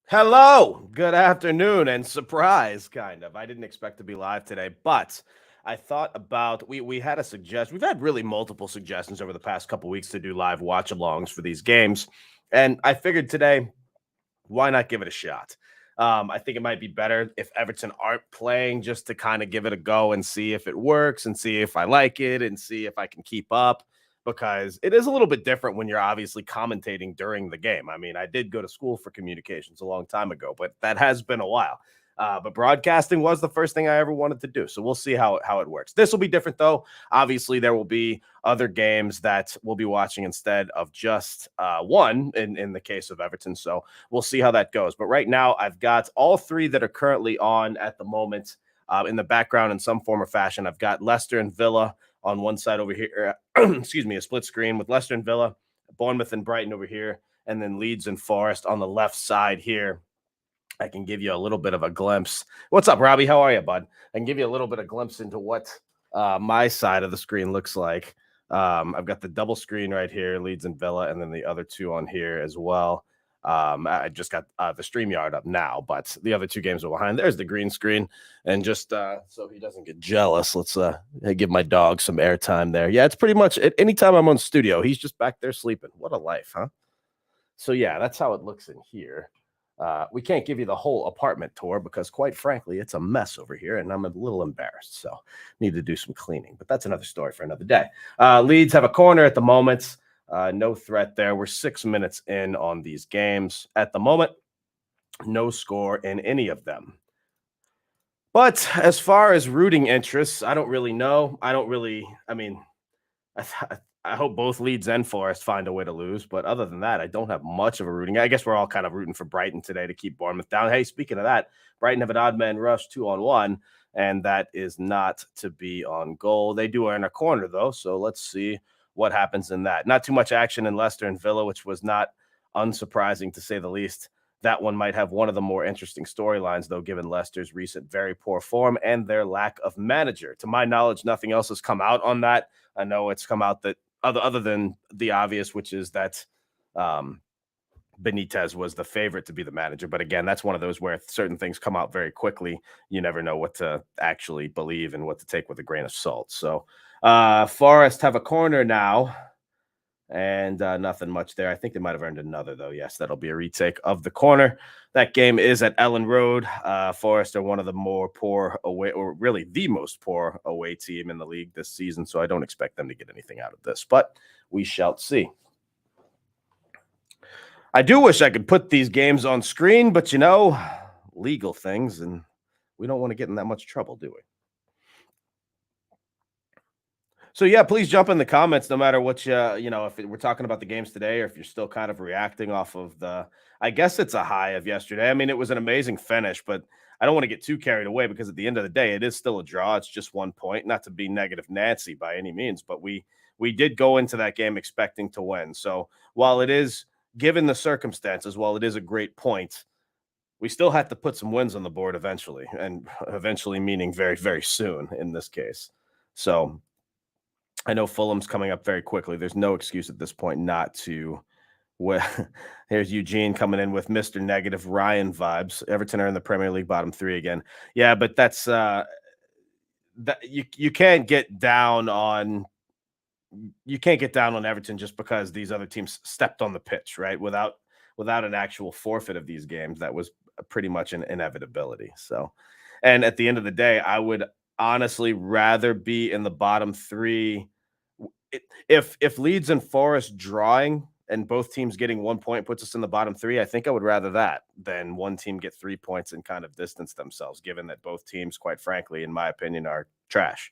Hello, good afternoon, and surprise, kind of. I didn't expect to be live today, but I thought about we had a suggestion. We've had really multiple suggestions over the past couple weeks to do live watch-alongs for these games, and I figured today, why not give it a shot? I think it might be better if Everton aren't playing just to kind of give it a go and see if it works and see if I like it and see if I can keep up because it is a little bit different when you're obviously commentating during the game. I mean, I did go to school for communications a long time ago, but that has been a while. But broadcasting was the first thing I ever wanted to do. So we'll see how it works. This will be different though. Obviously, there will be other games that we'll be watching instead of just one in the case of Everton. So we'll see how that goes. But right now, I've got all three that are currently on at the moment in the background in some form or fashion. I've got Leicester and Villa on one side over here. Excuse me, a split screen with Leicester and Villa, Bournemouth and Brighton over here, and then Leeds and Forest on the left side here. I can give you a little bit of a glimpse. What's up, Robbie? How are you, bud? I can give you a little bit of glimpse into what my side of the screen looks like. I've got the double screen right here, Leeds and Villa, and then the other two on here as well. I just got the StreamYard up now, but the other two games are behind. There's the green screen. And just so he doesn't get jealous, let's give my dog some airtime there. Yeah, it's pretty much anytime I'm on studio, he's just back there sleeping. What a life, huh? So, yeah, that's how it looks in here. We can't give you the whole apartment tour because, quite frankly, it's a mess over here, and I'm a little embarrassed. So, need to do some cleaning. But that's another story for another day. Leeds have a corner at the moment. No threat there. We're 6 minutes in on these games at the moment. No score in any of them. But as far as rooting interests, I don't really know. I mean, I hope both Leeds and Forest find a way to lose. But other than that, I don't have much of a rooting. I guess we're all kind of rooting for Brighton today to keep Bournemouth down. Hey, speaking of that, Brighton have an odd man rush 2-on-1, and that is not to be on goal. They do earn a corner, though. So let's see what happens in that. Not too much action in Leicester and Villa, which was not unsurprising to say the least. That one might have one of the more interesting storylines, though, given Leicester's recent very poor form and their lack of manager. To my knowledge, nothing else has come out on that. I know it's come out that other than the obvious, which is that um, Benitez was the favorite to be the manager. But again, that's one of those where certain things come out very quickly. You never know what to actually believe and what to take with a grain of salt. So Forest have a corner now. And nothing much there. I think they might have earned another, though. Yes, that'll be a retake of the corner. That game is at Ellen Road. Forest are one of the more poor away, or really the most poor away team in the league this season. So I don't expect them to get anything out of this, but we shall see. I do wish I could put these games on screen, but legal things, and we don't want to get in that much trouble, do we? So yeah, please jump in the comments no matter what if we're talking about the games today or if you're still kind of reacting off of I guess it's a high of yesterday. I mean, it was an amazing finish, but I don't want to get too carried away because at the end of the day, it is still a draw. It's just 1 point, not to be negative Nancy by any means, but we did go into that game expecting to win. So while it is, given the circumstances, while it is a great point, we still have to put some wins on the board eventually, and eventually meaning very, very soon in this case. So I know Fulham's coming up very quickly. There's no excuse at this point not to. Well, here's Eugene coming in with Mr. Negative Ryan vibes. Everton are in the Premier League bottom three again. Yeah, but that's that you can't get down on Everton just because these other teams stepped on the pitch, right? Without an actual forfeit of these games, that was pretty much an inevitability. So, and at the end of the day, I would honestly rather be in the bottom three. If Leeds and Forest drawing and both teams getting 1 point puts us in the bottom three, I think I would rather that than one team get 3 points and kind of distance themselves, given that both teams, quite frankly, in my opinion, are trash.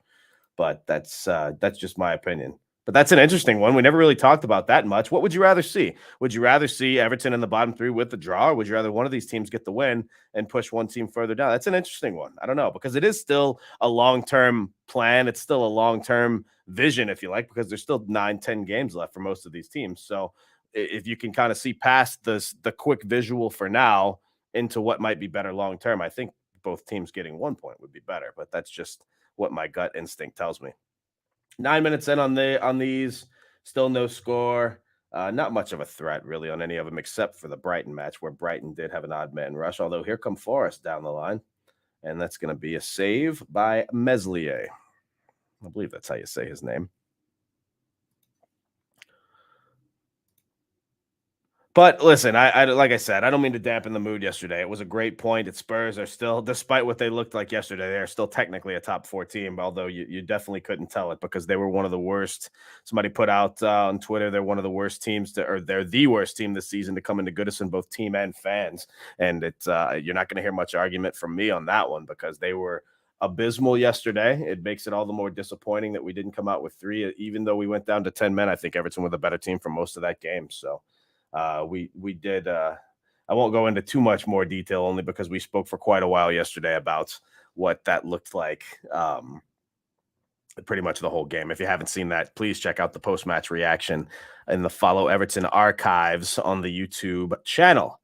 But that's just my opinion. But that's an interesting one. We never really talked about that much. What would you rather see? Would you rather see Everton in the bottom three with the draw, or would you rather one of these teams get the win and push one team further down? That's an interesting one. I don't know, because it is still a long-term plan. It's still a long-term vision, if you like, because there's still 9-10 games left for most of these teams. So if you can kind of see past the quick visual for now into what might be better long-term, I think both teams getting 1 point would be better. But that's just what my gut instinct tells me. 9 minutes in on these, still no score. Not much of a threat, really, on any of them except for the Brighton match, where Brighton did have an odd man rush. Although here come Forest down the line, and that's going to be a save by Meslier. I believe that's how you say his name. But listen, I like I said, I don't mean to dampen the mood yesterday. It was a great point. At Spurs are still, despite what they looked like yesterday, they are still technically a top four team. Although you definitely couldn't tell it because they were one of the worst. Somebody put out on Twitter they're one of the worst teams to, or they're the worst team this season to come into Goodison, both team and fans. And it's you're not going to hear much argument from me on that one because they were abysmal yesterday. It makes it all the more disappointing that we didn't come out with three, even though we went down to 10 men. I think Everton were the better team for most of that game. So. We did. I won't go into too much more detail, only because we spoke for quite a while yesterday about what that looked like. Pretty much the whole game. If you haven't seen that, please check out the post-match reaction in the Follow Everton archives on the YouTube channel,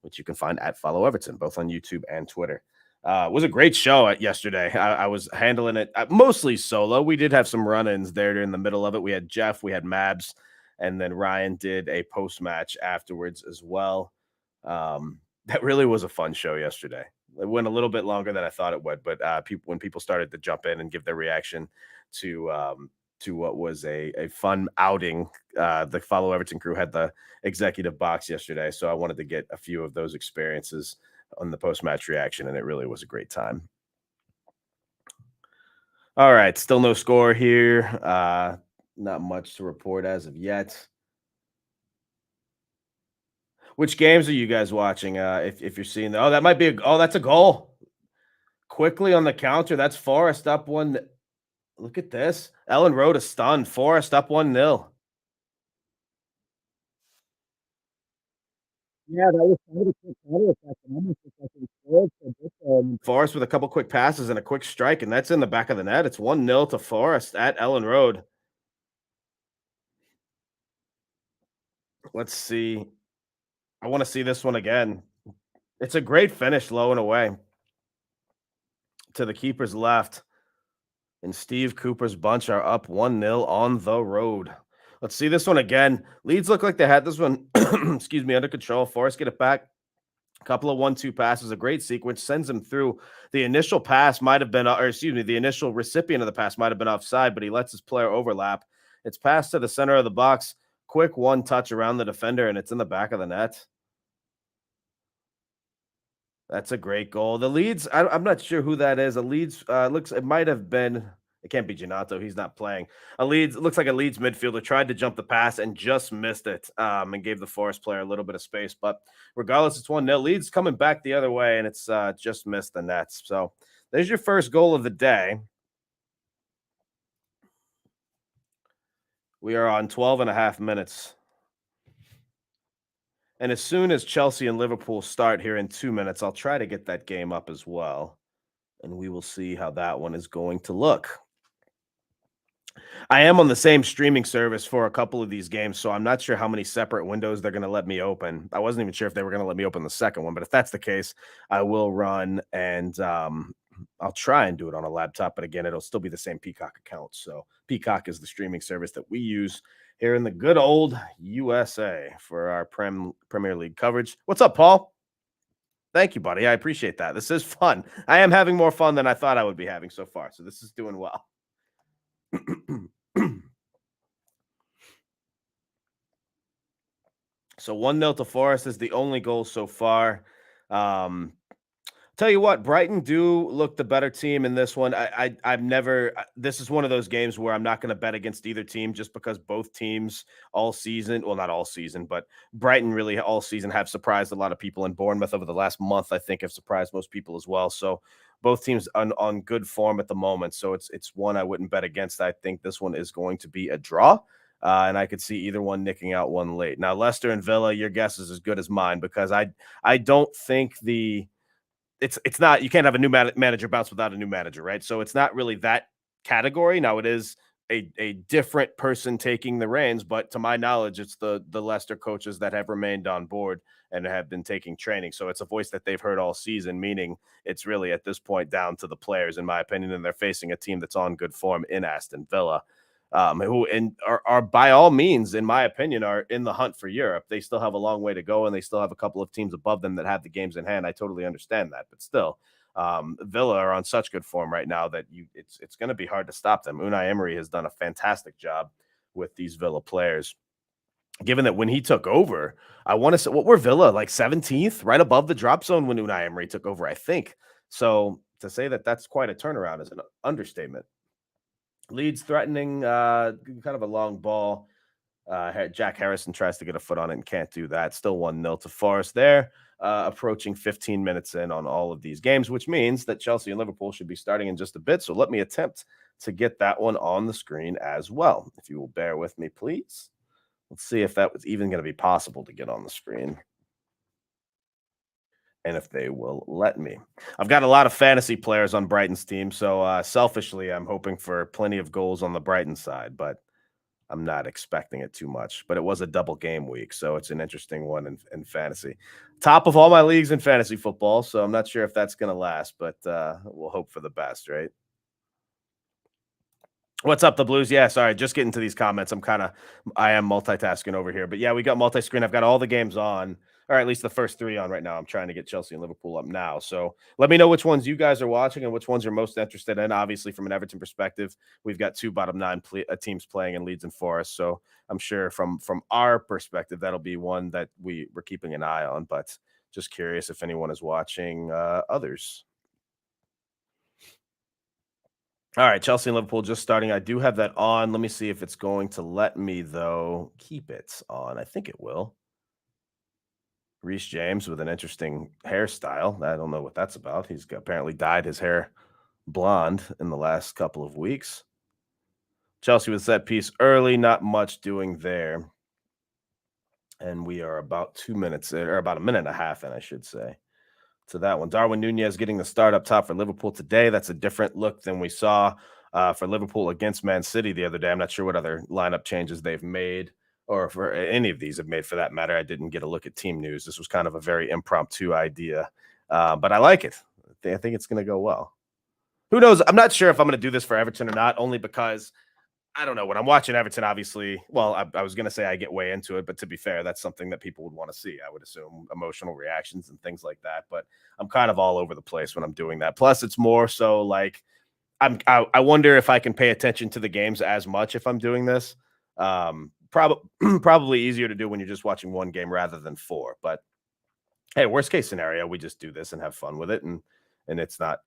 which you can find at Follow Everton, both on YouTube and Twitter. It was a great show yesterday. I was handling it mostly solo. We did have some run-ins there in the middle of it. We had Jeff, we had Mabs, and then Ryan did a post-match afterwards as well. That really was a fun show yesterday. It went a little bit longer than I thought it would, but when people started to jump in and give their reaction to what was a fun outing, the Follow Everton crew had the executive box yesterday, so I wanted to get a few of those experiences on the post-match reaction, and it really was a great time. All right, still no score here. Not much to report as of yet. Which games are you guys watching? If you're seeing that, that might be that's a goal. Quickly on the counter. That's Forest up one. Look at this. Ellen Road a stun. Forest up 1-0. Yeah, that was kind of a quick counter attack, and almost looked like it scored for this. Forest with a couple quick passes and a quick strike, and that's in the back of the net. It's 1-0 to Forest at Ellen Road. Let's see. I want to see this one again. It's a great finish, low and away to the keeper's left. And Steve Cooper's bunch are up 1-0 on the road. Let's see this one again. Leeds look like they had this one, excuse me, under control. Forest get it back. A couple of 1-2 passes, a great sequence, sends him through. The initial pass might have been, or excuse me, the initial recipient of the pass might have been offside, but he lets his player overlap. It's passed to the center of the box. Quick one touch around the defender, and it's in the back of the net. That's a great goal. The Leeds, I'm not sure who that is. A Leeds looks, it might have been, it can't be Ginato. He's not playing. A Leeds, looks like a Leeds midfielder tried to jump the pass and just missed it, and gave the Forest player a little bit of space. But regardless, it's 1-0. Leeds coming back the other way, and it's just missed the nets. So there's your first goal of the day. We are on 12 and a half minutes. And as soon as Chelsea and Liverpool start here in 2 minutes, I'll try to get that game up as well. And we will see how that one is going to look. I am on the same streaming service for a couple of these games, so I'm not sure how many separate windows they're going to let me open. I wasn't even sure if they were going to let me open the second one, but if that's the case, I will run and I'll try and do it on a laptop. But again, it'll still be the same Peacock account. So Peacock is the streaming service that we use here in the good old USA for our Premier League coverage. What's up, Paul? Thank you, buddy. I appreciate that. This is fun. I am having more fun than I thought I would be having so far. So this is doing well. So 1-0 to Forest is the only goal so far. Tell you what, Brighton do look the better team in this one. I've never. This is one of those games where I'm not going to bet against either team just because both teams all season, well, not all season, but Brighton really all season have surprised a lot of people. And Bournemouth over the last month, I think, have surprised most people as well. So both teams on good form at the moment. So it's one I wouldn't bet against. I think this one is going to be a draw. And I could see either one nicking out one late. Now, Leicester and Villa, your guess is as good as mine because I don't think it's not, you can't have a new manager bounce without a new manager, right? So it's not really that category. Now it is a different person taking the reins, but to my knowledge, it's the Leicester coaches that have remained on board and have been taking training. So it's a voice that they've heard all season, meaning it's really at this point down to the players, in my opinion, and they're facing a team that's on good form in Aston Villa. who and are by all means, in my opinion, are in the hunt for Europe. They still have a long way to go, and they still have a couple of teams above them that have the games in hand. I totally understand that, but still, Villa are on such good form right now that it's going to be hard to stop them. Unai Emery has done a fantastic job with these Villa players. Given that when he took over, I want to say what were Villa like 17th, right above the drop zone when Unai Emery took over, I think. So to say that that's quite a turnaround is an understatement. Leeds threatening kind of a long ball. Jack Harrison tries to get a foot on it and can't do that. Still 1-0 to Forest there. Approaching 15 minutes in on all of these games, which means that Chelsea and Liverpool should be starting in just a bit. So let me attempt to get that one on the screen as well. If you will bear with me, please. Let's see if that was even going to be possible to get on the screen and if they will let me. I've got a lot of fantasy players on Brighton's team, so selfishly, I'm hoping for plenty of goals on the Brighton side, but I'm not expecting it too much. But it was a double game week, so it's an interesting one in fantasy. Top of all my leagues in fantasy football, so I'm not sure if that's going to last, but we'll hope for the best, right? What's up, the Blues? Yeah, sorry, just getting to these comments. I am multitasking over here, but yeah, we got multi-screen. I've got all the games on, or at least the first three on right now. I'm trying to get Chelsea and Liverpool up now. So let me know which ones you guys are watching and which ones you're most interested in. Obviously, from an Everton perspective, we've got two bottom nine teams playing in Leeds and Forest. So I'm sure from our perspective, that'll be one that we're keeping an eye on. But just curious if anyone is watching others. All right, Chelsea and Liverpool just starting. I do have that on. Let me see if it's going to let me, though, keep it on. I think it will. Reece James with an interesting hairstyle. I don't know what that's about. Apparently dyed his hair blonde in the last couple of weeks. Chelsea with set piece early, not much doing there. And we are about 2 minutes in, or about a minute and a half in, I should say, to that one. Darwin Nunez getting the start up top for Liverpool today. That's a different look than we saw for Liverpool against Man City the other day. I'm not sure what other lineup changes they've made or for any of these have made for that matter. I didn't get a look at team news. This was kind of a very impromptu idea, but I like it. I think it's going to go well. Who knows? I'm not sure if I'm going to do this for Everton or not, only because I don't know. When I'm watching Everton, obviously, well, I was going to say I get way into it, but to be fair, that's something that people would want to see. I would assume emotional reactions and things like that. But I'm kind of all over the place when I'm doing that. Plus, it's more so like I wonder if I can pay attention to the games as much if I'm doing this. Probably easier to do when you're just watching one game rather than four. But hey, worst case scenario, we just do this and have fun with it, and it's not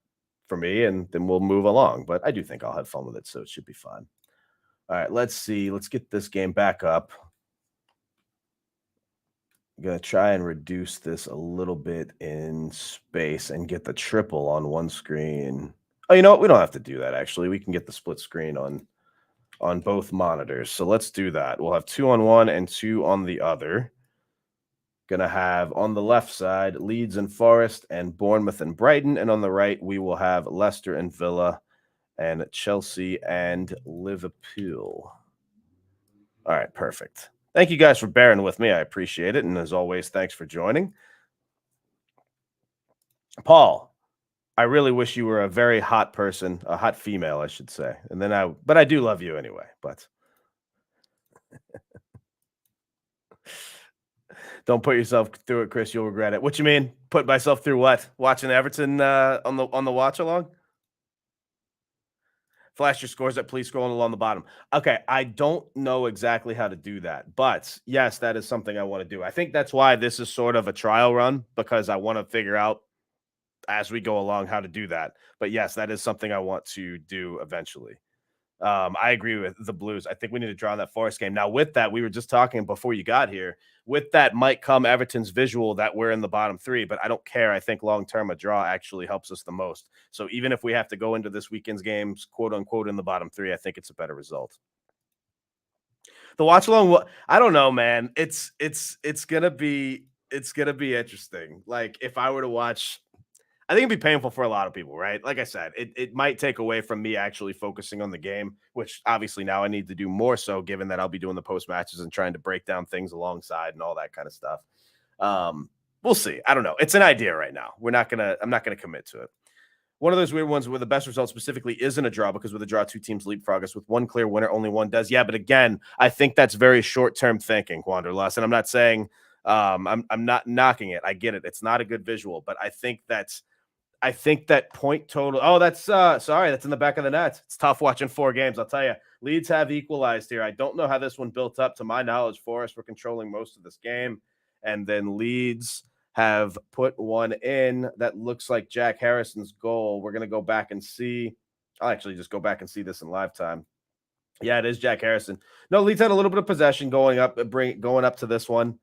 for me, and then we'll move along. But I do think I'll have fun with it, so it should be fun. All right, let's see. Let's get this game back up. I'm going to try and reduce this a little bit in space and get the triple on one screen. Oh, you know what? We don't have to do that, actually. We can get the split screen on both monitors. So let's do that. We'll have 2 on one and 2 on the other. Going to have on the left side Leeds and Forest and Bournemouth and Brighton. And on the right, we will have Leicester and Villa and Chelsea and Liverpool. All right, perfect. Thank you guys for bearing with me. I appreciate it. And as always, thanks for joining. Paul, I really wish you were a very hot person, a hot female, I should say. But I do love you anyway. But don't put yourself through it, Chris. You'll regret it. What you mean? Put myself through what? Watching Everton on the watch along? Flash your scores up, please scrolling along the bottom. Okay, I don't know exactly how to do that, but yes, that is something I want to do. I think that's why this is sort of a trial run, because I want to figure out as we go along how to do that. But yes, that is something I want to do eventually. I agree with the Blues. I think we need to draw on that Forest game. Now, with that, we were just talking before you got here. With that might come Everton's visual that we're in the bottom 3, but I don't care. I think long-term a draw actually helps us the most. So even if we have to go into this weekend's games, quote unquote, in the bottom 3, I think it's a better result. The watch along, I don't know, man. It's gonna be interesting. Like if I were to watch, I think it'd be painful for a lot of people, right? Like I said, it might take away from me actually focusing on the game, which obviously now I need to do more so, given that I'll be doing the post matches and trying to break down things alongside and all that kind of stuff. We'll see. I don't know. It's an idea right now. I'm not gonna commit to it. one of those weird ones where the best result specifically isn't a draw because with a draw, two teams leapfrog us with one clear winner, only one does. Yeah, but again, I think that's very short term thinking, Wanderlust. And I'm not saying I'm not knocking it. I get it. It's not a good visual, but I think that point total. Oh, that's sorry, that's in the back of the net. It's tough watching 4 games. I'll tell you. Leeds have equalized here. I don't know how this one built up. To my knowledge, Forest were controlling most of this game, and then Leeds have put one in that looks like Jack Harrison's goal. We're gonna go back and see. I'll actually just go back and see this in live time. Yeah, it is Jack Harrison. No, Leeds had a little bit of possession going up to this one.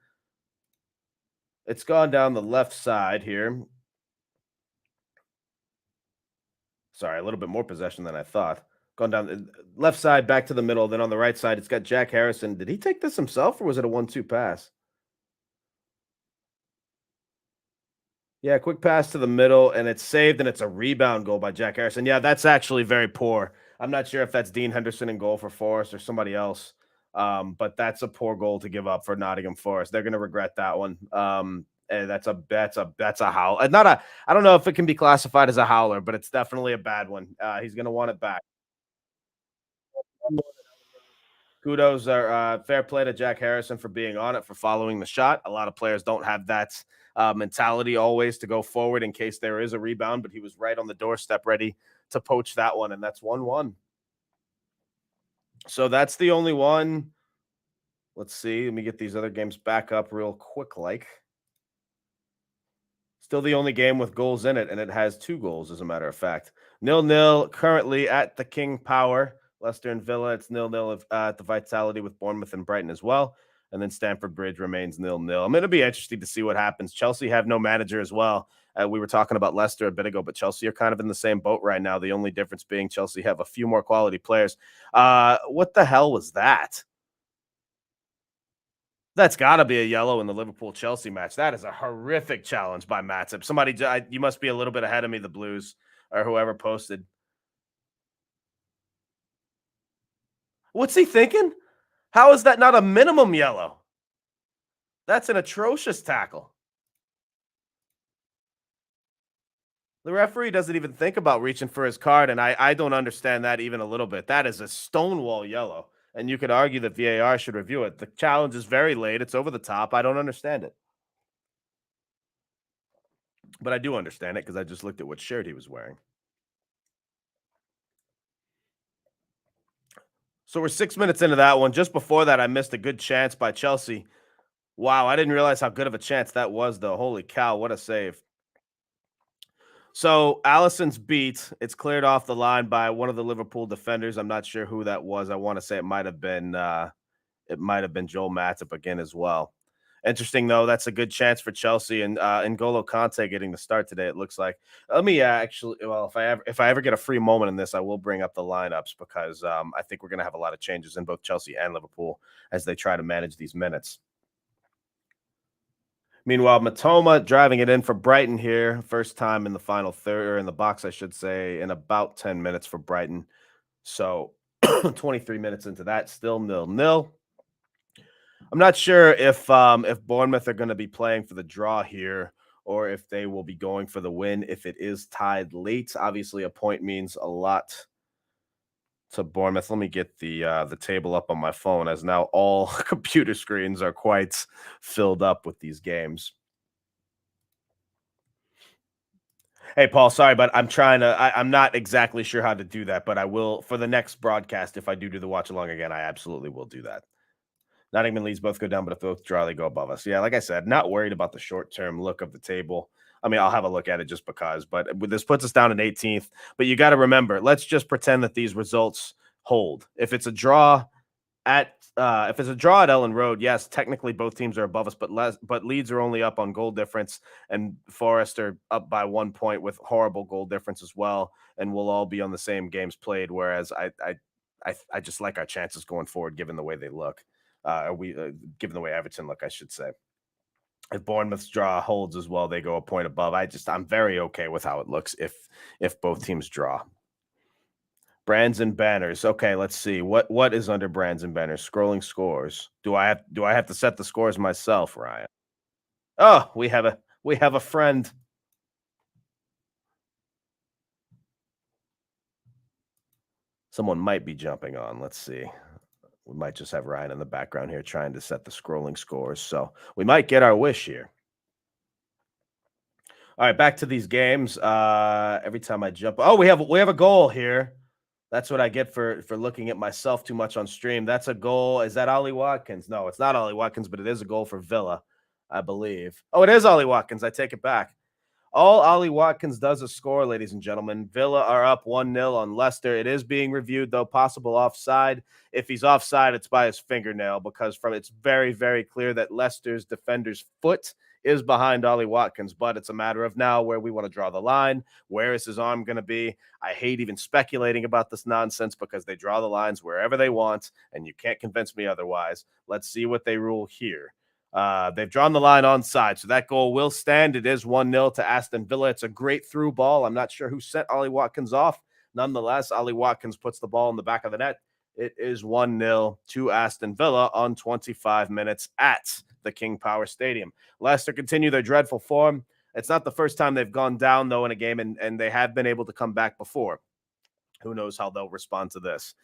It's gone down the left side here. Sorry, a little bit more possession than I thought. Gone down the left side, back to the middle. Then on the right side, it's got Jack Harrison. Did he take this himself or was it a 1-2 pass? Yeah, quick pass to the middle, and it's saved, and it's a rebound goal by Jack Harrison. Yeah, that's actually very poor. I'm not sure if that's Dean Henderson in goal for Forest or somebody else, but that's a poor goal to give up for Nottingham Forest. They're going to regret that one. And that's a howl. Not a. I don't know if it can be classified as a howler, but it's definitely a bad one. He's going to want it back. Kudos are fair play to Jack Harrison for being on it, for following the shot. A lot of players don't have that mentality always to go forward in case there is a rebound, but he was right on the doorstep ready to poach that one, and that's 1-1. So that's the only one. Let's see. Let me get these other games back up real quick. Still the only game with goals in it, and it has 2 goals, as a matter of fact. 0-0 currently at the King Power. Leicester and Villa, it's 0-0 at the Vitality with Bournemouth and Brighton as well. And then Stamford Bridge remains 0-0. I'm going to be interested to see what happens. Chelsea have no manager as well. We were talking about Leicester a bit ago, but Chelsea are kind of in the same boat right now. The only difference being Chelsea have a few more quality players. What the hell was that? That's got to be a yellow in the Liverpool Chelsea match. That is a horrific challenge by Matip. Somebody, you must be a little bit ahead of me, the Blues or whoever posted. What's he thinking? How is that not a minimum yellow? That's an atrocious tackle. The referee doesn't even think about reaching for his card, and I don't understand that even a little bit. That is a stonewall yellow, and you could argue that VAR should review it. The challenge is very late. It's over the top. I don't understand it. But I do understand it because I just looked at what shirt he was wearing. So we're 6 minutes into that one. Just before that, I missed a good chance by Chelsea. Wow, I didn't realize how good of a chance that was, though. Holy cow, what a save. So Allison's beat. It's cleared off the line by one of the Liverpool defenders. I'm not sure who that was. I want to say it might have been Joel Matip again as well. Interesting though. That's a good chance for Chelsea and N'Golo Kante getting the start today. It looks like. Let me actually. Well, if I ever get a free moment in this, I will bring up the lineups because I think we're going to have a lot of changes in both Chelsea and Liverpool as they try to manage these minutes. Meanwhile, Matoma driving it in for Brighton here. First time in the final third, or in the box, I should say, in about 10 minutes for Brighton. So 23 minutes into that, still 0-0. I'm not sure if Bournemouth are going to be playing for the draw here or if they will be going for the win. If it is tied late, obviously a point means a lot to Bournemouth. Let me get the table up on my phone, as now all computer screens are quite filled up with these games. Hey, Paul, sorry, but I'm trying to. I'm not exactly sure how to do that, but I will for the next broadcast. If I do the watch along again, I absolutely will do that. Nottingham and Leeds both go down, but if both draw, they go above us. Yeah, like I said, not worried about the short term look of the table. I mean, I'll have a look at it just because, but this puts us down in 18th. But you got to remember, let's just pretend that these results hold. If it's a draw at Ellen Road, yes, technically both teams are above us, but Leeds are only up on goal difference, and Forest are up by 1 point with horrible goal difference as well, and we'll all be on the same games played. Whereas I just like our chances going forward, given the way they look. Given the way Everton look, I should say. If Bournemouth's draw holds as well, they go a point above. I'm very okay with how it looks if both teams draw. Brands and banners. Okay, let's see. What is under brands and banners? Scrolling scores. Do I have to set the scores myself, Ryan? Oh, we have a friend. Someone might be jumping on. Let's see. We might just have Ryan in the background here trying to set the scrolling scores. So we might get our wish here. All right, back to these games. Every time I jump, oh, we have a goal here. That's what I get for looking at myself too much on stream. That's a goal. Is that Ollie Watkins? No, it's not Ollie Watkins, but it is a goal for Villa, I believe. Oh, it is Ollie Watkins. I take it back. All Ollie Watkins does is score, ladies and gentlemen. Villa are up 1-0 on Leicester. It is being reviewed, though, possible offside. If he's offside, it's by his fingernail because it's very, very clear that Leicester's defender's foot is behind Ollie Watkins, but it's a matter of now where we want to draw the line. Where is his arm going to be? I hate even speculating about this nonsense because they draw the lines wherever they want, and you can't convince me otherwise. Let's see what they rule here. They've drawn the line onside, so that goal will stand. It is 1-0 to Aston Villa. It's a great through ball. I'm not sure who sent Ollie Watkins off. Nonetheless, Ollie Watkins puts the ball in the back of the net. It is 1-0 to Aston Villa on 25 minutes at the King Power Stadium. Leicester continue their dreadful form. It's not the first time they've gone down, though, in a game, and they have been able to come back before. Who knows how they'll respond to this?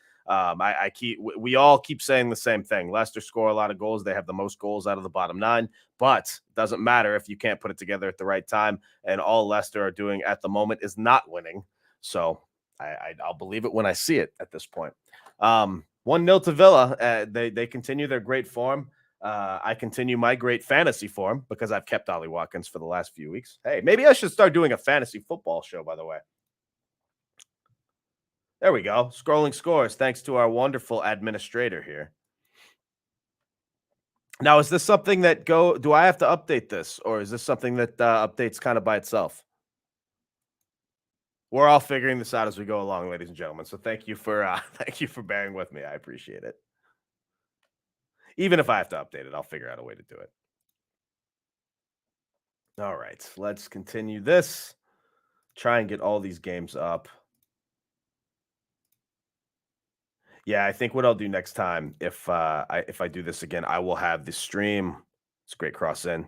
We all keep saying the same thing. Leicester score a lot of goals. They have the most goals out of the bottom nine, but it doesn't matter if you can't put it together at the right time. And all Leicester are doing at the moment is not winning. So I'll believe it when I see it at this point. 1-0 to Villa. They continue their great form. I continue my great fantasy form because I've kept Ollie Watkins for the last few weeks. Hey, maybe I should start doing a fantasy football show, by the way. There we go. Scrolling scores thanks to our wonderful administrator here. Now, is this something that do I have to update this, or is this something that updates kind of by itself? We're all figuring this out as we go along, ladies and gentlemen. So thank you for thank you for bearing with me. I appreciate it. Even if I have to update it, I'll figure out a way to do it. All right, let's continue this. Try and get all these games up. Yeah, I think what I'll do next time, if I do this again, I will have the stream. It's a great cross in,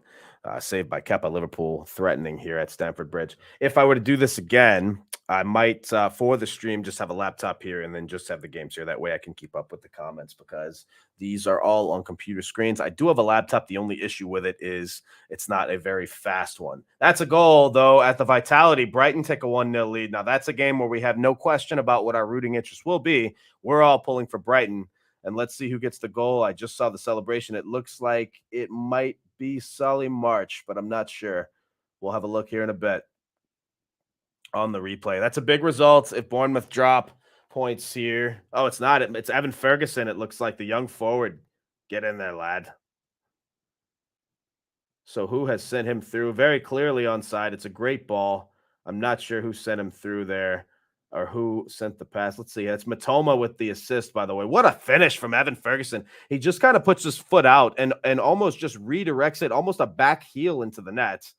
saved by Kepa. Liverpool threatening here at Stamford Bridge. If I were to do this again, I might for the stream just have a laptop here and then just have the games here. That way I can keep up with the comments because these are all on computer screens. I do have a laptop. The only issue with it is it's not a very fast one. That's a goal, though, at the Vitality. Brighton take a 1-0 lead. Now, that's a game where we have no question about what our rooting interest will be. We're all pulling for Brighton. And let's see who gets the goal. I just saw the celebration. It looks like it might be Solly March, but I'm not sure. We'll have a look here in a bit on the replay. That's a big result if Bournemouth drop points here. Oh, it's not. It's Evan Ferguson. It looks like the young forward. Get in there, lad. So who has sent him through? Very clearly onside. It's a great ball. I'm not sure who sent him through there or who sent the pass. Let's see. It's Matoma with the assist, by the way. What a finish from Evan Ferguson. He just kind of puts his foot out and almost just redirects it, almost a back heel into the net.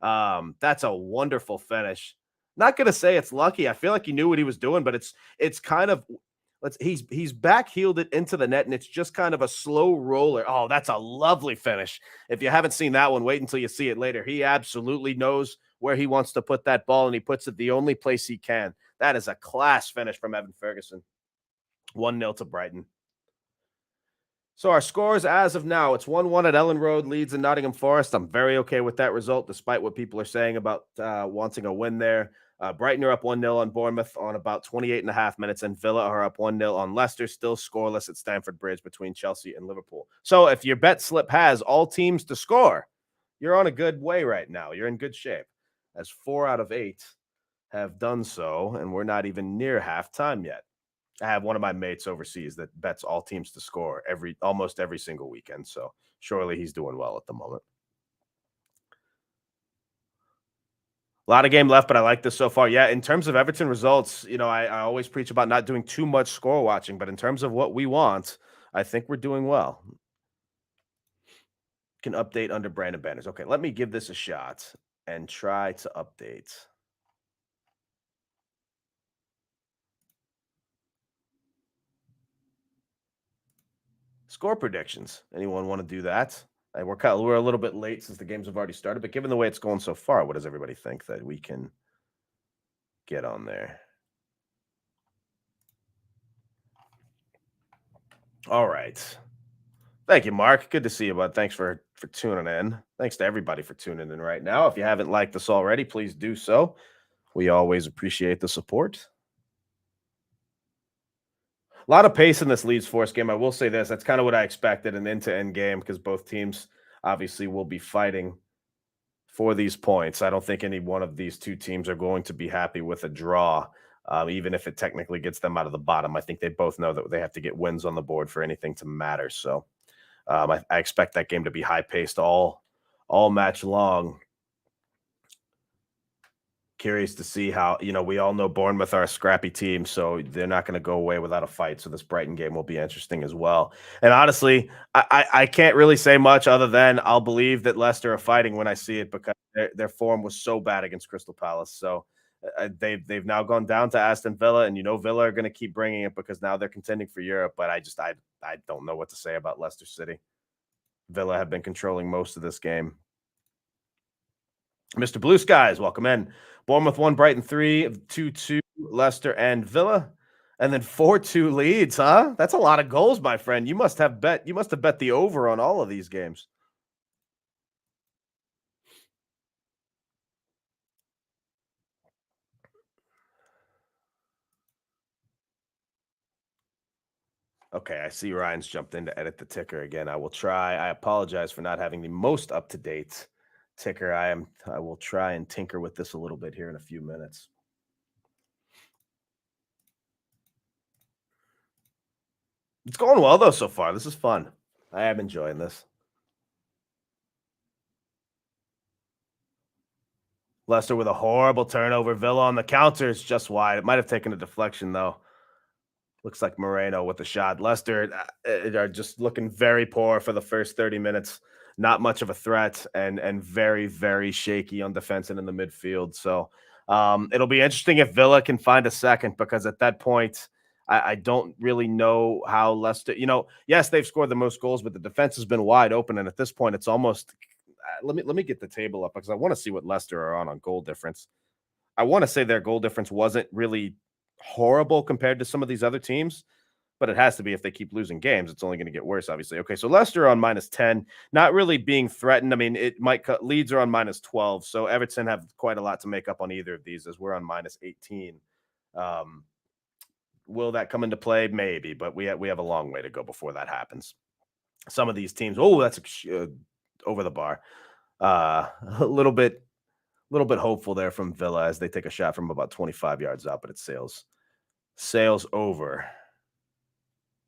That's a wonderful finish. Not going to say it's lucky. I feel like he knew what he was doing, but it's kind of he's back heeled it into the net, and it's just kind of a slow roller. Oh, that's a lovely finish. If you haven't seen that one, wait until you see it later. He absolutely knows where he wants to put that ball, and he puts it the only place he can. That is a class finish from Evan Ferguson. 1-0 to Brighton. So our scores as of now, it's 1-1 at Ellen Road, Leeds and Nottingham Forest. I'm very okay with that result, despite what people are saying about wanting a win there. Brighton are up 1-0 on Bournemouth on about 28 and a half minutes, and Villa are up 1-0 on Leicester, still scoreless at Stamford Bridge between Chelsea and Liverpool. So if your bet slip has all teams to score, you're on a good way right now. You're in good shape, as 4 out of 8 have done so, and we're not even near halftime yet. I have one of my mates overseas that bets all teams to score almost every single weekend. So surely he's doing well at the moment. A lot of game left, but I like this so far. Yeah, in terms of Everton results, I always preach about not doing too much score watching, but in terms of what we want, I think we're doing well. Can update under Brandon Banners. Okay, let me give this a shot and try to update. Score predictions. Anyone want to do that? We're a little bit late since the games have already started, but given the way it's going so far, what does everybody think that we can get on there? All right. Thank you, Mark. Good to see you, bud. Thanks for tuning in. Thanks to everybody for tuning in right now. If you haven't liked us already, please do so. We always appreciate the support. A lot of pace in this Leeds Force game. I will say this: that's kind of what I expected, an end-to-end game because both teams obviously will be fighting for these points. I don't think any one of these two teams are going to be happy with a draw, even if it technically gets them out of the bottom. I think they both know that they have to get wins on the board for anything to matter. So I expect that game to be high paced all match long. Curious to see how, we all know Bournemouth are a scrappy team, so they're not going to go away without a fight. So this Brighton game will be interesting as well. And honestly, I can't really say much other than I'll believe that Leicester are fighting when I see it because their form was so bad against Crystal Palace. So they've now gone down to Aston Villa, and Villa are going to keep bringing it because now they're contending for Europe. But I don't know what to say about Leicester City. Villa have been controlling most of this game. Mr. Blue Skies, welcome in. Bournemouth 1, Brighton 3, 2-2, Leicester and Villa. And then 4-2 Leeds, huh? That's a lot of goals, my friend. You must have bet the over on all of these games. Okay, I see Ryan's jumped in to edit the ticker again. I will try. I apologize for not having the most up-to-date ticker. I will try and tinker with this a little bit here in a few minutes. It's going well though so far. This is fun. I am enjoying this. Leicester with a horrible turnover. Villa on the counter is just wide. It might have taken a deflection though. Looks like Moreno with the shot. Leicester are just looking very poor for the first 30 minutes. Not much of a threat and very, very shaky on defense and in the midfield. So it'll be interesting if Villa can find a second because at that point, I don't really know how Leicester, yes, they've scored the most goals, but the defense has been wide open. And at this point, it's almost let me get the table up because I want to see what Leicester are on goal difference. I want to say their goal difference wasn't really horrible compared to some of these other teams, but it has to be if they keep losing games. It's only going to get worse, obviously. Okay, so Leicester on -10, not really being threatened. I mean, it might cut. Leeds are on -12, so Everton have quite a lot to make up on either of these as we're on -18. Um, will that come into play? Maybe, but we have a long way to go before that happens. Some of these teams, oh, that's over the bar. A little bit hopeful there from Villa as they take a shot from about 25 yards out, but it sails over.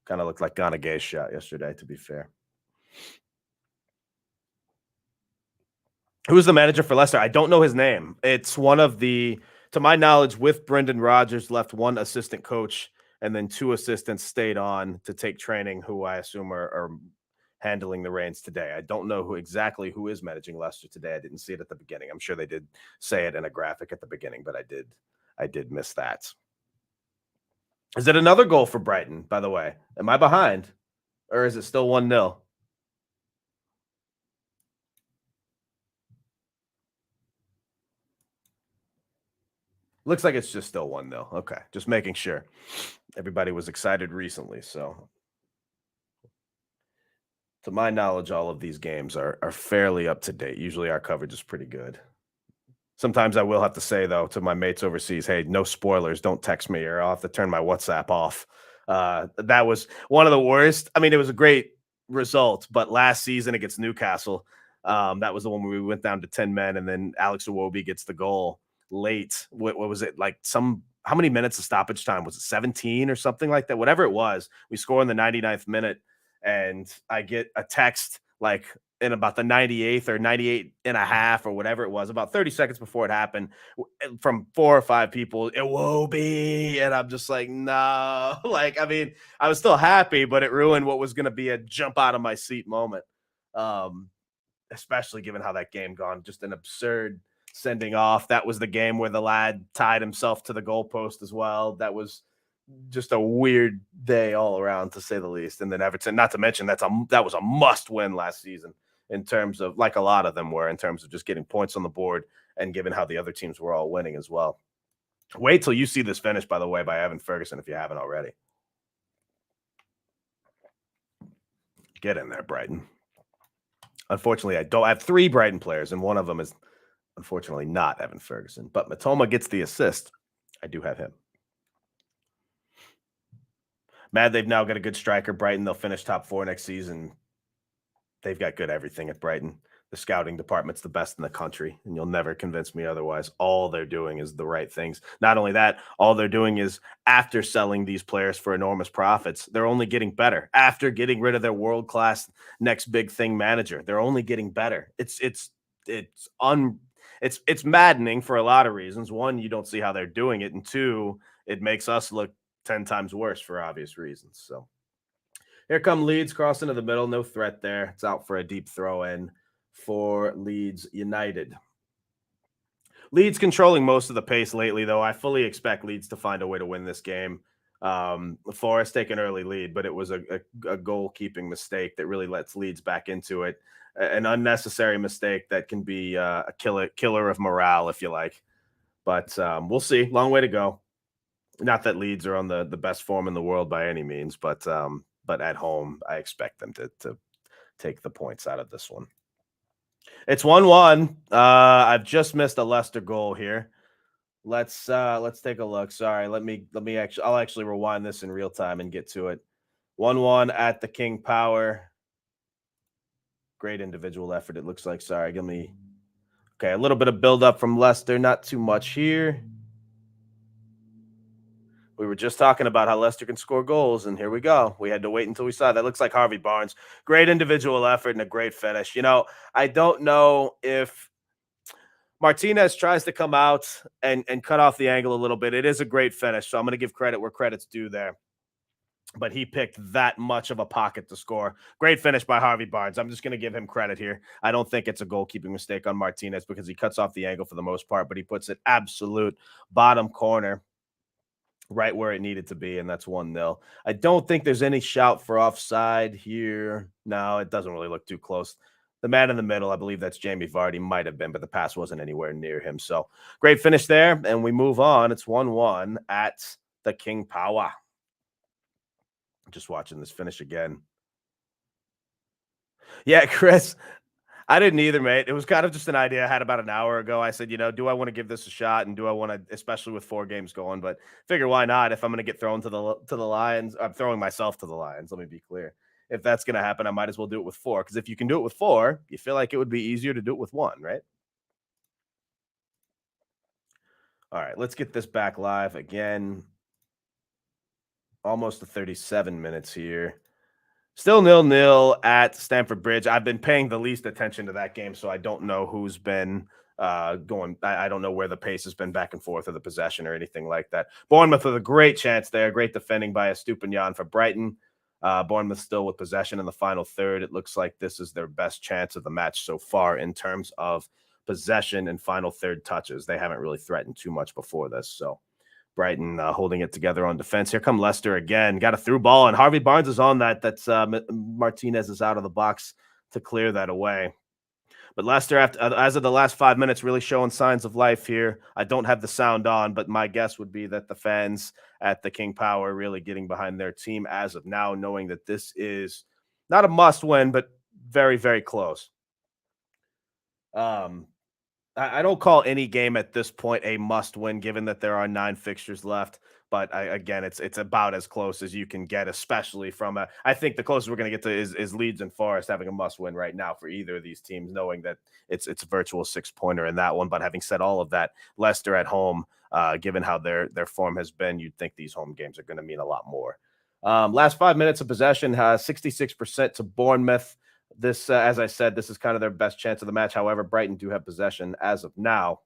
Kind of looked like Ganagay's shot yesterday, to be fair. Who's the manager for Leicester? I don't know his name. It's one of the, to my knowledge, with Brendan Rodgers, left one assistant coach and then two assistants stayed on to take training, who I assume are handling the reins today. I don't know who is managing Leicester today. I didn't see it at the beginning. I'm sure they did say it in a graphic at the beginning, but I did miss that. Is it another goal for Brighton, by the way? Am I behind? Or is it still 1-0? Looks like it's just still 1-0. Okay. Just making sure. Everybody was excited recently. So, to my knowledge, all of these games are fairly up to date. Usually our coverage is pretty good. Sometimes I will have to say, though, to my mates overseas, hey, no spoilers. Don't text me or I'll have to turn my WhatsApp off. That was one of the worst. I mean, it was a great result, but last season against Newcastle, that was the one where we went down to 10 men and then Alex Iwobi gets the goal late. What was it? Like how many minutes of stoppage time? Was it 17 or something like that? Whatever it was, we score in the 99th minute and I get a text like in about the 98th or 98 and a half or whatever it was, about 30 seconds before it happened, from 4 or 5 people, it will be. And I'm just like, no. Like, I mean, I was still happy, but it ruined what was going to be a jump out of my seat moment. Um, Especially given how that game gone, just an absurd sending off. That was the game where the lad tied himself to the goalpost as well. That was just a weird day all around, to say the least. And then Everton, not to mention that was a must win last season in terms of, like a lot of them were, in terms of just getting points on the board and given how the other teams were all winning as well. Wait till you see this finish, by the way, by Evan Ferguson, if you haven't already. Get in there, Brighton. Unfortunately, I have 3 Brighton players, and one of them is unfortunately not Evan Ferguson. But Matoma gets the assist. I do have him. Mad they've now got a good striker, Brighton. They'll finish top 4 next season. They've got good everything at Brighton. The scouting department's the best in the country, and you'll never convince me otherwise. All they're doing is the right things. Not only that, all they're doing is after selling these players for enormous profits, they're only getting better. After getting rid of their world-class next big thing manager, they're only getting better. It's maddening for a lot of reasons. One, you don't see how they're doing it, and two, it makes us look 10 times worse for obvious reasons. So here come Leeds crossing to the middle. No threat there. It's out for a deep throw in for Leeds United. Leeds controlling most of the pace lately, though. I fully expect Leeds to find a way to win this game. Forest take an early lead, but it was a goalkeeping mistake that really lets Leeds back into it. An unnecessary mistake that can be a killer of morale, if you like. But we'll see. Long way to go. Not that Leeds are on the best form in the world by any means, but at home, I expect them to take the points out of this one. It's 1-1. I've just missed a Leicester goal here. Let's take a look. Sorry, I'll actually rewind this in real time and get to it. 1-1 at the King Power. Great individual effort, it looks like. Sorry, okay, a little bit of build up from Leicester, not too much here. We were just talking about how Leicester can score goals, and here we go. We had to wait until we saw that. Looks like Harvey Barnes. Great individual effort and a great finish. I don't know if Martinez tries to come out and cut off the angle a little bit. It is a great finish, so I'm going to give credit where credit's due there. But he picked that much of a pocket to score. Great finish by Harvey Barnes. I'm just going to give him credit here. I don't think it's a goalkeeping mistake on Martinez because he cuts off the angle for the most part, but he puts it absolute bottom corner, right where it needed to be, and that's 1-0. I don't think there's any shout for offside here. No, it doesn't really look too close. The man in the middle, I believe that's Jamie Vardy, might have been, but the pass wasn't anywhere near him. So great finish there, and we move on. It's 1-1 at the King Power. Just watching this finish again. Yeah, Chris, I didn't either, mate. It was kind of just an idea I had about an hour ago. I said, do I want to give this a shot, and do I want to, especially with 4 games going? But figure why not? If I'm going to get thrown to the Lions, I'm throwing myself to the Lions. Let me be clear. If that's going to happen, I might as well do it with 4. Because if you can do it with 4, you feel like it would be easier to do it with 1, right? All right, let's get this back live again. Almost to 37 minutes here. Still 0-0 at Stamford Bridge. I've been paying the least attention to that game, so I don't know who's been going. I don't know where the pace has been back and forth or the possession or anything like that. Bournemouth with a great chance there. Great defending by Estupinian for Brighton. Bournemouth still with possession in the final third. It looks like this is their best chance of the match so far in terms of possession and final third touches. They haven't really threatened too much before this, so Brighton holding it together on defense. Here come Leicester again. Got a through ball, and Harvey Barnes is on that. That's Martinez is out of the box to clear that away. But Leicester, as of the last 5 minutes, really showing signs of life here. I don't have the sound on, but my guess would be that the fans at the King Power are really getting behind their team as of now, knowing that this is not a must-win, but very, very close. I don't call any game at this point a must-win, given that there are 9 fixtures left. But again, it's about as close as you can get, especially from I think the closest we're going to get to is Leeds and Forest having a must-win right now for either of these teams, knowing that it's a virtual 6-pointer in that one. But having said all of that, Leicester at home, given how their form has been, you'd think these home games are going to mean a lot more. Last 5 minutes of possession, 66% to Bournemouth. This, as I said, this is kind of their best chance of the match. However, Brighton do have possession as of now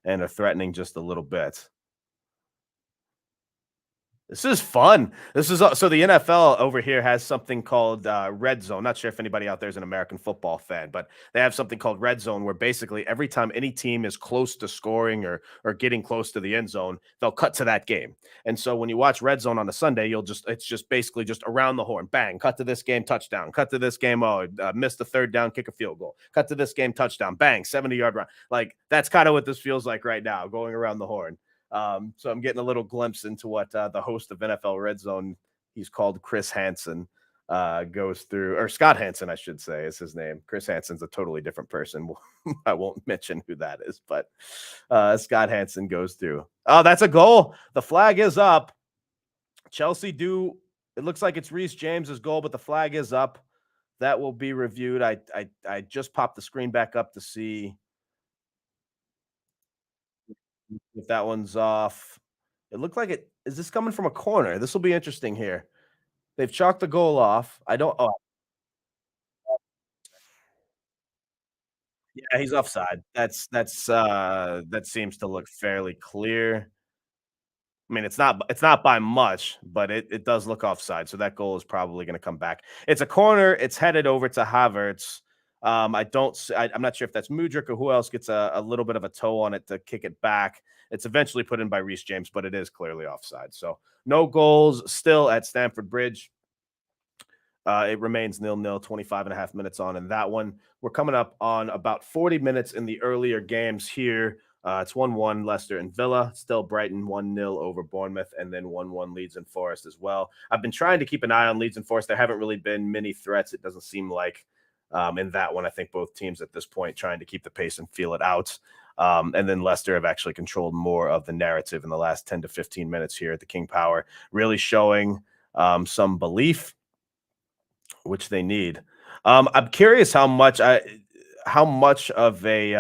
and are threatening just a little bit. This is fun. This is so the NFL over here has something called Red Zone. Not sure if anybody out there is an American football fan, but they have something called Red Zone where basically every time any team is close to scoring or getting close to the end zone, they'll cut to that game. And so when you watch Red Zone on a Sunday, it's just basically just around the horn. Bang, cut to this game, touchdown. Cut to this game, missed the third down, kick a field goal. Cut to this game, touchdown. Bang, 70-yard run. Like that's kind of what this feels like right now, going around the horn. So I'm getting a little glimpse into what the host of NFL Red Zone, he's called Chris Hansen, goes through, or Scott Hansen, I should say, is his name. Chris Hansen's a totally different person. I won't mention who that is, but Scott Hansen goes through. Oh, that's a goal. The flag is up. Chelsea do. It looks like it's Reece James's goal, but the flag is up. That will be reviewed. I just popped the screen back up to see if that one's off. It looked like it. Is this coming from a corner? This will be interesting here. They've chalked the goal off. I don't. Oh, yeah, he's offside. That seems to look fairly clear. I mean, it's not by much, but it does look offside. So that goal is probably going to come back. It's a corner. It's headed over to Havertz. I'm not sure if that's Mudryk or who else gets a little bit of a toe on it to kick it back. It's eventually put in by Reece James, but it is clearly offside. So no goals still at Stamford Bridge. It remains 0-0, 25 and a half minutes on in that one. We're coming up on about 40 minutes in the earlier games here. It's 1-1 Leicester and Villa, still Brighton 1-0 over Bournemouth, and then 1-1 Leeds and Forest as well. I've been trying to keep an eye on Leeds and Forest. There haven't really been many threats, it doesn't seem like, in that one. I think both teams at this point trying to keep the pace and feel it out. And then Leicester have actually controlled more of the narrative in the last 10 to 15 minutes here at the King Power, really showing some belief, which they need. I'm curious how much of a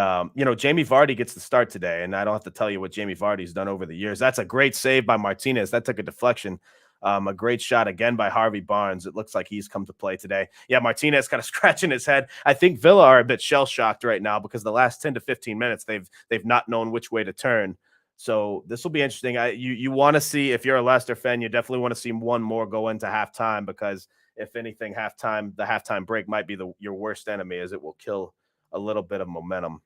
Jamie Vardy gets the start today, and I don't have to tell you what Jamie Vardy's done over the years. That's a great save by Martinez. That took a deflection. A great shot again by Harvey Barnes. It looks like he's come to play today. Yeah, Martinez kind of scratching his head. I think Villa are a bit shell shocked right now because the last 10 to 15 minutes they've not known which way to turn. So this will be interesting. You want to see, if you're a Leicester fan, you definitely want to see one more go into halftime, because if anything, the halftime break might be your worst enemy, as it will kill a little bit of momentum.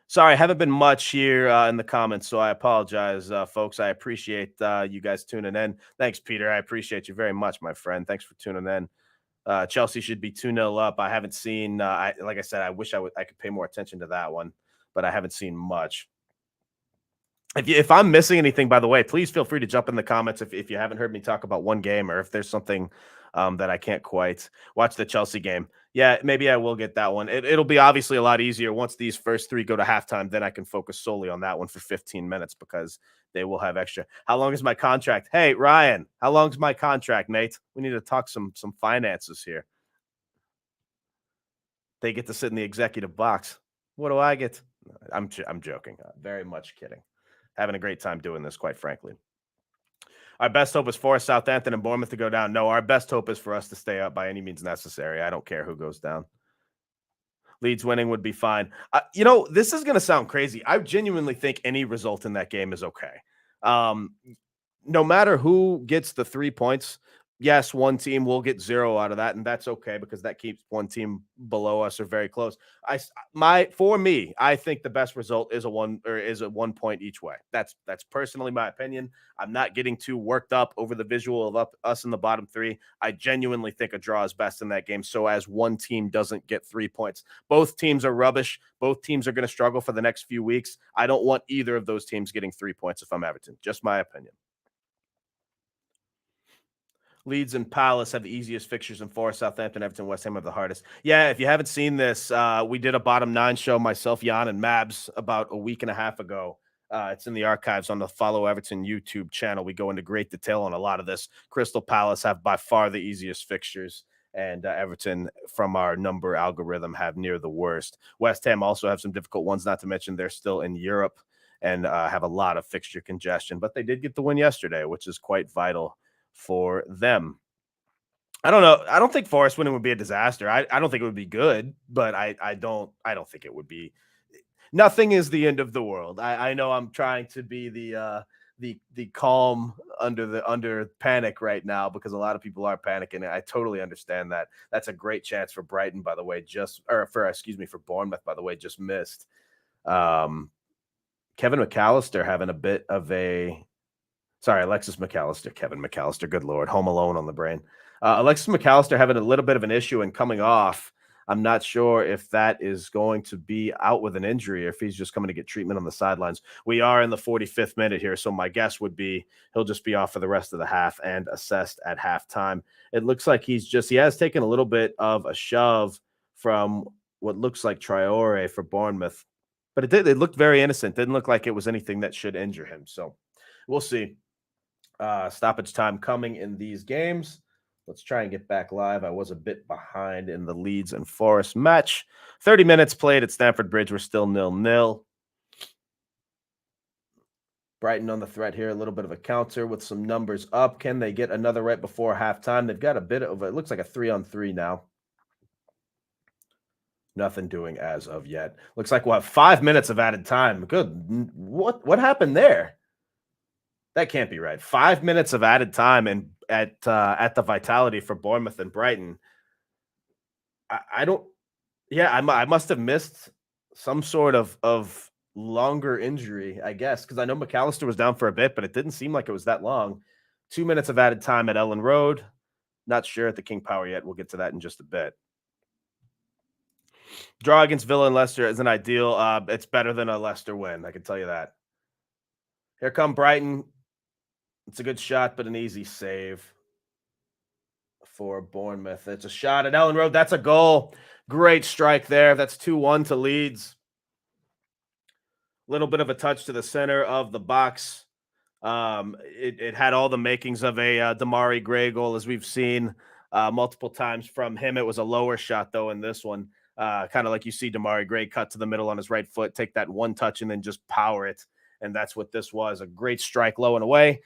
Sorry, I haven't been much here in the comments, so I apologize, folks. I appreciate you guys tuning in. Thanks, Peter. I appreciate you very much, my friend. Thanks for tuning in. Chelsea should be 2-0 up. I haven't seen, like I said, I wish I could pay more attention to that one, but I haven't seen much. If I'm missing anything, by the way, please feel free to jump in the comments if you haven't heard me talk about one game, or if there's something that I can't quite watch. The Chelsea game. Yeah, maybe I will get that one. It'll be obviously a lot easier once these first three go to halftime. Then I can focus solely on that one for 15 minutes, because they will have extra. How long is my contract? Hey, Ryan, how long is my contract, mate? We need to talk some finances here. They get to sit in the executive box. What do I get? I'm joking. Very much kidding. Having a great time doing this, quite frankly. Our best hope is for Southampton and Bournemouth to go down. No, our best hope is for us to stay up by any means necessary. I don't care who goes down. Leeds winning would be fine. This is going to sound crazy. I genuinely think any result in that game is okay. No matter who gets the 3 points, yes, one team will get 0 out of that, and that's okay, because that keeps one team below us or very close. For me, I think the best result is a 1 point each way. That's personally my opinion. I'm not getting too worked up over the visual of us in the bottom 3. I genuinely think a draw is best in that game, so as one team doesn't get 3 points. Both teams are rubbish. Both teams are going to struggle for the next few weeks. I don't want either of those teams getting 3 points if I'm Everton. Just my opinion. Leeds and Palace have the easiest fixtures, and Forest, Southampton, Everton, West Ham have the hardest. Yeah, if you haven't seen this, we did a bottom 9 show, myself, Jan, and Mabs, about a week and a half ago. It's in the archives on the Follow Everton YouTube channel. We go into great detail on a lot of this. Crystal Palace have by far the easiest fixtures, and Everton, from our number algorithm, have near the worst. West Ham also have some difficult ones, not to mention they're still in Europe and have a lot of fixture congestion. But they did get the win yesterday, which is quite vital for them. I don't know. I don't think Forest winning would be a disaster. I don't think it would be good, but I don't think it would be. Nothing is the end of the world. I know I'm trying to be the calm under panic right now, because a lot of people are panicking. I totally understand that. That's a great chance for Brighton, by the way, for Bournemouth, by the way, just missed. Kevin McAllister having a bit of a Alexis McAllister, Kevin McAllister, good Lord, Home Alone on the brain. Alexis McAllister having a little bit of an issue and coming off. I'm not sure if that is going to be out with an injury or if he's just coming to get treatment on the sidelines. We are in the 45th minute here, so my guess would be he'll just be off for the rest of the half and assessed at halftime. It looks like he has taken a little bit of a shove from what looks like Traore for Bournemouth, but it looked very innocent. Didn't look like it was anything that should injure him. So we'll see. Stoppage time coming in these games. Let's try and get back live. I was a bit behind in the Leeds and Forest match. 30 minutes played at Stamford Bridge. We're still 0-0. Brighton on the threat here. A little bit of a counter with some numbers up. Can they get another right before halftime? They've got a bit of it looks like a 3-on-3 now. Nothing doing as of yet. Looks like we'll have 5 minutes of added time. Good. What happened there? That can't be right. 5 minutes of added time and at the Vitality for Bournemouth and Brighton. I don't. Yeah, I must have missed some sort of longer injury, I guess, because I know McAllister was down for a bit, but it didn't seem like it was that long. 2 minutes of added time at Ellen Road. Not sure at the King Power yet. We'll get to that in just a bit. Draw against Villa and Leicester isn't ideal. It's better than a Leicester win. I can tell you that. Here come Brighton. It's a good shot, but an easy save for Bournemouth. It's a shot at Ellen Road. That's a goal. Great strike there. That's 2-1 to Leeds. Little bit of a touch to the center of the box. It had all the makings of a Damari Gray goal, as we've seen multiple times from him. It was a lower shot, though, in this one. Kind of like you see Damari Gray cut to the middle on his right foot, take that one touch, and then just power it. And that's what this was. A great strike low and away.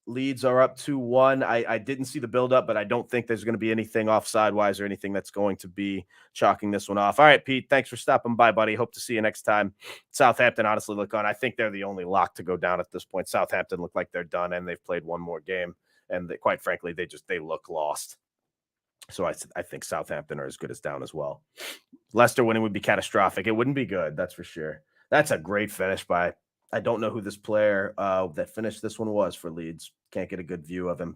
Leeds are up 2-1. I didn't see the build-up, but I don't think there's going to be anything offside-wise or anything that's going to be chalking this one off. All right, Pete, thanks for stopping by, buddy. Hope to see you next time. Southampton honestly look on. I think they're the only lock to go down at this point. Southampton look like they're done, and they've played one more game. And quite frankly, they look lost. So I think Southampton are as good as down as well. Leicester winning would be catastrophic. It wouldn't be good, that's for sure. That's a great finish by – I don't know who this player that finished this one was for Leeds. Can't get a good view of him.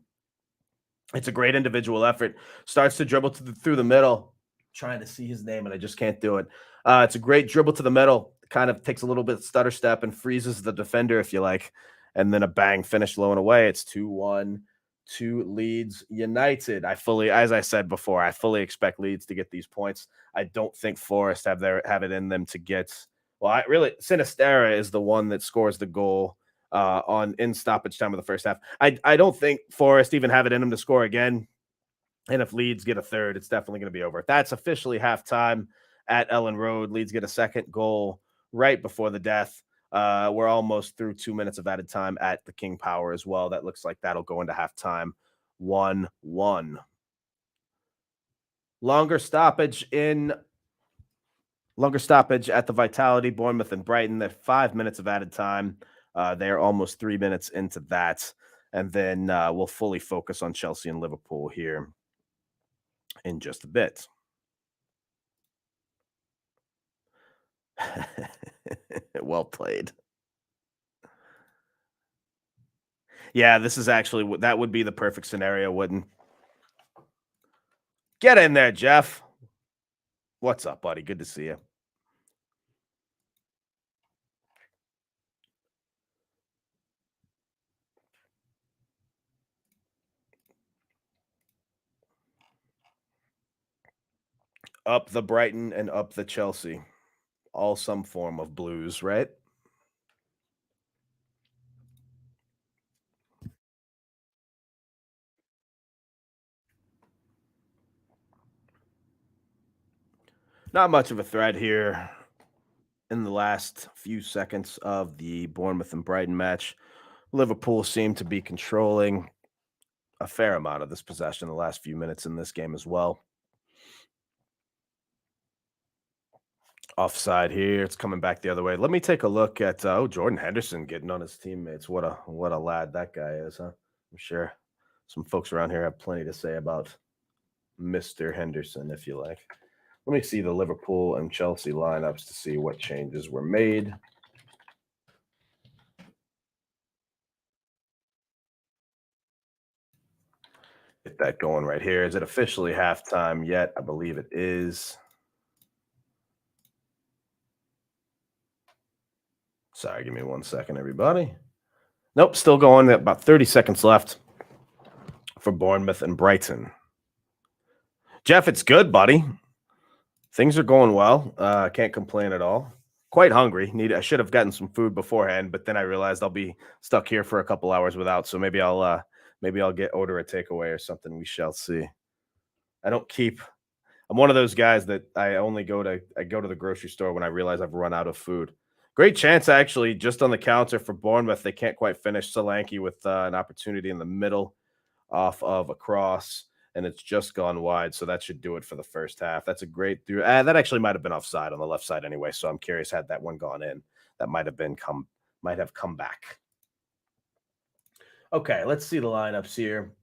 It's a great individual effort. Starts to dribble through the middle. Trying to see his name, and I just can't do it. It's a great dribble to the middle. Kind of takes a little bit of stutter step and freezes the defender, if you like. And then a bang finish low and away. It's 2-1 to Leeds United. As I said before, I fully expect Leeds to get these points. I don't think Forest have it in them to get – well, Sinistera is the one that scores the goal in stoppage time of the first half. I don't think Forest even have it in them to score again. And if Leeds get a third, it's definitely going to be over. That's officially halftime at Ellen Road. Leeds get a second goal right before the death. We're almost through 2 minutes of added time at the King Power as well. That looks like that'll go into halftime 1-1. Longer stoppage at the Vitality, Bournemouth and Brighton. They're 5 minutes of added time. They're almost 3 minutes into that. And then we'll fully focus on Chelsea and Liverpool here in just a bit. Well played. Yeah, this is actually, that would be the perfect scenario, wouldn't? Get in there, Jeff. What's up, buddy? Good to see you. Up the Brighton and up the Chelsea. All some form of blues, right? Not much of a threat here in the last few seconds of the Bournemouth and Brighton match. Liverpool seemed to be controlling a fair amount of this possession in the last few minutes in this game as well. Offside here. It's coming back the other way. Let me take a look at Jordan Henderson getting on his teammates. What a lad that guy is, huh? I'm sure some folks around here have plenty to say about Mr. Henderson, if you like. Let me see the Liverpool and Chelsea lineups to see what changes were made. Get that going right here. Is it officially halftime yet? I believe it is. Sorry, give me 1 second, everybody. Nope, still going. About 30 seconds left for Bournemouth and Brighton. Jeff, it's good, buddy. Things are going well. Can't complain at all. Quite hungry. I should have gotten some food beforehand, but then I realized I'll be stuck here for a couple hours without. So maybe I'll order a takeaway or something. We shall see. I don't keep. I'm one of those guys that I go to the grocery store when I realize I've run out of food. Great chance, actually, just on the counter for Bournemouth. They can't quite finish. Solanke with an opportunity in the middle off of a cross, and it's just gone wide. So that should do it for the first half. That's a great through. That actually might have been offside on the left side anyway. So I'm curious, had that one gone in, that might have come back. Okay, let's see the lineups here.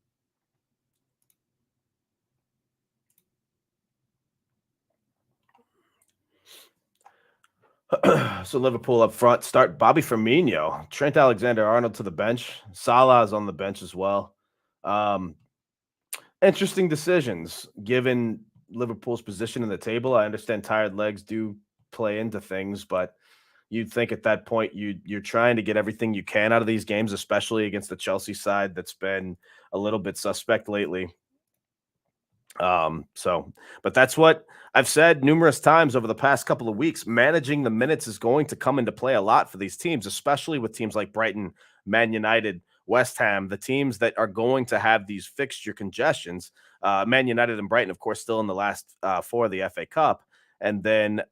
So Liverpool up front start Bobby Firmino, Trent Alexander-Arnold to the bench. Salah is on the bench as well. Interesting decisions given Liverpool's position in the table. I understand tired legs do play into things, but you'd think at that point you're trying to get everything you can out of these games, especially against the Chelsea side that's been a little bit suspect lately. But that's what I've said numerous times over the past couple of weeks. Managing the minutes is going to come into play a lot for these teams, especially with teams like Brighton, Man United, West Ham, the teams that are going to have these fixture congestions. Man United and Brighton, of course, still in the last four of the FA Cup. And then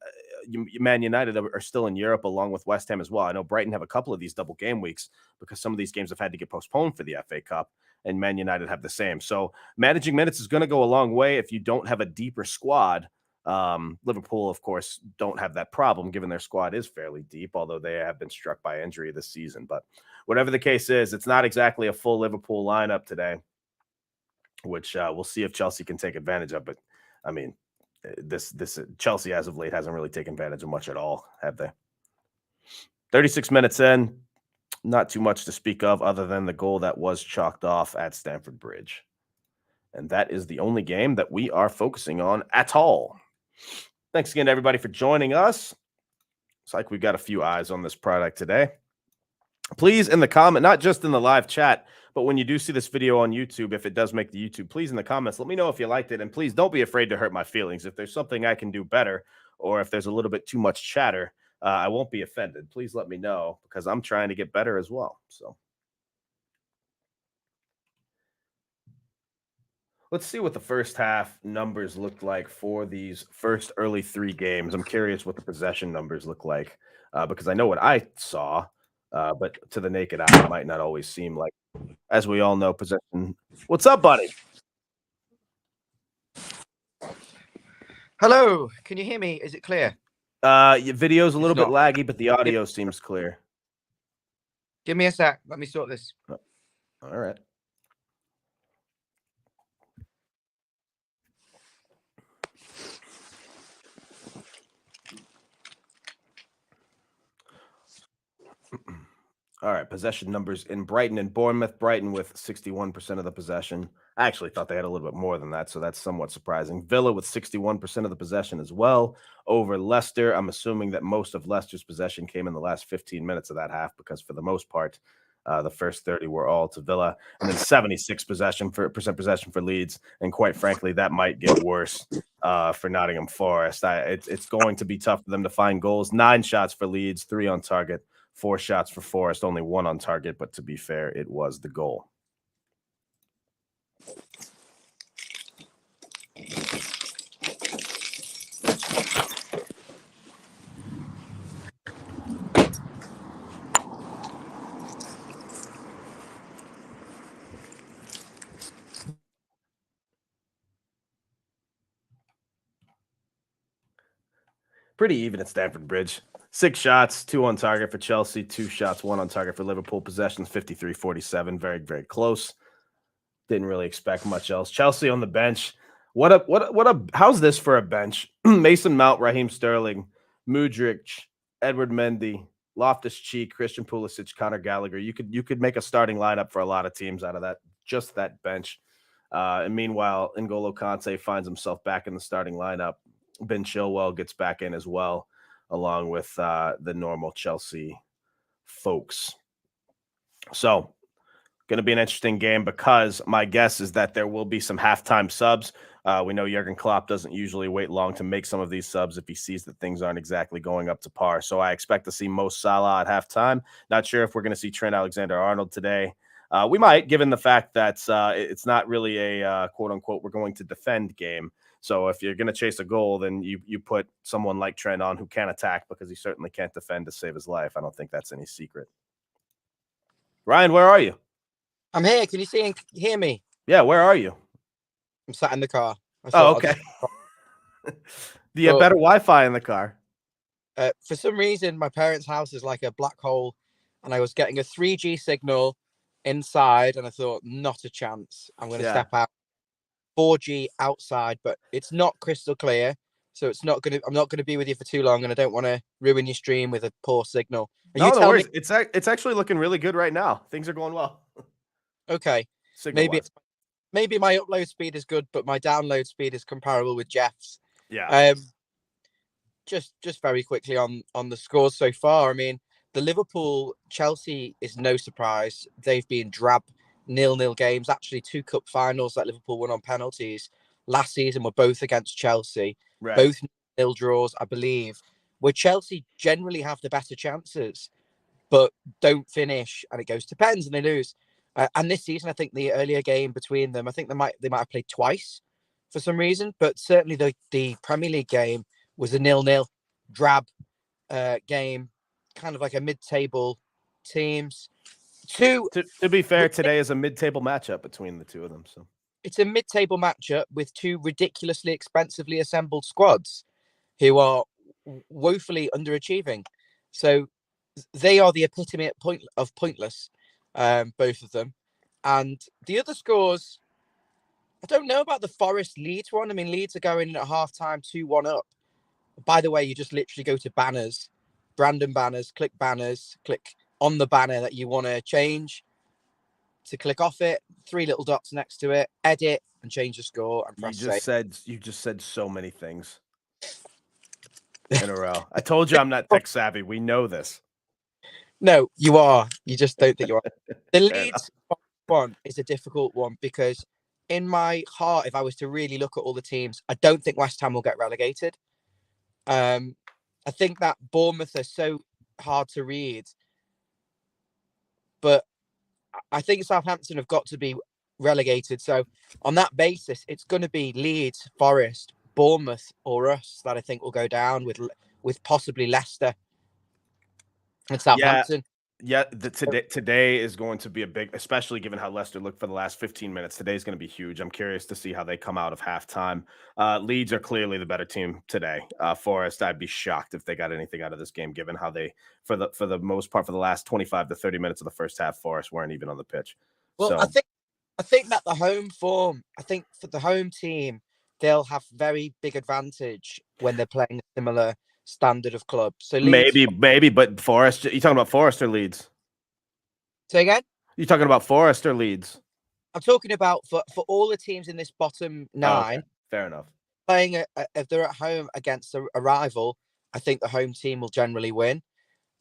Man United are still in Europe along with West Ham as well. I know Brighton have a couple of these double game weeks because some of these games have had to get postponed for the FA Cup, and Man United have the same. So managing minutes is going to go a long way if you don't have a deeper squad. Liverpool, of course, don't have that problem given their squad is fairly deep, although they have been struck by injury this season. But whatever the case is, it's not exactly a full Liverpool lineup today, which we'll see if Chelsea can take advantage of. But I mean, this Chelsea as of late hasn't really taken advantage of much at all, have they? 36 minutes in, not too much to speak of other than the goal that was chalked off at Stamford Bridge. And that is the only game that we are focusing on at all. Thanks again to everybody for joining us. It's like we've got a few eyes on this product today. Please, in the comment, not just in the live chat, but when you do see this video on YouTube, if it does make the YouTube, please in the comments, let me know if you liked it. And please don't be afraid to hurt my feelings. If there's something I can do better, or if there's a little bit too much chatter, I won't be offended. Please let me know because I'm trying to get better as well. So let's see what the first half numbers looked like for these first early three games. I'm curious what the possession numbers look like because I know what I saw, but to the naked eye, it might not always seem like, as we all know, possession. What's up, buddy? Hello, can you hear me? Is it clear? Your video's a little bit laggy, but the audio seems clear. Give me a sec. Let me sort this. All right. All right, possession numbers in Brighton and Bournemouth. Brighton with 61% of the possession. I actually thought they had a little bit more than that, so that's somewhat surprising. Villa with 61% of the possession as well over Leicester. I'm assuming that most of Leicester's possession came in the last 15 minutes of that half because for the most part, the first 30 were all to Villa, and then 76% possession for Leeds. And quite frankly, that might get worse for Nottingham Forest. It's going to be tough for them to find goals. 9 shots for Leeds, 3 on target. 4 shots for Forest, only 1 on target, but to be fair, it was the goal. Pretty even at Stamford Bridge. 6 shots, 2 on target for Chelsea, 2 shots, 1 on target for Liverpool. Possessions 53-47, very, very close. Didn't really expect much else. Chelsea on the bench. How's this for a bench? Mason Mount, Raheem Sterling, Mudryk, Edward Mendy, Loftus-Cheek, Christian Pulisic, Conor Gallagher. You could make a starting lineup for a lot of teams out of that, just that bench. And meanwhile, N'Golo Kante finds himself back in the starting lineup. Ben Chilwell gets back in as well, along with the normal Chelsea folks. So, going to be an interesting game because my guess is that there will be some halftime subs. We know Jurgen Klopp doesn't usually wait long to make some of these subs if he sees that things aren't exactly going up to par. So I expect to see Mo Salah at halftime. Not sure if we're going to see Trent Alexander-Arnold today. We might, given the fact that it's not really a quote-unquote we're going to defend game. So if you're going to chase a goal, then you put someone like Trent on who can attack because he certainly can't defend to save his life. I don't think that's any secret. Ryan, where are you? I'm here. Can you see and hear me? Yeah, where are you? I'm sat in the car. Oh, okay. Do you have better Wi-Fi in the car? For some reason, my parents' house is like a black hole, and I was getting a 3G signal inside, and I thought, not a chance. I'm going to step out. 4G outside, but it's not crystal clear, so I'm not gonna be with you for too long, and I don't want to ruin your stream with a poor signal. No worries. It's actually looking really good right now. Things are going well. Okay, maybe my upload speed is good, but my download speed is comparable with Jeff's. Yeah. Just very quickly on the scores so far. I mean, the Liverpool Chelsea is no surprise. They've been drab 0-0 games. Actually, 2 cup finals that Liverpool won on penalties last season were both against Chelsea. Right. Both 0 draws, I believe. Where Chelsea generally have the better chances, but don't finish, and it goes to pens and they lose. And this season, I think the earlier game between them, I think they might have played twice for some reason, but certainly the Premier League game was a 0-0 drab game, kind of like a mid-table teams. To be fair, today is a mid-table matchup between the two of them. So it's a mid-table matchup with 2 ridiculously expensively assembled squads who are woefully underachieving. So they are the epitome of pointless, both of them. And the other scores, I don't know about the Forest Leeds one. I mean, Leeds are going in at halftime 2-1 up. By the way, you just literally go to banners, Brandon banners, click on the banner that you want to change. To click off it, 3 little dots next to it, edit and change the score and press save. You just said so many things in a row. I told you I'm not tech savvy. We know this. No, you are. You just don't think you are. The Leeds one is a difficult one because in my heart, if I was to really look at all the teams, I don't think West Ham will get relegated. I think that Bournemouth are so hard to read, but I think Southampton have got to be relegated. So on that basis, it's going to be Leeds, Forest, Bournemouth, or us that I think will go down with possibly Leicester and Southampton. Yeah, today is going to be a big, especially given how Leicester looked for the last 15 minutes. Today's going to be huge. I'm curious to see how they come out of halftime. Leeds are clearly the better team today. Forest, I'd be shocked if they got anything out of this game, given how they, for the most part, for the last 25 to 30 minutes of the first half, Forest weren't even on the pitch. Well, so, I think that the home form, I think for the home team, they'll have very big advantage when they're playing a similar standard of club. So Leeds, maybe, but Forest. You talking about Forest or Leeds? Say again? You talking about Forest or Leeds? I'm talking about for all the teams in this bottom 9. Oh, okay. Fair enough. Playing if they're at home against a rival, I think the home team will generally win.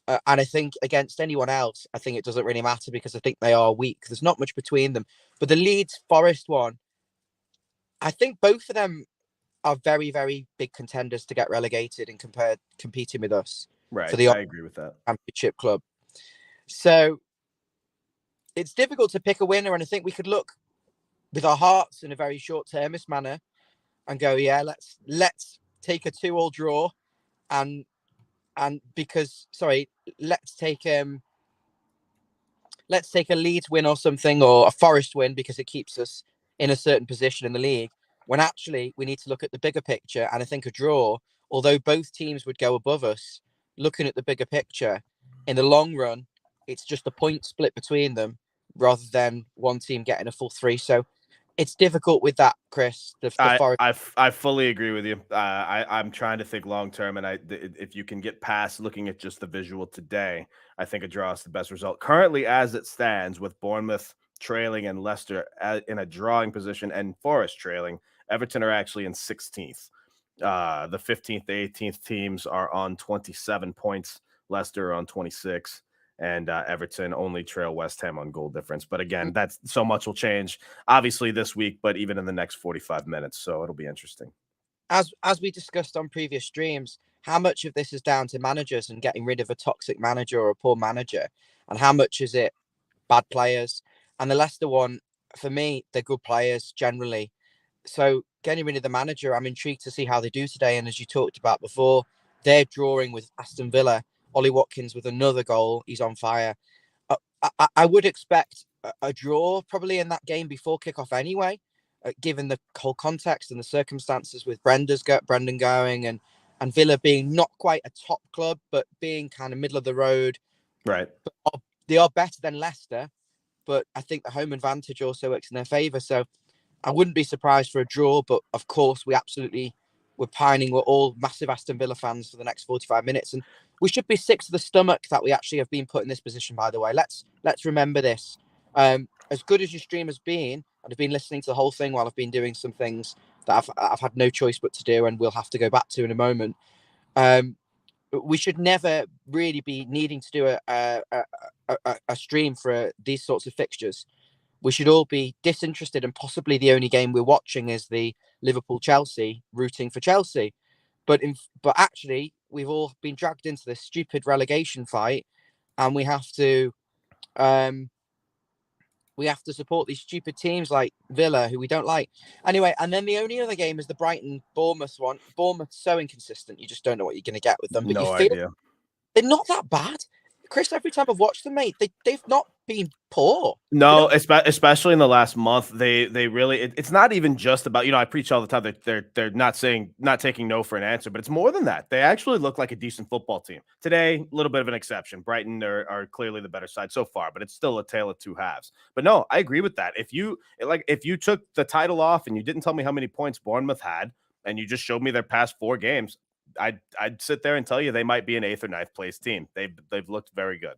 And I think against anyone else, I think it doesn't really matter because I think they are weak. There's not much between them. But the Leeds Forest one, I think both of them are very, very big contenders to get relegated and competing with us. Right. For the I agree with that. Championship club. So it's difficult to pick a winner. And I think we could look with our hearts in a very short-termist manner and go, yeah, let's take a 2-2 draw let's take a Leeds win or something, or a Forest win because it keeps us in a certain position in the league, when actually we need to look at the bigger picture. And I think a draw, although both teams would go above us, looking at the bigger picture, in the long run, it's just a point split between them rather than one team getting a full 3. So it's difficult with that, Chris. I fully agree with you. I'm trying to think long term, and if you can get past looking at just the visual today, I think a draw is the best result. Currently, as it stands, with Bournemouth trailing and Leicester in a drawing position, and Forest trailing. Everton are actually in 16th. The 15th, 18th teams are on 27 points. Leicester on 26, and Everton only trail West Ham on goal difference. But again, that's so much will change, obviously, this week, but even in the next 45 minutes. So it'll be interesting. As we discussed on previous streams, how much of this is down to managers and getting rid of a toxic manager or a poor manager, and how much is it bad players? And the Leicester one, for me, they're good players generally. So getting rid of the manager, I'm intrigued to see how they do today. And as you talked about before, they're drawing with Aston Villa. Ollie Watkins with another goal. He's on fire. I would expect a draw probably in that game before kickoff anyway, given the whole context and the circumstances with Brendan going and Villa being not quite a top club, but being kind of middle of the road. Right. They are better than Leicester, but I think the home advantage also works in their favour. So I wouldn't be surprised for a draw, but of course we're pining. We're all massive Aston Villa fans for the next 45 minutes, and we should be sick to the stomach that we actually have been put in this position. By the way, let's remember this. As good as your stream has been, and I've been listening to the whole thing while I've been doing some things that I've had no choice but to do, and we'll have to go back to in a moment. We should never really be needing to do a stream for these sorts of fixtures. We should all be disinterested, and possibly the only game we're watching is the Liverpool-Chelsea, rooting for Chelsea. But actually, we've all been dragged into this stupid relegation fight, and we have to support these stupid teams like Villa, who we don't like. Anyway, and then the only other game is the Brighton-Bournemouth one. Bournemouth's so inconsistent, you just don't know what you're going to get with them. But No you feel idea. they're not that bad. Chris, every time I've watched them, mate, they've not been poor. No, especially in the last month, they really. It's not even just about, I preach all the time that they're not taking no for an answer, but it's more than that. They actually look like a decent football team today. A little bit of an exception. Brighton are clearly the better side so far, but it's still a tale of two halves. But no, I agree with that. If you took the title off and you didn't tell me how many points Bournemouth had, and you just showed me their past 4 games, I'd sit there and tell you they might be an 8th or 9th place team. They've looked very good.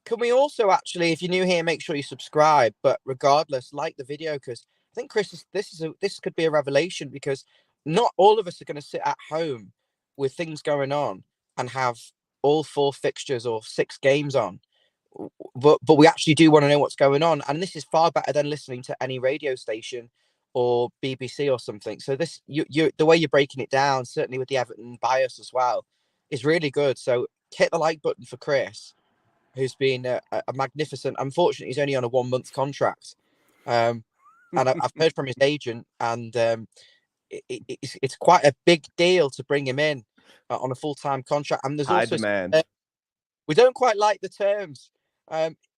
Can we also actually, if you're new here, make sure you subscribe. But regardless, like the video, because I think Chris, this could be a revelation, because not all of us are going to sit at home with things going on and have all 4 fixtures or 6 games on. But we actually do want to know what's going on, and this is far better than listening to any radio station or BBC or something. So this, you the way you're breaking it down, certainly with the Everton bias as well, is really good. So hit the like button for Chris, who's been a magnificent. Unfortunately, he's only on a 1-month contract, and I've heard from his agent, and it's quite a big deal to bring him in on a full-time contract. And there's High also demand. We don't quite like the terms.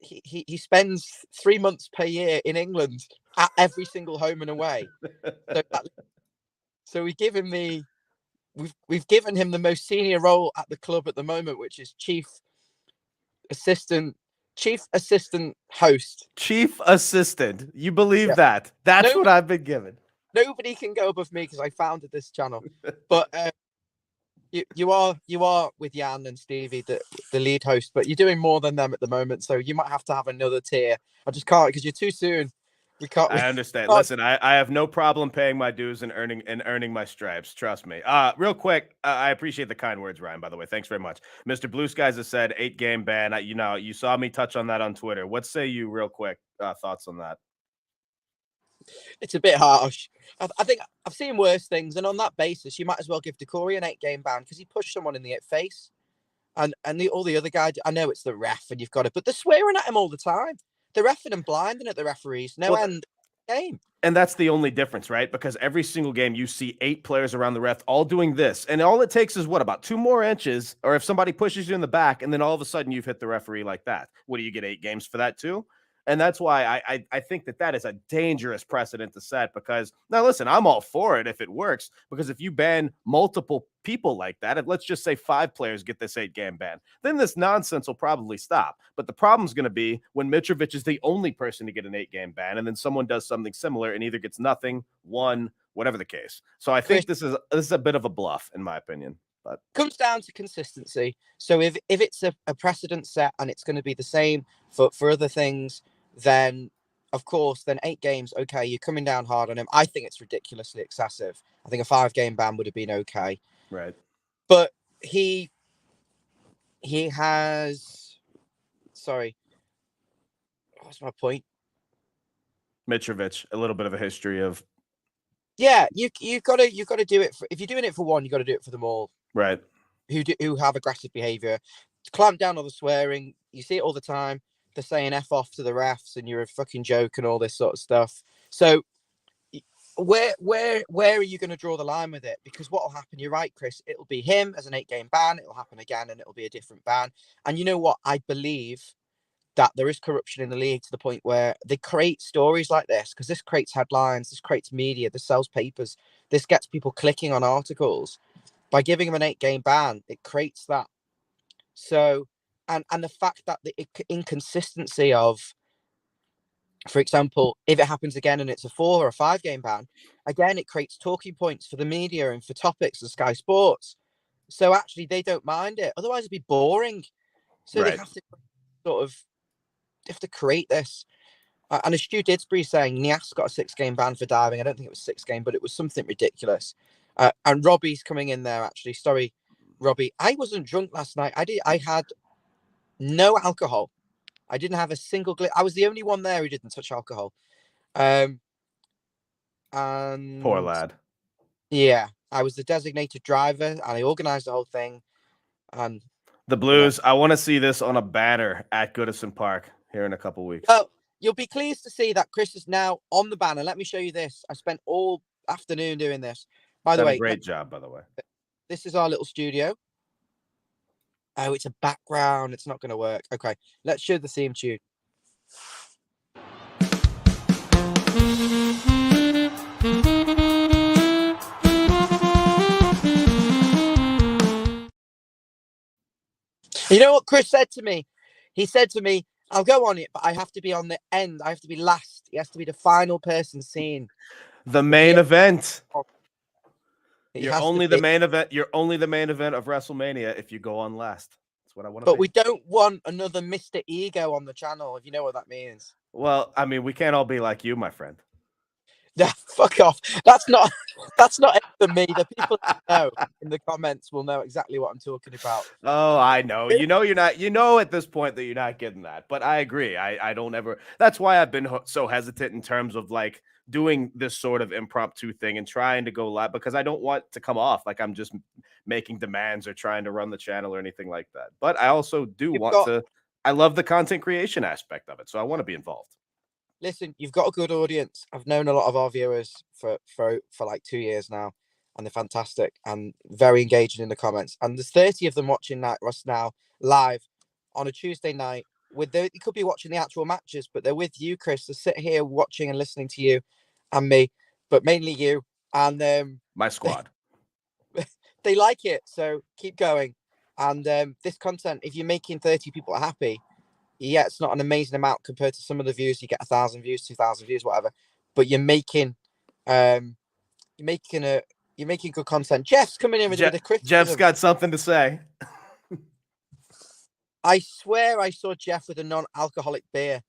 He spends 3 months per year in England at every single home and away. So we give him we've given him the most senior role at the club at the moment, which is chief assistant host. Chief assistant. You believe that? That's what I've been given. Nobody can go above me because I founded this channel. But you are with Jan and Stevie, the lead host, but you're doing more than them at the moment. So you might have to have another tier. I just can't, because you're too soon. I understand. Listen, I have no problem paying my dues and earning my stripes. Trust me. Real quick, I appreciate the kind words, Ryan, by the way. Thanks very much. Mr. Blue Skies has said 8-game ban. You saw me touch on that on Twitter. What say you, real quick, thoughts on that? It's a bit harsh. I think I've seen worse things, and on that basis, you might as well give Decore an 8-game ban, because he pushed someone in the face, and all the other guys. I know it's the ref, and you've got it, but they're swearing at him all the time. They're effing and blinding at the referees. End game. And that's the only difference, right? Because every single game you see 8 players around the ref all doing this. And all it takes is about 2 more inches, or if somebody pushes you in the back, and then all of a sudden you've hit the referee like that. What do you get, 8 games for that too? And that's why I think that is a dangerous precedent to set, because now listen, I'm all for it if it works, because if you ban multiple people like that, if let's just say 5 players get this 8-game ban, then this nonsense will probably stop. But the problem's going to be when Mitrovic is the only person to get an 8-game ban, and then someone does something similar and either gets nothing, 1, whatever the case. So I think this is a bit of a bluff, in my opinion. But comes down to consistency. So if it's a precedent set and it's going to be the same for other things, then of course, then 8 games. Okay, you're coming down hard on him. I think it's ridiculously excessive. I think a 5-game ban would have been okay. Right. But he has. Sorry, what's my point? Mitrovic, a little bit of a history of. Yeah, you got to do it for, if you're doing it for one, you got to do it for them all. Right. Who have aggressive behaviour. Clamp down on the swearing. You see it all the time. They're saying F off to the refs and you're a fucking joke and all this sort of stuff. So where are you going to draw the line with it? Because what will happen, you're right, Chris, it'll be him as an 8-game ban. It'll happen again and it'll be a different ban. And you know what? I believe that there is corruption in the league to the point where they create stories like this because this creates headlines, this creates media, this sells papers, this gets people clicking on articles. By giving him an 8-game ban, it creates that. So, and the fact that the inconsistency of, for example, if it happens again and it's a 4 or a 5-game ban, again, it creates talking points for the media and for topics and Sky Sports. So actually, they don't mind it. Otherwise, it'd be boring. So Right. they have to sort of create this. And as Stu Didsbury saying, Nias got a 6-game ban for diving. I don't think it was 6-game, but it was something ridiculous. And Robbie's coming in there, actually. Sorry, Robbie. I wasn't drunk last night. I had no alcohol. I didn't have a single I was the only one there who didn't touch alcohol. And Poor lad. Yeah, I was the designated driver and I organized the whole thing. And the Blues, I want to see this on a banner at Goodison Park here in a couple weeks. Oh, you'll be pleased to see that Chris is now on the banner. Let me show you this. I spent all afternoon doing this. By the way, great job, by the way. This is our little studio. Oh, it's a background. It's not going to work. Okay, let's show the theme tune. You know what Chris said to me? He said to me, I'll go on it, but I have to be on the end. I have to be last. He has to be the final person seen. The main event. You're only the main event. You're only the main event of WrestleMania if you go on last. That's what I want to But we don't want another Mr. Ego on the channel, if you know what that means. Well, I mean, we can't all be like you, my friend. Yeah, fuck off. That's not it for me. The people that know in the comments will know exactly what I'm talking about. Oh, I know. You know you're not. You know at this point that you're not getting that. But I agree. I don't ever. That's why I've been so hesitant in terms of like doing this sort of impromptu thing and trying to go live because I don't want to come off like I'm just making demands or trying to run the channel or anything like that. But I also do want to. I love the content creation aspect of it, so I want to be involved. Listen, you've got a good audience. I've known a lot of our viewers for like 2 years now, and they're fantastic and very engaging in the comments. And there's 30 of them watching us now live on a Tuesday night. They could be watching the actual matches, but they're with you, Chris. They sit here watching and listening to you and me, but mainly you. And my squad. They like it, so keep going. And this content, if you're making 30 people happy, yeah, it's not an amazing amount compared to some of the views. You get 1,000 views, 2,000 views, whatever. But you're making good content. Jeff's coming in with a criticism. Jeff's got something to say. I swear I saw Jeff with a non-alcoholic beer.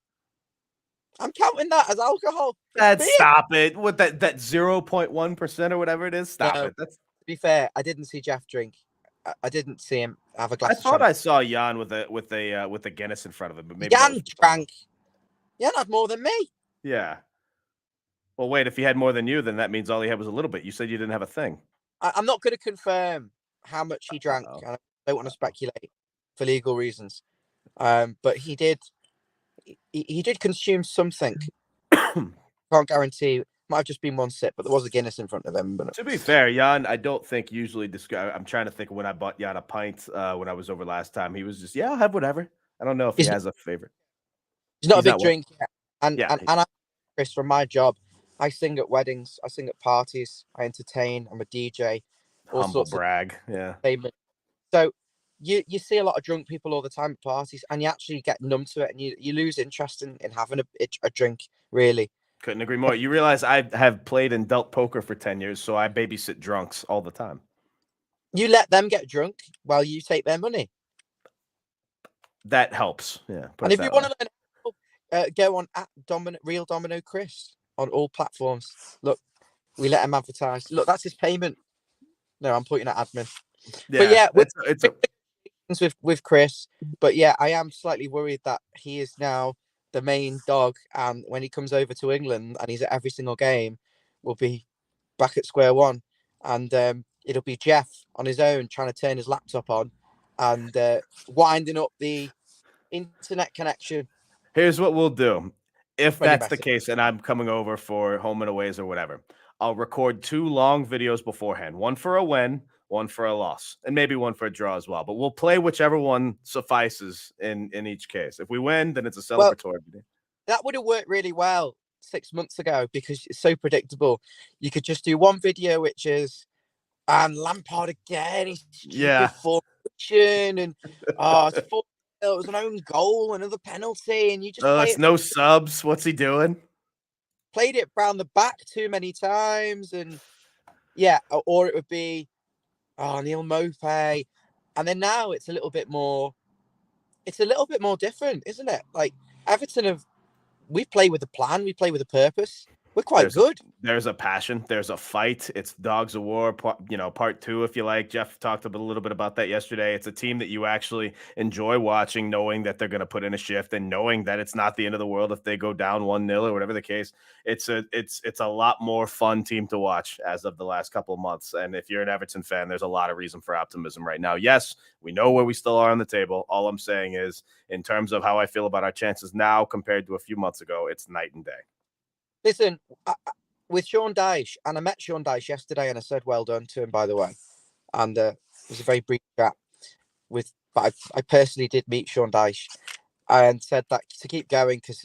I'm counting that as alcohol. Stop it. With that 0.1% or whatever it is. Stop it. To be fair, I didn't see Jeff drink. I didn't see him have a glass. I thought I saw Jan with a Guinness in front of him, but maybe Jan drank. Jan had more than me. Yeah. Well, wait. If he had more than you, then that means all he had was a little bit. You said you didn't have a thing. I'm not going to confirm how much he drank. I don't want to speculate for legal reasons. But he did. He did consume something. Can't guarantee. Might have just been one sip, but there was a Guinness in front of him. But to be fair, Jan, I don't think usually describe. I'm trying to think of when I bought Jan a pint when I was over last time. He was just, yeah, I'll have whatever. I don't know if he has a favorite. He's not a big drinker. And I, Chris, from my job, I sing at weddings, I sing at parties, I entertain, I'm a DJ. Humble brag, yeah. So you see a lot of drunk people all the time at parties, and you actually get numb to it, and you lose interest in having a drink, really. Couldn't agree more. You realize I have played and dealt poker for 10 years, so I babysit drunks all the time. You let them get drunk while you take their money. That helps, yeah. And if you want to learn, Go on at Real Domino Chris on all platforms. Look, we let him advertise. Look, that's his payment. No, I'm pointing at admin. But Yeah, yeah, it's a with Chris. But yeah, I am slightly worried that he is now the main dog, and when he comes over to England and he's at every single game, we'll be back at square one, and it'll be Jeff on his own trying to turn his laptop on and winding up the internet connection. Here's what we'll do. If When you're that's the better. case and I'm coming over for home and aways or whatever, I'll record 2 long videos beforehand, one for a win, one for a loss, and maybe one for a draw as well. But we'll play whichever one suffices in each case. If we win, then it's a Well, celebratory video. that would have worked really well 6 months ago because it's so predictable. You could just do one video, which is and Lampard again, he's stupid Yeah. fortune, and it's it was an own goal, another penalty, and you just play It's it, no subs. What's he doing? played it round the back too many times, and yeah, or it would be Neil Mopay, and then now it's a little bit more different, isn't it? Like Everton we play with a plan, we play with a purpose. We're quite good. There's a passion. There's a fight. It's Dogs of War, part 2, if you like. Jeff talked a little bit about that yesterday. It's a team that you actually enjoy watching, knowing that they're going to put in a shift and knowing that it's not the end of the world if they go down 1-0 or whatever the case. It's a lot more fun team to watch as of the last couple of months. And if you're an Everton fan, there's a lot of reason for optimism right now. Yes, we know where we still are on the table. All I'm saying is, in terms of how I feel about our chances now compared to a few months ago, it's night and day. Listen, with Sean Dyche, and I met Sean Dyche yesterday, and I said well done to him, by the way. And it was a very brief chat but I personally did meet Sean Dyche and said that to keep going because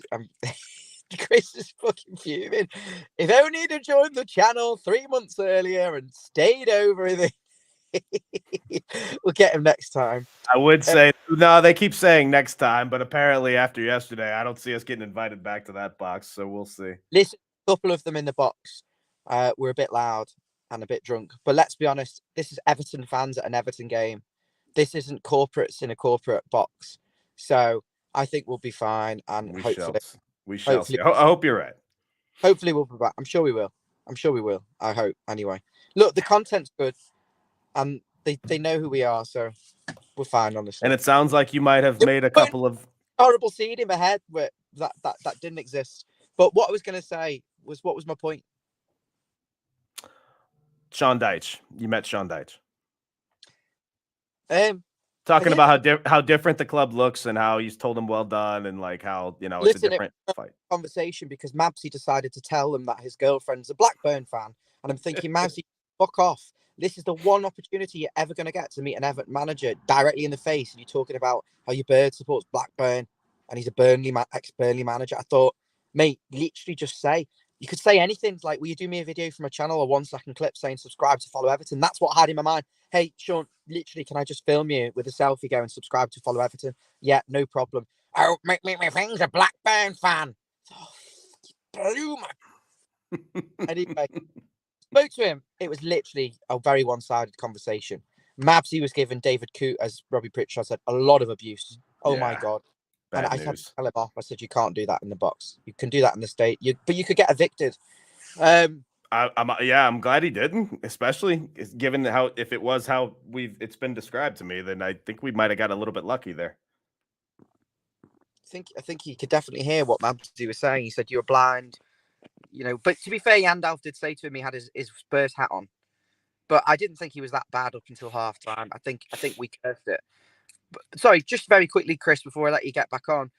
Chris is fucking fuming. If only he'd have joined the channel 3 months earlier and stayed over in the we'll get him next time. I would say no, they keep saying next time, but apparently after yesterday, I don't see us getting invited back to that box, so we'll see. Listen, a couple of them in the box were a bit loud and a bit drunk, but let's be honest, this is Everton fans at an Everton game. This isn't corporates in a corporate box, so I think we'll be fine, and we shall see. I hope you're right. Hopefully we'll be back. I'm sure we will. I hope anyway. Look, the content's good, and they know who we are, so we're fine, honestly. And it sounds like you might have made a couple of horrible seed in my head where that didn't exist. But what I was going to say was, what was my point? Sean Dyche. You met Sean Dyche. Talking about how different the club looks and how he's told them well done and like how, it's a different fight. Conversation because Mabsy decided to tell them that his girlfriend's a Blackburn fan. And I'm thinking, Mabsy, fuck off. This is the one opportunity you're ever going to get to meet an Everton manager directly in the face. And you're talking about how your bird supports Blackburn and he's a ex-Burnley manager. I thought, mate, literally just say, you could say anything. Like, will you do me a video from a channel, a 1-second clip saying subscribe to follow Everton? That's what I had in my mind. Hey, Sean, literally, can I just film you with a selfie going subscribe to follow Everton? Yeah, no problem. Oh, my friend's a Blackburn fan. Oh, blew my... Anyway, spoke to him. It was literally a very one-sided conversation. Mabsy was giving David Coote, as Robbie Pritchard said, a lot of abuse. Oh, my God. And I had to tell him off. I said, you can't do that in the box. You can do that in the state, but you could get evicted. I'm glad he didn't, especially given how if it was how it's been described to me, then I think we might have got a little bit lucky there. I think he could definitely hear what Mabsy was saying. He said you were blind, But to be fair, Yandalf did say to him he had his Spurs hat on, but I didn't think he was that bad up until half time. I think we cursed it. But, sorry, just very quickly, Chris, before I let you get back on,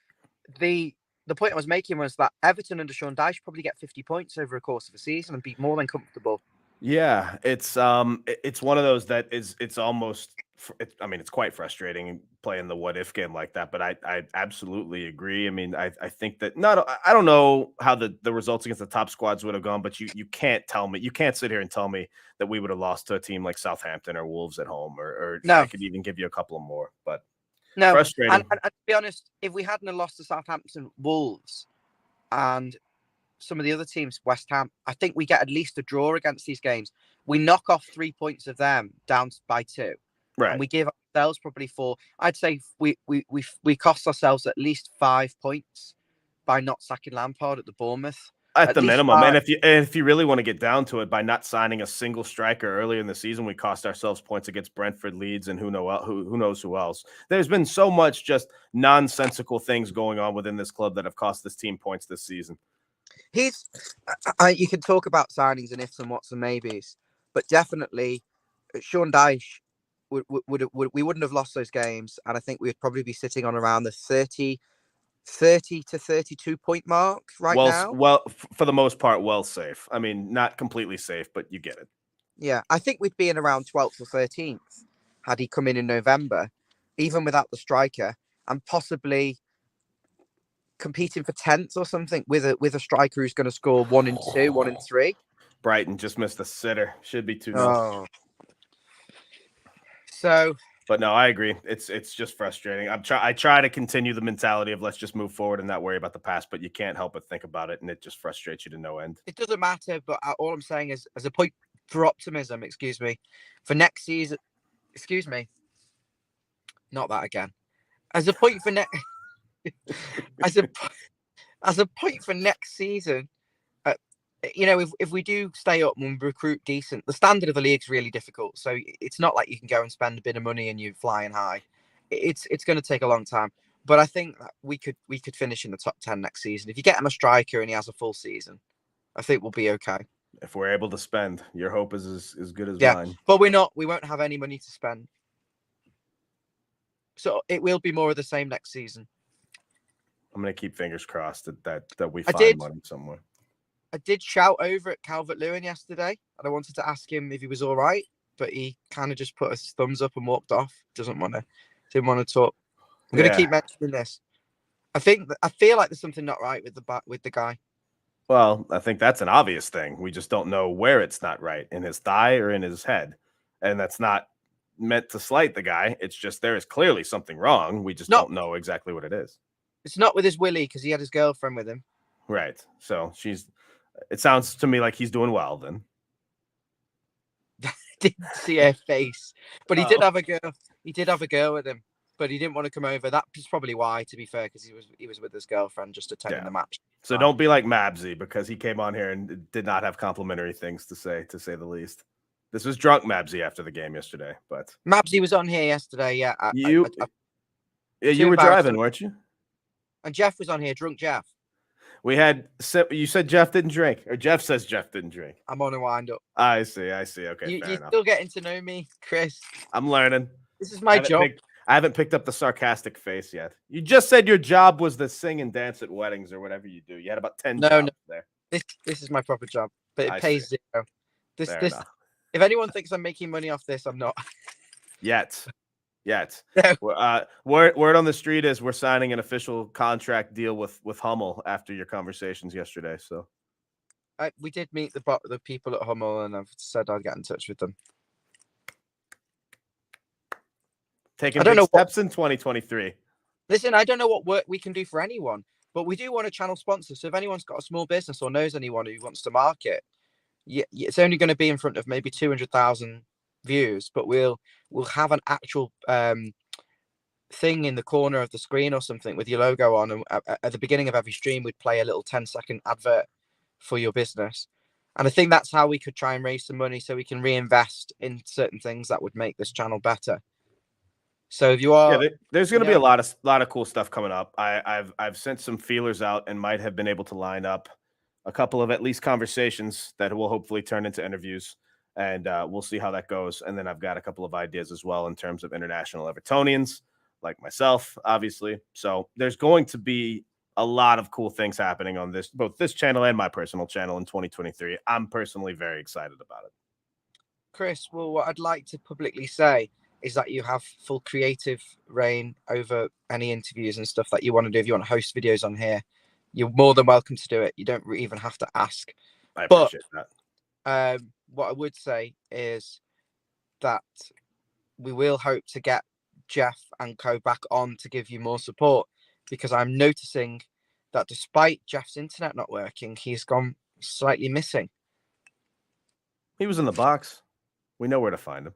the point I was making was that Everton under Sean Dyche probably get 50 points over a course of a season and be more than comfortable. Yeah, it's one of those that it's almost. It's quite frustrating playing the what if game like that, but I absolutely agree. I mean, I think that I don't know how the results against the top squads would have gone, but you can't tell me, you can't sit here and tell me that we would have lost to a team like Southampton or Wolves at home, or no. I could even give you a couple of more, but no. Frustrating. And to be honest, if we hadn't lost to Southampton, Wolves, and some of the other teams, West Ham, I think we get at least a draw against these games. We knock off 3 points of them down by 2. Right. And we give ourselves probably 4. I'd say we cost ourselves at least 5 points by not sacking Lampard at the Bournemouth. At the least minimum, and if you really want to get down to it, by not signing a single striker earlier in the season, we cost ourselves points against Brentford, Leeds, and who knows who else. There's been so much just nonsensical things going on within this club that have cost this team points this season. You can talk about signings and ifs and whats and maybes, but definitely Sean Dyche we wouldn't have lost those games, and I think we'd probably be sitting on around the 30 to 32 point mark now. Well, for the most part, well safe. I mean, not completely safe, but you get it. Yeah, I think we'd be in around 12th or 13th had he come in November, even without the striker, and possibly competing for 10th or something with a striker who's going to score 1 and 2, 1 and 3. Brighton just missed a sitter. Should be 2-0. Oh. So, but no, I agree. It's just frustrating. I try to continue the mentality of let's just move forward and not worry about the past, but you can't help but think about it, and it just frustrates you to no end. It doesn't matter, but all I'm saying is, as a point for optimism, for next season, not that again. As a point for as a point for next season, if we do stay up and recruit decent, the standard of the league's really difficult. So it's not like you can go and spend a bit of money and you're flying high. It's going to take a long time. But I think that we could finish in the top 10 next season. If you get him a striker and he has a full season, I think we'll be okay. If we're able to spend, your hope is as good as mine. But we're not. We won't have any money to spend. So it will be more of the same next season. I'm going to keep fingers crossed that we find money somewhere. I did shout over at Calvert-Lewin yesterday, and I wanted to ask him if he was all right, but he kind of just put his thumbs up and walked off. Didn't want to talk. I'm going to keep mentioning this. I feel like there's something not right with the guy. Well, I think that's an obvious thing. We just don't know where it's not right, in his thigh or in his head. And that's not meant to slight the guy. It's just there is clearly something wrong. We just don't know exactly what it is. It's not with his willy because he had his girlfriend with him. Right. So it sounds to me like he's doing well then. Didn't see her face, but he did have a girl. He did have a girl with him, but he didn't want to come over. That was probably why, to be fair, because he was with his girlfriend just attending the match. So don't be like Mabsy, because he came on here and did not have complimentary things to say the least. This was drunk Mabsy after the game yesterday, but Mabsy was on here yesterday. Yeah, you were driving, weren't you? And Jeff was on here, drunk Jeff. You said Jeff didn't drink, or Jeff says Jeff didn't drink. I'm on a wind up. I see. Okay, you're still getting to know me, Chris. I'm learning. This is my job. I haven't picked up the sarcastic face yet. You just said your job was to sing and dance at weddings or whatever you do. You had about 10 jobs there. This is my proper job, but it pays zero. This. If anyone thinks I'm making money off this, I'm not. Yet. Word on the street is we're signing an official contract deal with Hummel after your conversations yesterday. So we did meet the people at Hummel, and I've said I'd get in touch with them. Taking big steps in 2023. Listen, I don't know what work we can do for anyone, but we do want a channel sponsor. So if anyone's got a small business or knows anyone who wants to market, it's only going to be in front of maybe 200,000 views, but we'll have an actual thing in the corner of the screen or something with your logo on, and at the beginning of every stream we'd play a little 10-second advert for your business. And I think that's how we could try and raise some money so we can reinvest in certain things that would make this channel better. So if you are, there's going to be a lot of cool stuff coming up. I've sent some feelers out and might have been able to line up a couple of at least conversations that will hopefully turn into interviews. And we'll see how that goes. And then I've got a couple of ideas as well in terms of international Evertonians, like myself, obviously. So there's going to be a lot of cool things happening on both this channel and my personal channel in 2023. I'm personally very excited about it. Chris, well, what I'd like to publicly say is that you have full creative reign over any interviews and stuff that you want to do. If you want to host videos on here, you're more than welcome to do it. You don't even have to ask. I appreciate that. What I would say is that we will hope to get Jeff and co back on to give you more support, because I'm noticing that despite Jeff's internet not working, he's gone slightly missing. He was in the box. We know where to find him.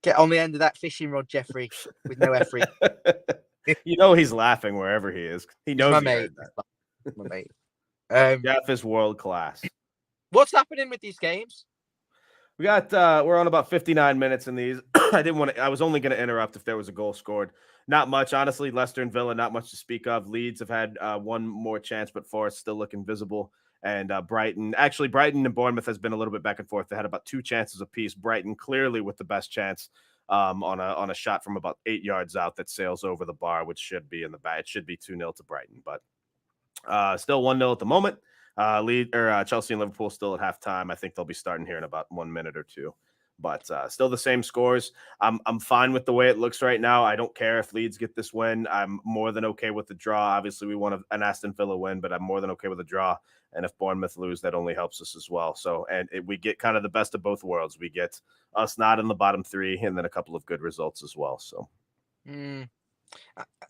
Get on the end of that fishing rod, Jeffrey, with no effort. You know he's laughing wherever he is. He knows my mate. my mate. Jeff is world class. What's happening with these games? We got we're on about 59 minutes in these. I was only going to interrupt if there was a goal scored. Not much, honestly. Leicester and Villa, not much to speak of. Leeds have had one more chance, but Forest still looking visible. And Brighton and Bournemouth has been a little bit back and forth. They had about 2 chances apiece. Brighton clearly with the best chance on a shot from about 8 yards out that sails over the bar, which should be in the back. It should be 2-0 to Brighton, but still 1-0 at the moment. Chelsea and Liverpool still at halftime. I think they'll be starting here in about 1 minute or two. But still the same scores. I'm fine with the way it looks right now. I don't care if Leeds get this win. I'm more than okay with the draw. Obviously, we want an Aston Villa win, but I'm more than okay with the draw. And if Bournemouth lose, that only helps us as well. So, we get kind of the best of both worlds. We get us not in the bottom 3, and then a couple of good results as well. So.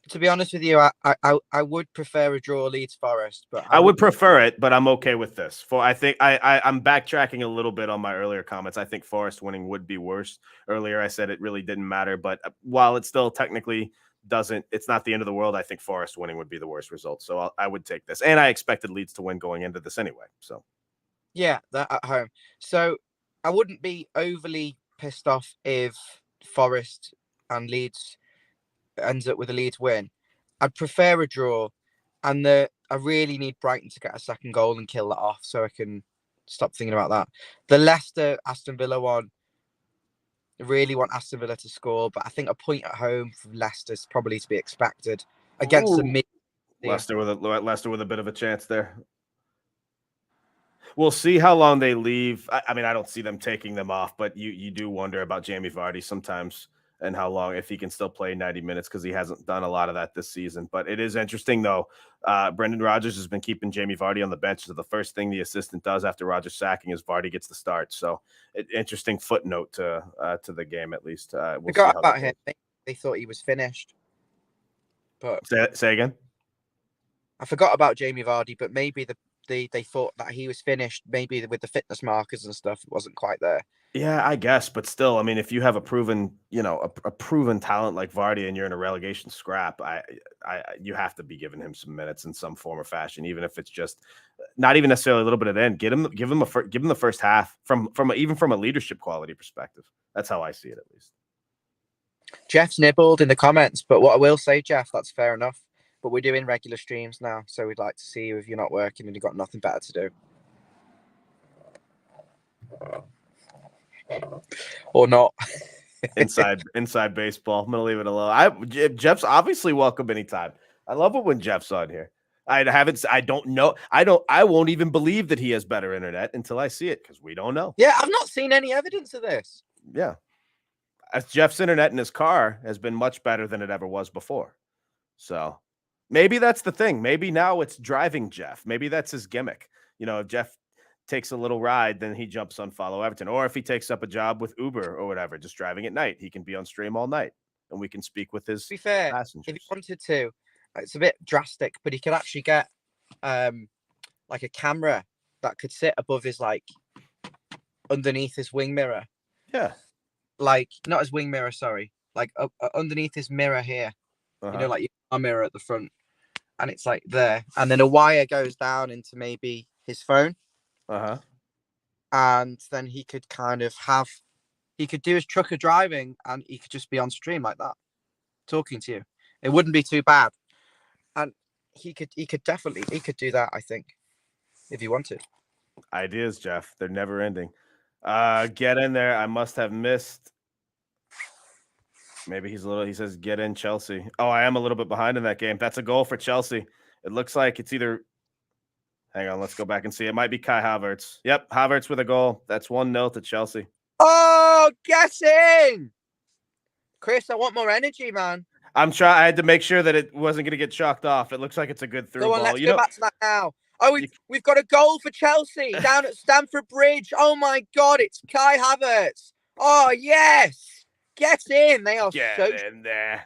To be honest with you, I would prefer a draw Leeds Forest, but I would prefer it, but I'm okay with this. I think I'm backtracking a little bit on my earlier comments. I think Forest winning would be worse. Earlier, I said it really didn't matter, but while it still technically doesn't, it's not the end of the world. I think Forest winning would be the worst result. So I would take this, and I expected Leeds to win going into this anyway. So yeah, that at home. So I wouldn't be overly pissed off if Forest and Leeds ends up with a Leeds win. I'd prefer a draw, and I really need Brighton to get a second goal and kill that off so I can stop thinking about that. The Leicester Aston Villa one, I really want Aston Villa to score, but I think a point at home from Leicester is probably to be expected against the mid. Leicester with a bit of a chance there. We'll see how long they leave. I mean, I don't see them taking them off, but you do wonder about Jamie Vardy sometimes and how long, if he can still play 90 minutes, because he hasn't done a lot of that this season. But it is interesting, though. Brendan Rodgers has been keeping Jamie Vardy on the bench. So the first thing the assistant does after Rodgers sacking is Vardy gets the start. So interesting footnote to the game, at least. We'll forgot about him. They thought he was finished. But say again? I forgot about Jamie Vardy, but maybe they thought that he was finished. Maybe with the fitness markers and stuff, it wasn't quite there. Yeah, I guess, but still, I mean, if you have a proven, a proven talent like Vardy and you're in a relegation scrap, you have to be giving him some minutes in some form or fashion, even if it's just not even necessarily a little bit of end. Give him the first half from a leadership quality perspective. That's how I see it, at least. Jeff's nibbled in the comments, but what I will say, Jeff, that's fair enough. But we're doing regular streams now, so we'd like to see you if you're not working and you've got nothing better to do. Or not. inside baseball. I'm gonna leave it alone. Jeff's obviously welcome anytime. I love it when Jeff's on here. I won't even believe that he has better internet until I see it, because we don't know. Yeah, I've not seen any evidence of this. Yeah. As Jeff's internet in his car has been much better than it ever was before. So maybe that's the thing. Maybe now it's driving Jeff. Maybe that's his gimmick. If Jeff takes a little ride, then he jumps on Follow Everton. Or if he takes up a job with Uber or whatever, just driving at night, he can be on stream all night and we can speak with his passengers. If he wanted to, it's a bit drastic, but he could actually get like a camera that could sit above his, underneath his wing mirror. Yeah. Not his wing mirror, sorry. Underneath his mirror here. Uh-huh. Your mirror at the front. And it's there. And then a wire goes down into maybe his phone. Uh-huh. And then he could he could do his trucker driving and he could just be on stream like that, talking to you. It wouldn't be too bad. And he could do that, I think, if he wanted. Ideas, Jeff. They're never ending. Get in there. I must have missed. Maybe he says, get in Chelsea. Oh, I am a little bit behind in that game. That's a goal for Chelsea. It looks like it's either, hang on, let's go back and see. It might be Kai Havertz. Yep, Havertz with a goal. That's 1-0 to Chelsea. Oh, guessing! Chris, I want more energy, man. I had to make sure that it wasn't going to get chalked off. It looks like it's a good through ball. Let's go back to that now. Oh, we've got a goal for Chelsea down at Stamford Bridge. Oh, my God, it's Kai Havertz. Oh, yes. Get in. They are in there.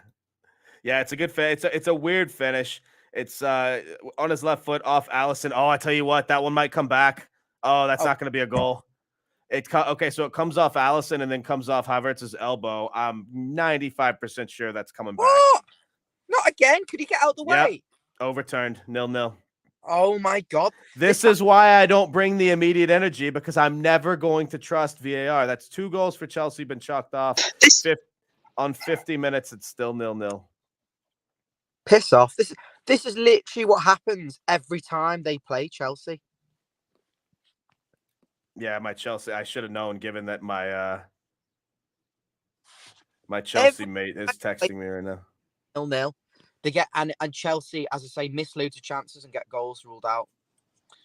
Yeah, it's a good finish. It's a weird finish. It's on his left foot off Allison. Oh, I tell you what, that one might come back. Oh, that's not going to be a goal. Okay, so it comes off Allison and then comes off Havertz's elbow. I'm 95% sure that's coming back. What? Not again. Could he get out the way? Yep. Overturned. 0-0. Oh my God. This is why I don't bring the immediate energy, because I'm never going to trust VAR. That's 2 goals for Chelsea been chalked off. On 50 minutes, it's still 0-0. Piss off. This is literally what happens every time they play Chelsea. Yeah, my Chelsea. I should have known, given that my Chelsea mate is texting me right now. 0-0. They get and Chelsea, as I say, miss loads of chances and get goals ruled out.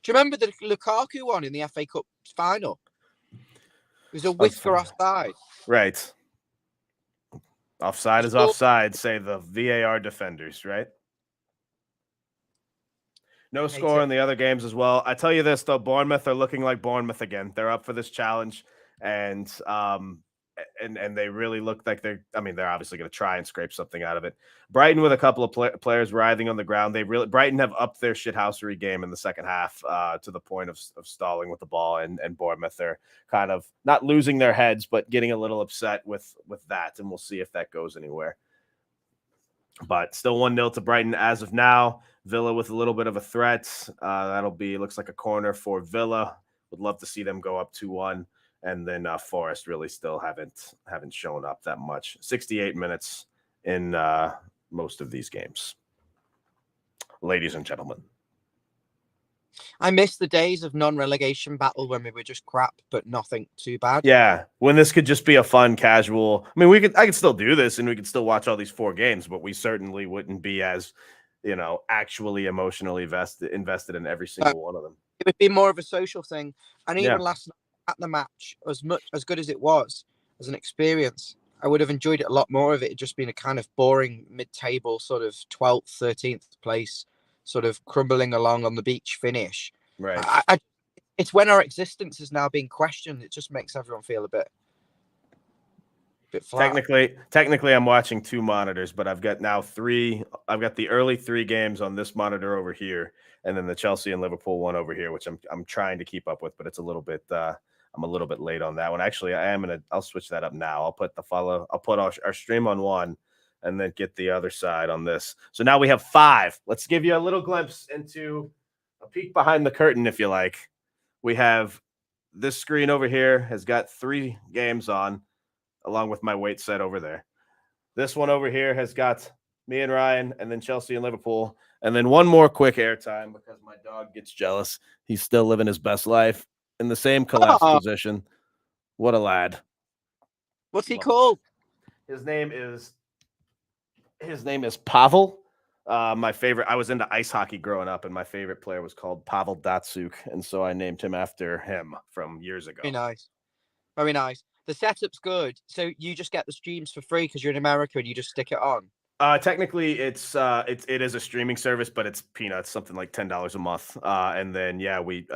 Do you remember the Lukaku one in the FA Cup final? It was a whisker offside. Right. Offside is offside, say the VAR defenders, right? No score in the other games as well. I tell you this, though, Bournemouth are looking like Bournemouth again. They're up for this challenge, and they really look like they're obviously going to try and scrape something out of it. Brighton, with a couple of players writhing on the ground, Brighton have upped their shithousery game in the second half to the point of stalling with the ball, and Bournemouth are kind of not losing their heads, but getting a little upset with that, and we'll see if that goes anywhere. But still 1-0 to Brighton as of now. Villa with a little bit of a threat. Looks like a corner for Villa. Would love to see them go up 2-1. And then Forest really still haven't shown up that much. 68 minutes in most of these games. Ladies and gentlemen. I miss the days of non-relegation battle when we were just crap, but nothing too bad. Yeah, when this could just be a fun, casual. I mean, I could still do this, and we could still watch all these 4 games, but we certainly wouldn't be as, actually emotionally invested in every single one of them. It would be more of a social thing. And even last night at the match, as good as it was as an experience, I would have enjoyed it a lot more of it just being a kind of boring mid-table sort of 12th, 13th place, sort of crumbling along on the beach finish. Right. It's when our existence is now being questioned. It just makes everyone feel a bit flat. Technically, I'm watching 2 monitors, but I've got now 3. I've got the early 3 games on this monitor over here, and then the Chelsea and Liverpool one over here, which I'm trying to keep up with, but it's a little bit. I'm a little bit late on that one. Actually, I'll switch that up now. I'll put our stream on one, and then get the other side on this. So now we have 5. Let's give you a little glimpse into a peek behind the curtain, if you like. We have this screen over here has got 3 games on, along with my weight set over there. This one over here has got me and Ryan, and then Chelsea and Liverpool, and then one more quick airtime because my dog gets jealous. He's still living his best life in the same collapsed position. What a lad. What's he called? His name is Pavel. My favorite. I was into ice hockey growing up, and my favorite player was called Pavel Datsyuk, and so I named him after him from years ago. Very nice. Very nice. The setup's good. So you just get the streams for free because you're in America and you just stick it on. Technically, it is a streaming service, but it's peanuts, something like $10 a month. And then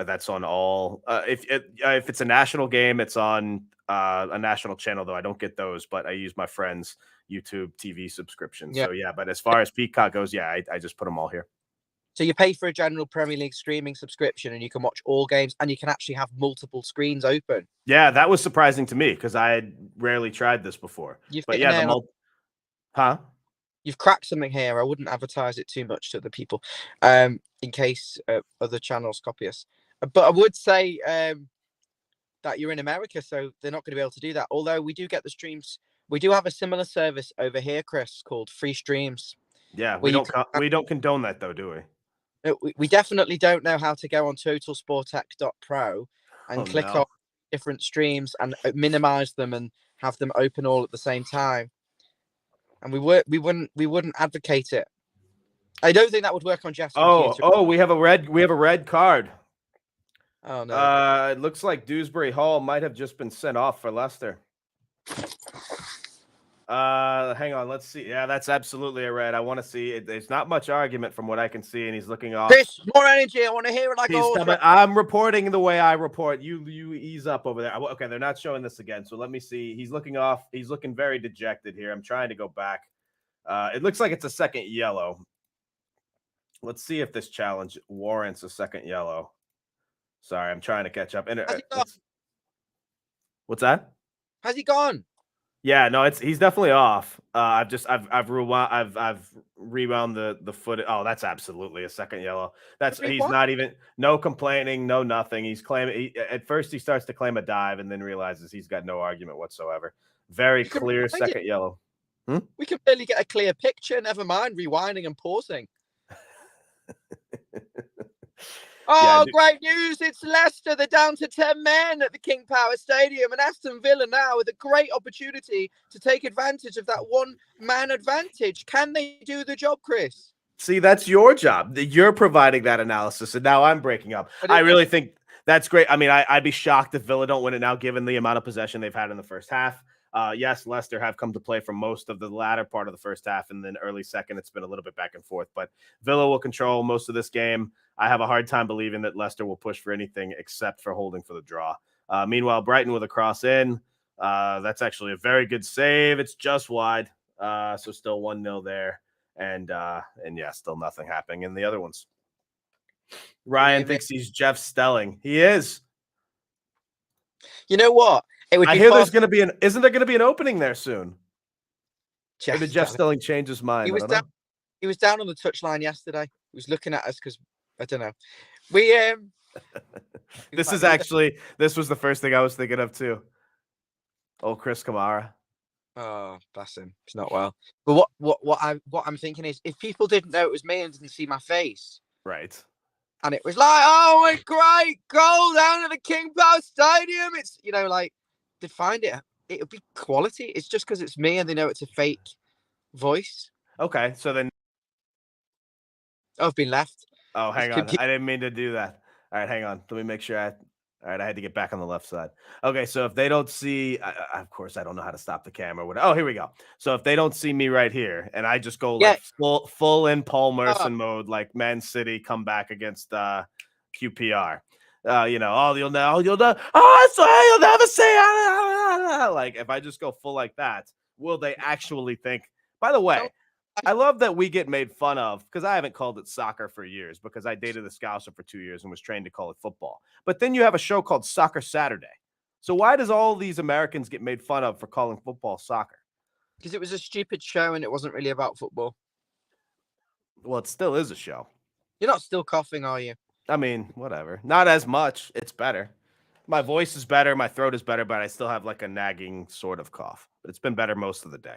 that's on all. If it's a national game, it's on a national channel, though I don't get those, but I use my friend's YouTube TV subscription. Yeah. So but as far as Peacock goes, I just put them all here. So you pay for a general Premier League streaming subscription, and you can watch all games, and you can actually have multiple screens open. Yeah, that was surprising to me because I had rarely tried this before. You've cracked something here. I wouldn't advertise it too much to other people, in case other channels copy us. But I would say that you're in America, so they're not going to be able to do that. Although we do get the streams. We do have a similar service over here, Chris, called Free Streams. Yeah, we don't condone that, though, do we? We definitely don't know how to go on totalsportech.pro and click on different streams and minimize them and have them open all at the same time. And we wouldn't advocate it. I don't think that would work on Jeff's computer. Oh, we have a red card. Oh no. It looks like Dewsbury Hall might have just been sent off for Leicester. Hang on, let's see. Yeah, that's absolutely a red. I want to see it. There's not much argument from what I can see, and he's looking off. Chris, more energy. I want to hear it I'm reporting the way I report. You ease up over there. Okay, they're not showing this again, so let me see. He's looking off. He's looking very dejected here. I'm trying to go back. It looks like it's a second yellow. Let's see if this challenge warrants a second yellow. Sorry, I'm trying to catch up. What's that? Has he gone? Yeah, no, he's definitely off. I've rewound the foot. Oh, that's absolutely a second yellow. He's What? not even no complaining, no nothing. He's claiming at first he starts to claim a dive and then realizes he's got no argument whatsoever. Very You can clear rewind it. second yellow. Hmm? We can barely get a clear picture. Never mind rewinding and pausing. Yeah, Oh, great news! It's Leicester. They're down to 10 men at the King Power Stadium, and Aston Villa now with a great opportunity to take advantage of that one-man advantage. Can they do the job, Chris? see, that's your job. You're providing that analysis, and now I'm breaking up. I really think that's great. I mean, I'd be shocked if Villa don't win it now, given the amount of possession they've had in the first half. Yes, Leicester have come to play for most of the latter part of the first half, and then early second, it's been a little bit back and forth. But Villa will control most of this game. I have a hard time believing that Leicester will push for anything except for holding for the draw. Meanwhile, Brighton with a cross in. That's actually a very good save. It's just wide. So still 1-0 there. And yeah, still nothing happening in the other ones. Ryan thinks he's Jeff Stelling. He is. You know what? It would I be hear there's going to be isn't there going to be an opening there soon? Maybe Jeff Stelling changed his mind. He was down on the touchline yesterday. He was looking at us because I don't know. This was the first thing I was thinking of too. Oh, Chris Kamara. Oh, bless him. He's not well. But what I'm thinking is, if people didn't know it was me and didn't see my face, right? And it was like, oh, a great goal down at the King Power Stadium. It's like they find it. It would be quality. It's just because it's me and they know it's a fake voice. Okay, so then. Oh, I've been left. Oh, hang on. I didn't mean to do that. All right, hang on. Let me make sure all right, I had to get back on the left side. Okay, so if they don't see, of course, I don't know how to stop the camera. Oh, here we go. So if they don't see me right here, and I just go like full in Paul Merson mode, like Man City come back against QPR. You'll know. Oh, so you'll never say. Like if I just go full like that, will they actually think? By the way. I love that we get made fun of because I haven't called it soccer for years because I dated a Scouser for 2 years and was trained to call it football. But then you have a show called Soccer Saturday. So why does all these Americans get made fun of for calling football soccer? Because it was a stupid show and it wasn't really about football. Well, it still is a show. You're not still coughing, are you? I mean, whatever. Not as much. It's better. My voice is better. My throat is better, but I still have like a nagging sort of cough. But it's been better most of the day.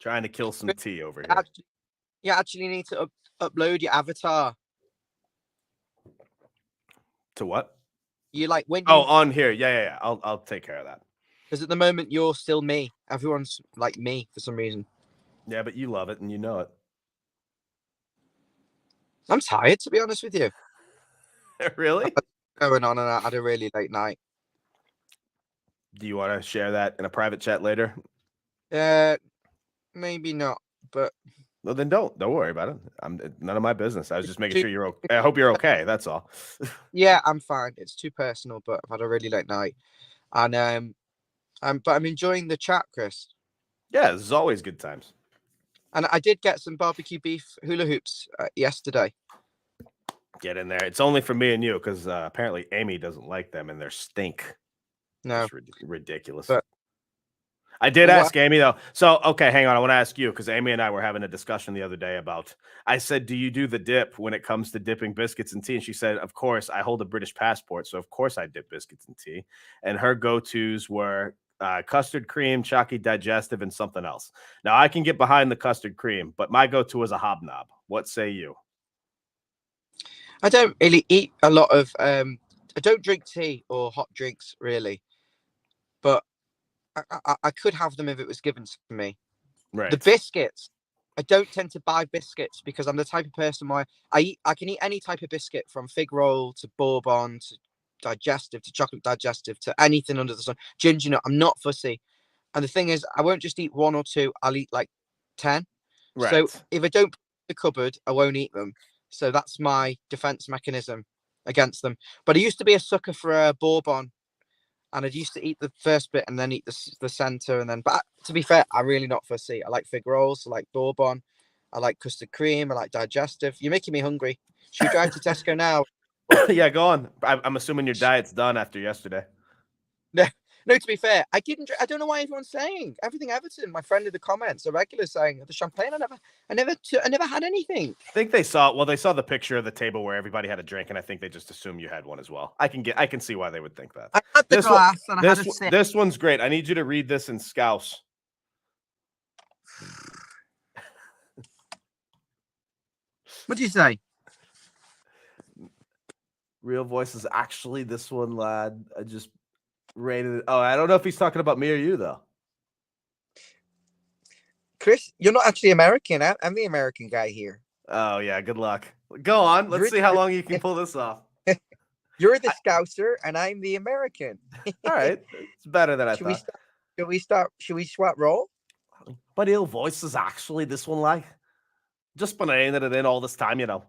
Trying to kill some tea over here. You actually need to upload your avatar. To what? You like when? On here. Yeah. I'll take care of that. Because at the moment you're still me. Everyone's like me for some reason. Yeah, but you love it and you know it. I'm tired, to be honest with you. Really? Going on, and I had a really late night. Do you want to share that in a private chat later? Maybe not, but well, then don't worry about it. I'm none of my business. I was just making sure you're okay. I hope you're okay. That's all. Yeah, I'm fine. It's too personal, but I've had a really late night, and I'm enjoying the chat, Chris. Yeah, this is always good times. And I did get some barbecue beef hula hoops yesterday. Get in there. It's only for me and you because apparently Amy doesn't like them and they're stink. No, it's ridiculous. But I did ask Amy though. So, okay, hang on. I want to ask you because Amy and I were having a discussion the other day about, I said, do you do the dip when it comes to dipping biscuits in tea? And she said, of course, I hold a British passport. So of course I dip biscuits in tea. And her go-tos were custard cream, chalky digestive, and something else. Now I can get behind the custard cream, but my go-to is a hobnob. What say you? I don't really eat a lot of, I don't drink tea or hot drinks really, but I could have them if it was given to me. Right. The biscuits, I don't tend to buy biscuits because I'm the type of person where I can eat any type of biscuit from fig roll to bourbon to digestive to chocolate digestive to anything under the sun. Ginger nut, I'm not fussy. And the thing is, I won't just eat one or two. I'll eat like 10. Right. So if I don't put in the cupboard, I won't eat them. So that's my defense mechanism against them. But I used to be a sucker for a bourbon. And I used to eat the first bit and then eat the center. And then, but to be fair, I'm really not fussy. I like fig rolls. I like bourbon. I like custard cream. I like digestive. You're making me hungry. Should we drive to Tesco now? Yeah, go on. I'm assuming your diet's done after yesterday. No, to be fair, I didn't. I don't know why everyone's saying everything Everton. My friend in the comments, a regular, saying the champagne. I never had anything. I think they saw the picture of the table where everybody had a drink, and I think they just assumed you had one as well. I can see why they would think that. I had the This glass and I had a This sip. this one's great. I need you to read this in Scouse. What do you say? Real voice is actually this one, lad. I just rated it. Oh, I don't know if he's talking about me or you though. Chris, you're not actually American. I'm the American guy here. Oh yeah, good luck. Go on. Let's see how long you can pull this off. You're the Scouser and I'm the American. All right, it's better than I thought. Should we swap role? My real voice is actually this one, like. Just been reining it in all this time, you know.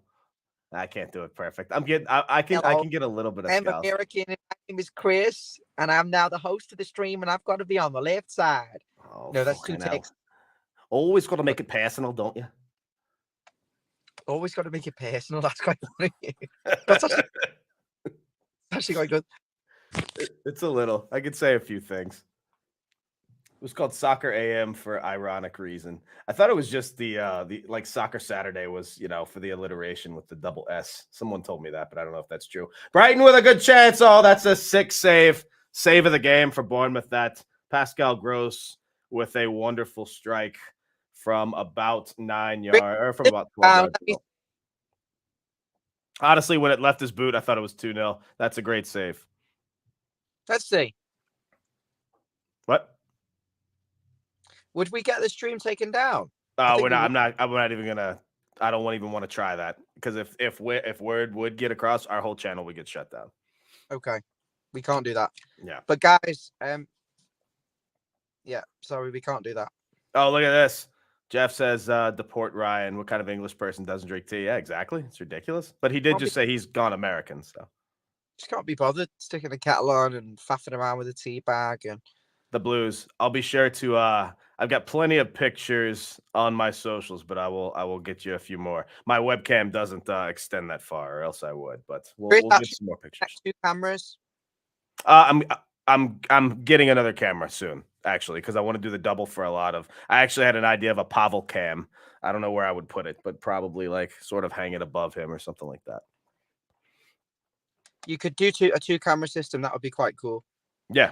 I can't do it perfect. I can get a little bit of I'm Scouse. American and my name is Chris and I'm now the host of the stream and I've got to be on the left side. Oh, no, that's 2 fucking hell. takes. Always got to make it personal, don't you? Always got to make it personal. That's quite funny. That's actually quite good. It's a little. I could say a few things. It was called Soccer AM for ironic reason. I thought it was just the like Soccer Saturday was, you know, for the alliteration with the double S. Someone told me that, but I don't know if that's true. Brighton with a good chance. Oh, that's a 6 save of the game for Bournemouth. That Pascal Gross with a wonderful strike from about 9 yards or from about 12 yards. Honestly, when it left his boot, I thought it was 2-0. That's a great save. Let's see. What? Would we get the stream taken down? Oh, we're not. I'm not even gonna. I don't even want to try that because if word would get across, our whole channel would get shut down. Okay, we can't do that. Yeah. But guys, yeah, sorry, we can't do that. Oh, look at this. Jeff says, deport Ryan. What kind of English person doesn't drink tea? Yeah, exactly. It's ridiculous. But he did just say he's gone American, so. Just can't be bothered sticking the kettle on and faffing around with a tea bag and the Blues. I'll be sure to I've got plenty of pictures on my socials, but I will get you a few more. My webcam doesn't extend that far, or else I would, but we'll get some more pictures. 2 cameras. I'm getting another camera soon, actually, because I want to do the double for a lot of. I actually had an idea of a Pavel cam. I don't know where I would put it, but probably like sort of hang it above him or something like that. You could do a 2 camera system. That would be quite cool. Yeah.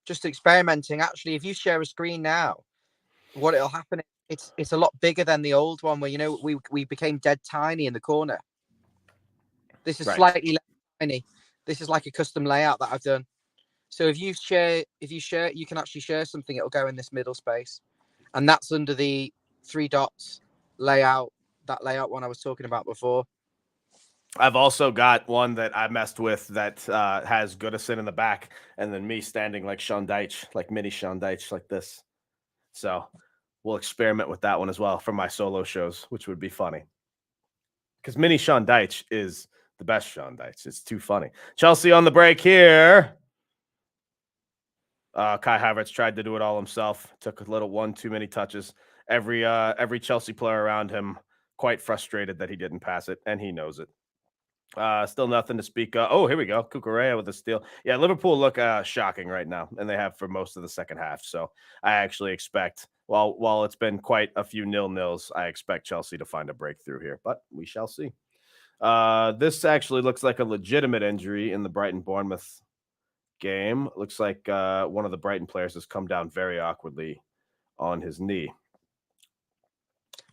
Just experimenting. Actually, if you share a screen now, what it'll happen, it's a lot bigger than the old one where, you know, we became dead tiny in the corner. This is slightly less tiny. This is like a custom layout that I've done. So if you share, you can actually share something. It'll go in this middle space, and that's under the 3 dots layout. That layout one I was talking about before. I've also got one that I messed with that has Goodison in the back, and then me standing like Sean Dyche, like mini Sean Dyche, like this. So we'll experiment with that one as well for my solo shows, which would be funny. Because mini Sean Dyche is the best Sean Dyche. It's too funny. Chelsea on the break here. Kai Havertz tried to do it all himself. Took a little one too many touches. Every Chelsea player around him quite frustrated that he didn't pass it, and he knows it. Still nothing to speak of. Oh, here we go. Cucurella with a steal. Yeah, Liverpool look shocking right now, and they have for most of the second half. So I actually expect, while it's been quite a few 0-0s, I expect Chelsea to find a breakthrough here, but we shall see. This actually looks like a legitimate injury in the Brighton-Bournemouth game. It looks like one of the Brighton players has come down very awkwardly on his knee.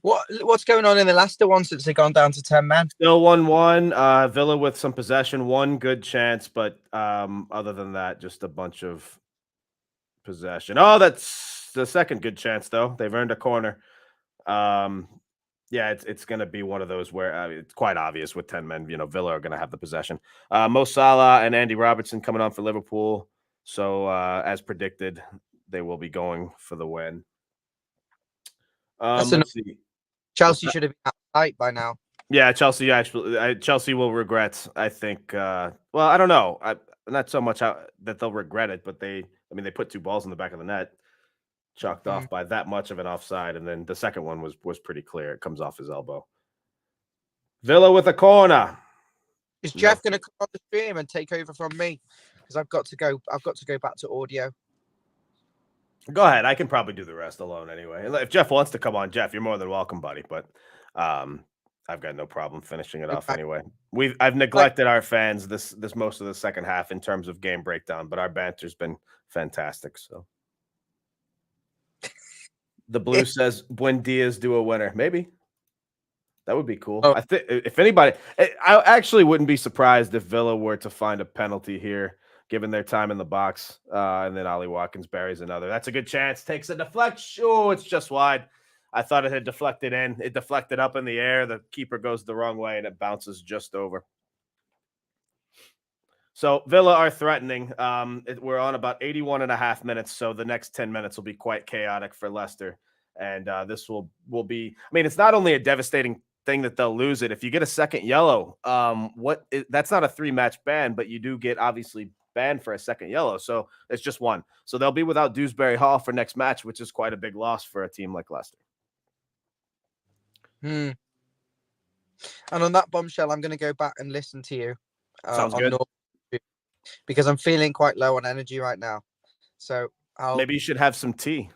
What's going on in the Leicester one since they've gone down to 10 men? Still 1-1. Villa with some possession, one good chance, but other than that, just a bunch of possession. Oh, that's the second good chance, though. They've earned a corner. Yeah, it's going to be one of those where it's quite obvious with 10 men, you know, Villa are going to have the possession. Mo Salah and Andy Robertson coming on for Liverpool. So as predicted, they will be going for the win. Let's see. Chelsea should have been outside by now. Yeah, Chelsea will regret, I think. Well, I don't know. Not so much that they'll regret it, but they put 2 balls in the back of the net, chalked off by that much of an offside, and then the second one was pretty clear. It comes off his elbow. Villa with a corner. Is Jeff going to come on the stream and take over from me? because I've got to go back to audio. Go ahead. I can probably do the rest alone anyway. If Jeff wants to come on, Jeff, you're more than welcome, buddy. But I've got no problem finishing it off anyway. I've neglected our fans this most of the second half in terms of game breakdown, but our banter's been fantastic. So the blue says Buen Dias do a winner. Maybe. That would be cool. Oh. I think if anybody, I actually wouldn't be surprised if Villa were to find a penalty here, given their time in the box, and then Ollie Watkins buries another. That's a good chance. Takes a deflection. Oh, it's just wide. I thought it had deflected in. It deflected up in the air. The keeper goes the wrong way, and it bounces just over. So Villa are threatening. We're on about 81 and a half minutes, so the next 10 minutes will be quite chaotic for Leicester. And this will be, I mean, it's not only a devastating thing that they'll lose it. If you get a second yellow, that's not a 3-match ban, but you do get obviously banned for a second yellow. So it's just one. So they'll be without Dewsbury Hall for next match, which is quite a big loss for a team like Leicester. And on that bombshell, I'm going to go back and listen to you. Sounds good. Because I'm feeling quite low on energy right now. So maybe you should have some tea.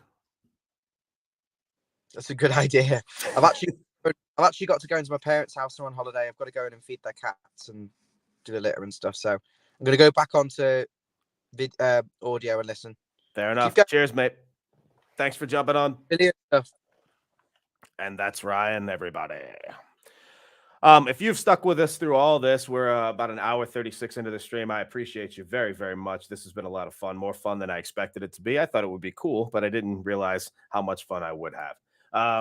That's a good idea. I've actually got to go into my parents' house on holiday. I've got to go in and feed their cats and do the litter and stuff. So I'm going to go back onto audio and listen. Fair enough. Cheers, mate. Thanks for jumping on. Brilliant stuff. And that's Ryan, everybody. If you've stuck with us through all this, we're about an hour 36 into the stream. I appreciate you very, very much. This has been a lot of fun, more fun than I expected it to be. I thought it would be cool, but I didn't realize how much fun I would have.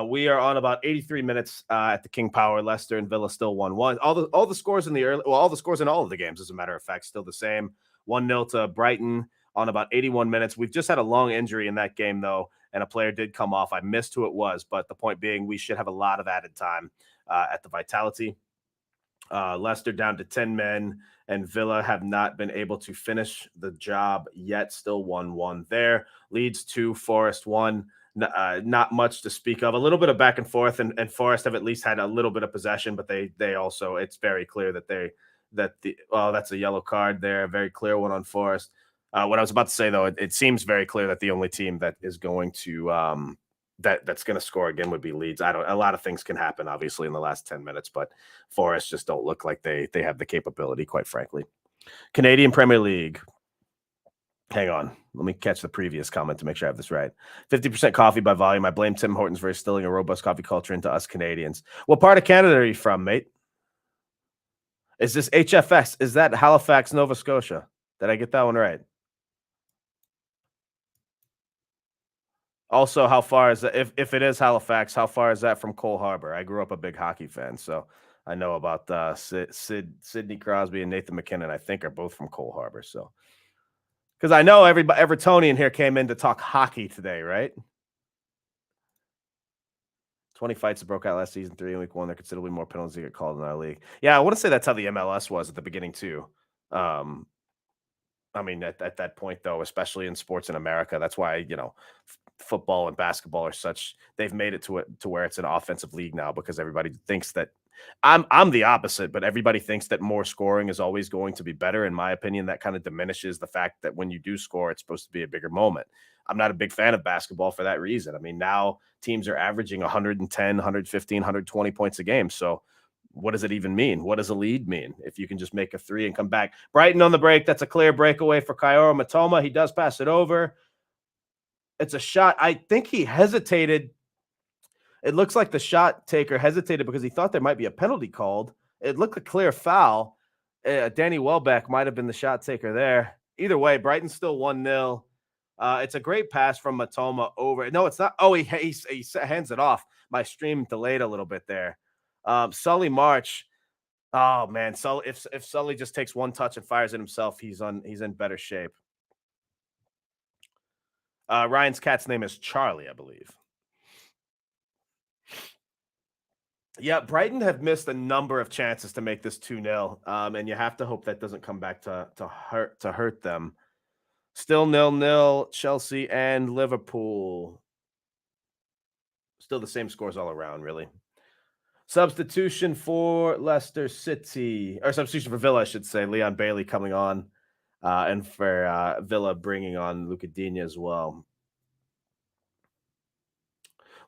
We are on about 83 minutes at the King Power. Leicester and Villa still 1-1. All the scores in the early, all the scores in all of the games, as a matter of fact, still the same. 1-0 to Brighton on about 81 minutes. We've just had a long injury in that game, though, and a player did come off. I missed who it was, but the point being, we should have a lot of added time at the Vitality. Leicester down to 10 men, and Villa have not been able to finish the job yet. Still 1-1 there. Leeds 2, Forest 1. Not much to speak of. A little bit of back and forth, and Forest have at least had a little bit of possession, but they also, it's very clear that that's a yellow card there. A very clear one on Forest. What I was about to say, though, it seems very clear that the only team that is going to that's going to score again would be Leeds. A lot of things can happen, obviously, in the last 10 minutes, but Forest just don't look like they have the capability, quite frankly. Canadian Premier League. Hang on. Let me catch the previous comment to make sure I have this right. 50% coffee by volume. I blame Tim Hortons for instilling a robust coffee culture into us Canadians. What part of Canada are you from, mate? Is this HFS? Is that Halifax, Nova Scotia? Did I get that one right? Also, how far is that? If it is Halifax, how far is that from Cole Harbour? I grew up a big hockey fan, so I know about Sidney Crosby and Nathan McKinnon. I think are both from Cole Harbour. So, because I know everybody Evertonian here came in to talk hockey today, right? 20 fights that broke out last season, 3 in week 1. There are considerably more penalties that get called in our league. Yeah, I want to say that's how the MLS was at the beginning too. I mean, at that point, though, especially in sports in America, that's why, football and basketball are such, they've made it to where it's an offensive league now, because everybody thinks that I'm the opposite, but everybody thinks that more scoring is always going to be better. In my opinion, that kind of diminishes the fact that when you do score, it's supposed to be a bigger moment. I'm not a big fan of basketball for that reason. I mean, now teams are averaging 110, 115, 120 points a game. So what does it even mean? What does a lead mean if you can just make a 3 and come back? Brighton on the break. That's a clear breakaway for Kaoru Matoma. He does pass it over. It's a shot. I think he hesitated. It looks like the shot taker hesitated because he thought there might be a penalty called. It looked a clear foul. Danny Welbeck might have been the shot taker there. Either way, Brighton's still 1-0. It's a great pass from Matoma over. No, it's not. Oh, he hands it off. My stream delayed a little bit there. Sully March. Oh man, Sully. If Sully just takes one touch and fires it himself, he's in better shape. Ryan's cat's name is Charlie, I believe. Yeah, Brighton have missed a number of chances to make this 2-0, and you have to hope that doesn't come back to hurt them. Still 0-0, Chelsea and Liverpool. Still the same scores all around, really. Substitution for Leicester City, or substitution for Villa, I should say. Leon Bailey coming on. and for Villa bringing on Luca Digne as well.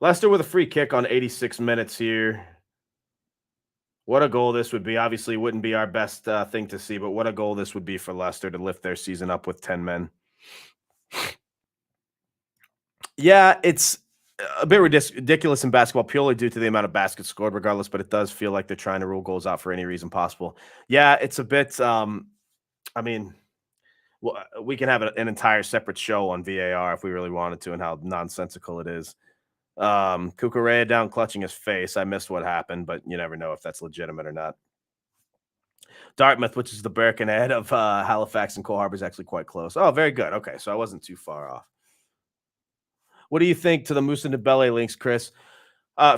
Leicester with a free kick on 86 minutes here. What a goal this would be. Obviously, wouldn't be our best thing to see, but what a goal this would be for Leicester to lift their season up with 10 men. Yeah, it's a bit ridiculous in basketball purely due to the amount of baskets scored regardless, but it does feel like they're trying to rule goals out for any reason possible. Yeah, it's a bit I mean, well, we can have an entire separate show on VAR if we really wanted to and how nonsensical it is. Cucurella down clutching his face. I missed what happened, but you never know if that's legitimate or not. Dartmouth, which is the Birkenhead of Halifax and Cole Harbour, is actually quite close. Oh, very good. Okay, so I wasn't too far off. What do you think to the Musa Dembele links, Chris?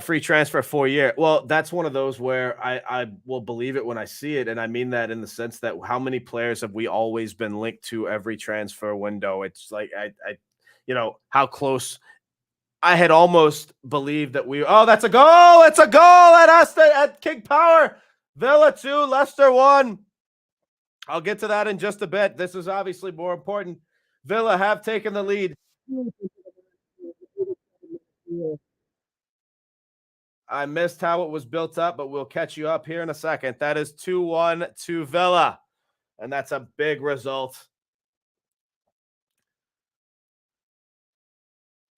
Free transfer 4-year. Well, that's one of those where I will believe it when I see it, and I mean that in the sense that how many players have we always been linked to every transfer window? It's like how close. I had almost believed that we. Oh, that's a goal! It's a goal at King Power. Villa 2, Leicester 1. I'll get to that in just a bit. This is obviously more important. Villa have taken the lead. I missed how it was built up, but we'll catch you up here in a second. That is 2-1 to Villa, and that's a big result.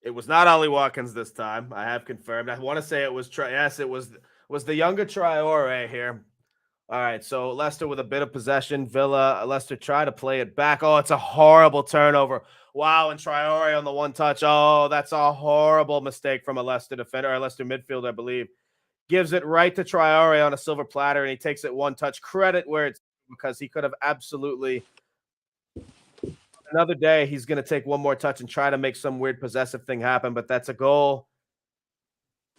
It was not Ollie Watkins this time. I have confirmed. I want to say it was yes, it was the younger Traore here. All right, so Leicester with a bit of possession. Leicester try to play it back. Oh, it's a horrible turnover. Wow, and Traore on the one touch. Oh, that's a horrible mistake from a Leicester defender, or a Leicester midfielder, I believe. Gives it right to Traore on a silver platter, and he takes it one touch. Credit where it's because he could have absolutely. Another day, he's going to take one more touch and try to make some weird possessive thing happen, but that's a goal.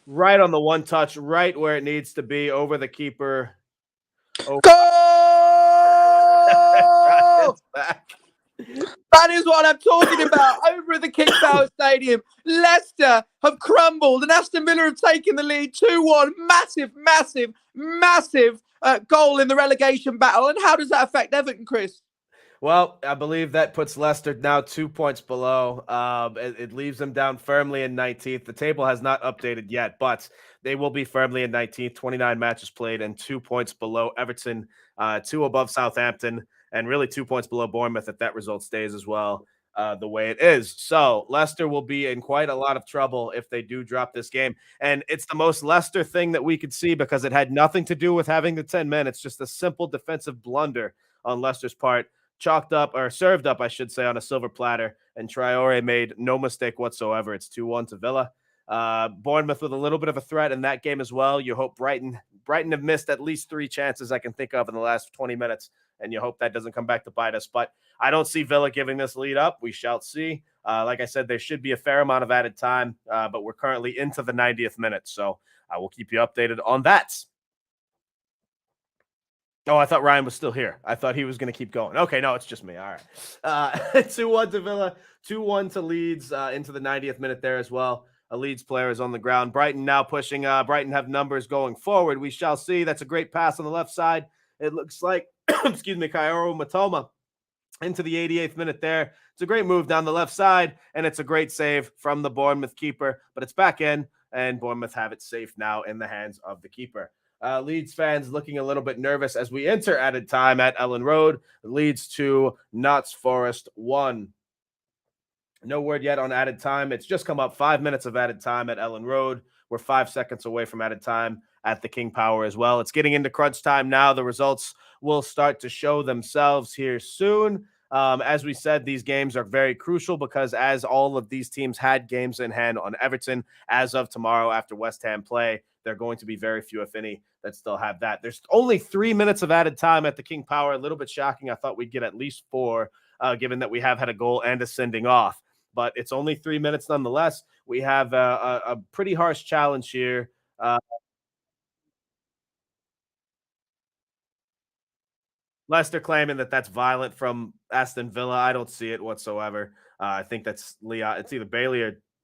Right on the one touch, right where it needs to be, over the keeper. Goal! That is what I'm talking about. Over at the King Power Stadium, Leicester have crumbled and Aston Villa have taken the lead 2-1. Massive goal in the relegation battle. And how does that affect Everton, Chris? Well, I believe that puts Leicester now 2 points below. It leaves them down firmly in 19th. The table has not updated yet, but they will be firmly in 19th. 29 matches played and 2 points below Everton, 2 above Southampton, and really 2 points below Bournemouth if that result stays as well the way it is. So Leicester will be in quite a lot of trouble if they do drop this game. And it's the most Leicester thing that we could see because it had nothing to do with having the 10 men. It's just a simple defensive blunder on Leicester's part. Chalked up or served up, I should say, on a silver platter, and Traore made no mistake whatsoever. It's 2-1 to Villa. Bournemouth with a little bit of a threat in that game as well. You hope Brighton have missed at least 3 chances I can think of in the last 20 minutes, and you hope that doesn't come back to bite us. But I don't see Villa giving this lead up. We shall see. Like I said, there should be a fair amount of added time, but we're currently into the 90th minute, so I will keep you updated on that. Oh, I thought Ryan was still here. I thought he was going to keep going. Okay, no, it's just me. All right. 2-1 to Villa, 2-1 to Leeds into the 90th minute there as well. A Leeds player is on the ground. Brighton now pushing. Brighton have numbers going forward. We shall see. That's a great pass on the left side. It looks like, excuse me, Kaoru Matoma into the 88th minute there. It's a great move down the left side, and it's a great save from the Bournemouth keeper, but it's back in, and Bournemouth have it safe now in the hands of the keeper. Leeds fans looking a little bit nervous as we enter added time at Ellen Road. Leeds 2, Nottingham Forest 1. No word yet on added time. It's just come up 5 minutes of added time at Ellen Road. We're 5 seconds away from added time at the King Power as well. It's getting into crunch time now. The results will start to show themselves here soon. As we said, these games are very crucial because as all of these teams had games in hand on Everton, as of tomorrow after West Ham play, there are going to be very few, if any, that still have that. There's only 3 minutes of added time at the King Power. A little bit shocking. I thought we'd get at least 4, given that we have had a goal and a sending off. But it's only 3 minutes nonetheless. We have a pretty harsh challenge here. Leicester claiming that that's violent from Aston Villa. I don't see it whatsoever. I think that's Leon. It's either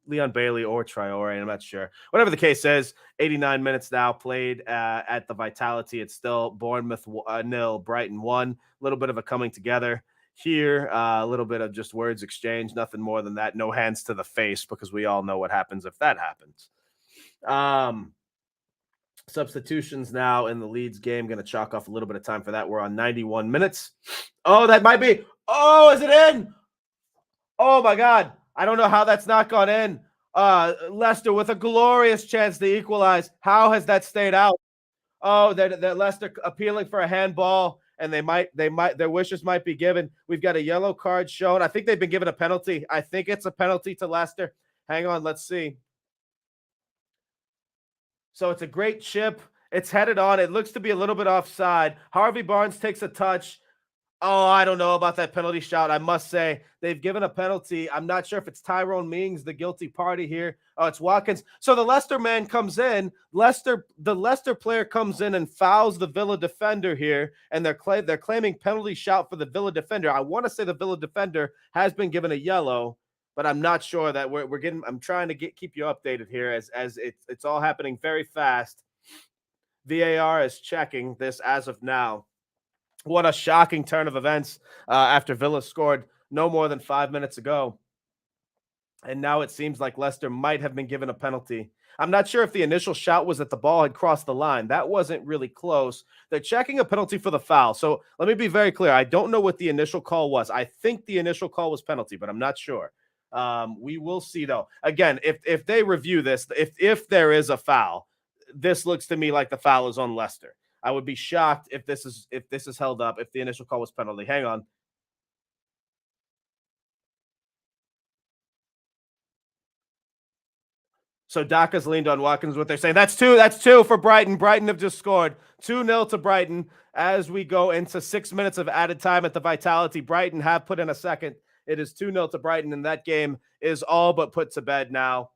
Leon Bailey or Traore. I'm not sure. Whatever the case is, 89 minutes now played at the Vitality. It's still Bournemouth 0, Brighton 1. A little bit of a coming together here. A little bit of just words exchange, nothing more than that. No hands to the face, because we all know what happens if that happens. Substitutions now in the Leeds game. Going to chalk off a little bit of time for that. We're on 91 minutes. Oh, that might be. Oh, is it in? Oh my God. I don't know how that's not gone in. Leicester with a glorious chance to equalize. How has that stayed out? Oh, that Leicester appealing for a handball, and their wishes might be given. We've got a yellow card shown. I think they've been given a penalty. I think it's a penalty to Leicester. Hang on, let's see. So it's a great chip. It's headed on. It looks to be a little bit offside. Harvey Barnes takes a touch. Oh, I don't know about that penalty shout. I must say they've given a penalty. I'm not sure if it's Tyrone Mings, the guilty party here. Oh, it's Watkins. So the Leicester man comes in. The Leicester player comes in and fouls the Villa defender here, and they're claiming penalty shout for the Villa defender. I want to say the Villa defender has been given a yellow, but I'm not sure that we're getting. I'm trying to keep you updated here as it's all happening very fast. VAR is checking this as of now. What a shocking turn of events after Villa scored no more than 5 minutes ago. And now it seems like Leicester might have been given a penalty. I'm not sure if the initial shout was that the ball had crossed the line. That wasn't really close. They're checking a penalty for the foul. So let me be very clear. I don't know what the initial call was. I think the initial call was penalty, but I'm not sure. We will see, though. Again, if they review this, if there is a foul, this looks to me like the foul is on Leicester. I would be shocked if this is held up, if the initial call was penalty. Hang on. So Daka's leaned on Watkins, what they're saying. That's two for Brighton. Brighton have just scored 2-0 to Brighton as we go into 6 minutes of added time at the Vitality. Brighton have put in a second. It is 2-0 to Brighton, and that game is all but put to bed now.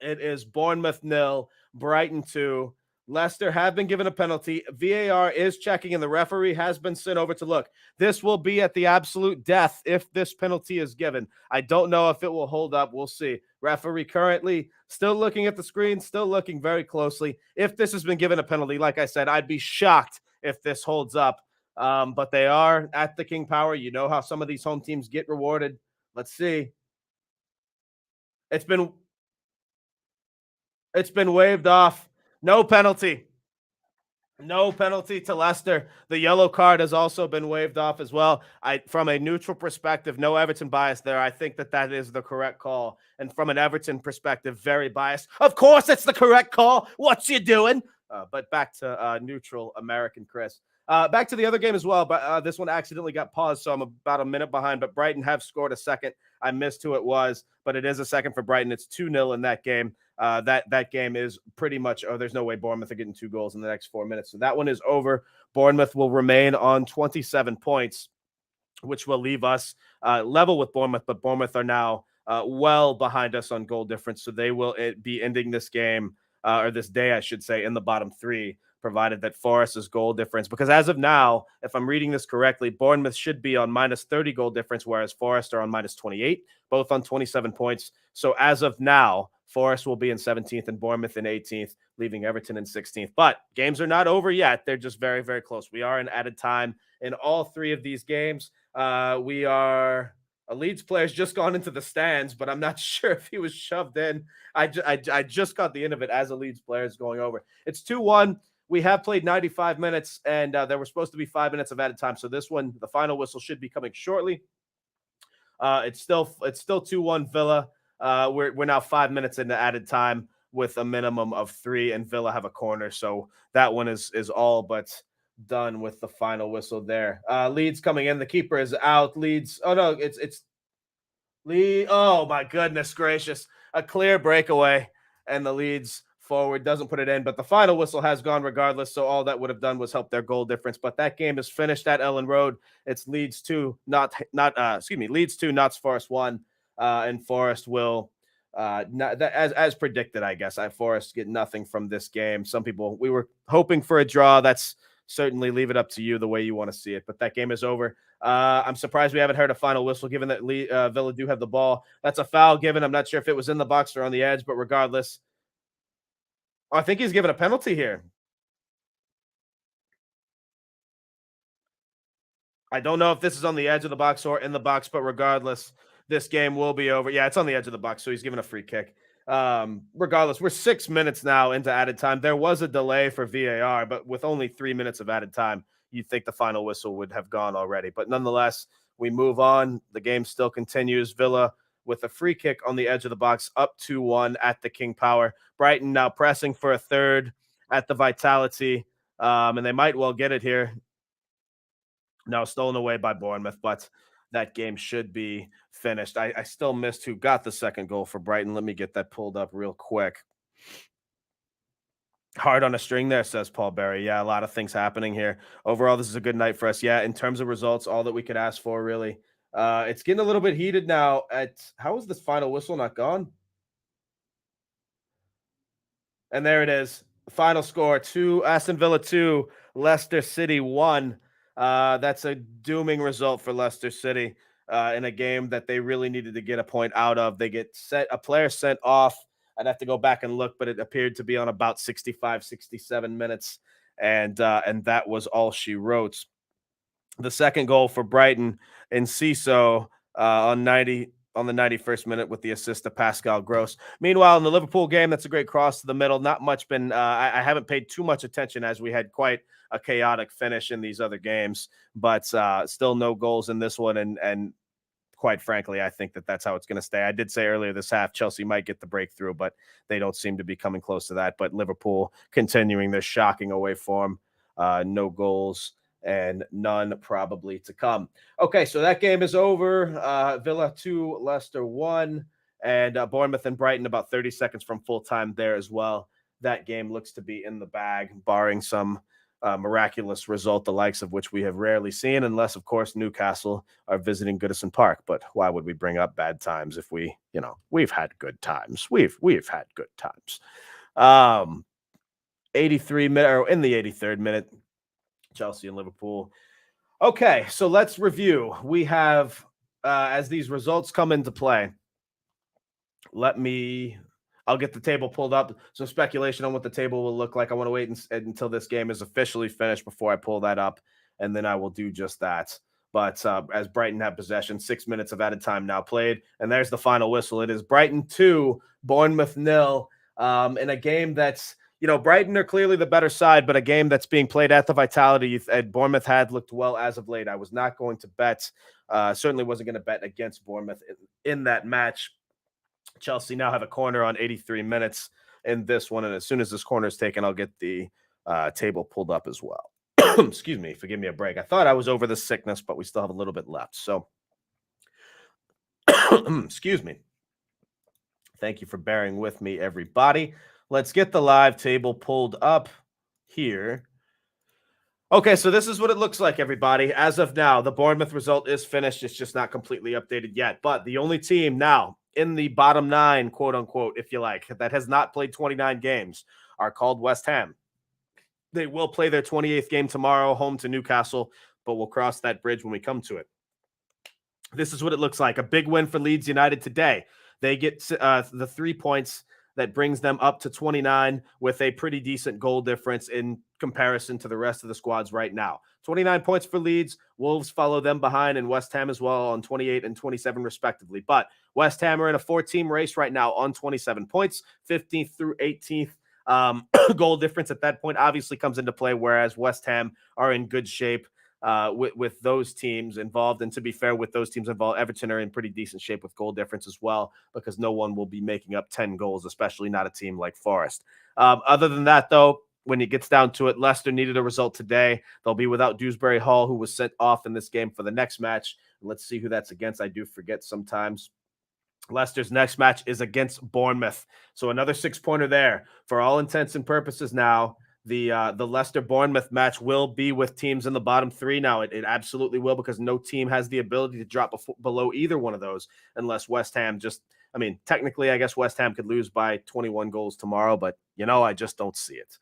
It is Bournemouth 0, Brighton 2. Leicester have been given a penalty. VAR is checking, and the referee has been sent over to look. This will be at the absolute death if this penalty is given. I don't know if it will hold up. We'll see. Referee currently still looking at the screen, still looking very closely. If this has been given a penalty, like I said, I'd be shocked if this holds up. But they are at the King Power. You know how some of these home teams get rewarded. Let's see. It's been waved off. No penalty. No penalty to Leicester. The yellow card has also been waved off as well. From a neutral perspective, no Everton bias there. I think that is the correct call. And from an Everton perspective, very biased. Of course, it's the correct call. What you doing? But back to neutral American Chris. Back to the other game as well, but this one accidentally got paused, so I'm about a minute behind. But Brighton have scored a second. I missed who it was, but it is a second for Brighton. It's 2-0 in that game. That game is pretty much, there's no way Bournemouth are getting 2 goals in the next 4 minutes. So that one is over. Bournemouth will remain on 27 points, which will leave us level with Bournemouth, but Bournemouth are now well behind us on goal difference. So they will be ending this game, or this day, I should say, in the bottom 3, provided that Forest's goal difference, because as of now, if I'm reading this correctly, Bournemouth should be on minus 30 goal difference, whereas Forest are on minus 28, both on 27 points. So as of now, Forest will be in 17th and Bournemouth in 18th, leaving Everton in 16th. But games are not over yet. They're just very, very close. We are in added time in all 3 of these games. We are... A Leeds player's just gone into the stands, but I'm not sure if he was shoved in. I just got the end of it as a Leeds player is going over. It's 2-1. We have played 95 minutes, and there were supposed to be 5 minutes of added time. So this one, the final whistle should be coming shortly. It's still 2-1 Villa. We're now 5 minutes into added time with a minimum of 3, and Villa have a corner. So that one is all but done with the final whistle there. Leeds coming in. The keeper is out. Leeds. Oh no, it's Leeds. Oh my goodness gracious! A clear breakaway, and the Leeds forward doesn't put it in. But the final whistle has gone regardless. So all that would have done was help their goal difference. But that game is finished at Ellen Road. It's Leeds 2, Leeds 2, Notts Forest 1, and Forest will. As predicted, I guess. Forest get nothing from this game. Some people, we were hoping for a draw. That's certainly, leave it up to you the way you want to see it. But that game is over. I'm surprised we haven't heard a final whistle, given that Villa do have the ball. That's a foul given. I'm not sure if it was in the box or on the edge, but regardless, I think he's given a penalty here. I don't know if this is on the edge of the box or in the box, but regardless, this game will be over. Yeah, it's on the edge of the box, so he's given a free kick. Regardless, we're 6 minutes now into added time. There was a delay for VAR, but with only 3 minutes of added time, you'd think the final whistle would have gone already. But nonetheless, we move on. The game still continues. Villa with a free kick on the edge of the box, up 2-1 at the King Power. Brighton now pressing for a third at the Vitality, and they might well get it here. Now stolen away by Bournemouth, but that game should be finished. I still missed who got the second goal for Brighton. Let me get that pulled up real quick. Hard on a string there, says Paul Berry. Yeah, a lot of things happening here. Overall, this is a good night for us. Yeah, in terms of results, all that we could ask for, really. It's getting a little bit heated now. How is this final whistle not gone? And there it is. Final score: Aston Villa 2, Leicester City 1. That's a dooming result for Leicester City in a game that they really needed to get a point out of. They get a player sent off. I'd have to go back and look, but it appeared to be on about 65, 67 minutes. And that was all she wrote. The second goal for Brighton in Ciso on the 91st minute with the assist to Pascal Gross. Meanwhile, in the Liverpool game, that's a great cross to the middle. Not much been I haven't paid too much attention as we had quite a chaotic finish in these other games, but still no goals in this one. And quite frankly, I think that that's how it's going to stay. I did say earlier this half, Chelsea might get the breakthrough, but they don't seem to be coming close to that. But Liverpool continuing their shocking away form, no goals and none probably to come. Okay, so that game is over. Villa 2, Leicester 1, and Bournemouth and Brighton about 30 seconds from full time there as well. That game looks to be in the bag, barring some miraculous result, the likes of which we have rarely seen, unless, of course, Newcastle are visiting Goodison Park. But why would we bring up bad times if we've had good times? We've had good times. 83 minute, or in the 83rd minute, Chelsea and Liverpool. Okay, so let's review. We have, as these results come into play, I'll get the table pulled up. Some speculation on what the table will look like. I want to wait until this game is officially finished before I pull that up, and then I will do just that. But as Brighton have possession, 6 minutes of added time now played, and there's the final whistle. It is Brighton 2, Bournemouth 0, in a game that's, Brighton are clearly the better side, but a game that's being played at the Vitality. Bournemouth had looked well as of late. I was not going to bet, certainly wasn't going to bet against Bournemouth in that match. Chelsea now have a corner on 83 minutes in this one, and as soon as this corner is taken, I'll get the table pulled up as well. Excuse me, forgive me a break. I thought I was over the sickness, but we still have a little bit left. So, excuse me. Thank you for bearing with me, everybody. Let's get the live table pulled up here. Okay, so this is what it looks like, everybody. As of now, the Bournemouth result is finished. It's just not completely updated yet. But the only team now in the bottom 9, quote unquote, if you like, that has not played 29 games are called West Ham. They will play their 28th game tomorrow, home to Newcastle, but we'll cross that bridge when we come to it. This is what it looks like. A big win for Leeds United today. They get the 3 points that brings them up to 29 with a pretty decent goal difference in comparison to the rest of the squads right now. 29 points for Leeds. Wolves follow them behind, and West Ham as well on 28 and 27 respectively. But West Ham are in a 4-team race right now on 27 points, 15th through 18th. Goal difference at that point obviously comes into play, whereas West Ham are in good shape with those teams involved. And to be fair, with those teams involved, Everton are in pretty decent shape with goal difference as well, because no one will be making up 10 goals, especially not a team like Forest. Other than that, though, when it gets down to it, Leicester needed a result today. They'll be without Dewsbury Hall, who was sent off in this game for the next match. Let's see who that's against. I do forget sometimes. Leicester's next match is against Bournemouth. So another 6-pointer there. For all intents and purposes now, the Leicester-Bournemouth match will be with teams in the bottom 3 now. It absolutely will, because no team has the ability to drop below either one of those unless West Ham technically, I guess West Ham could lose by 21 goals tomorrow, but, I just don't see it.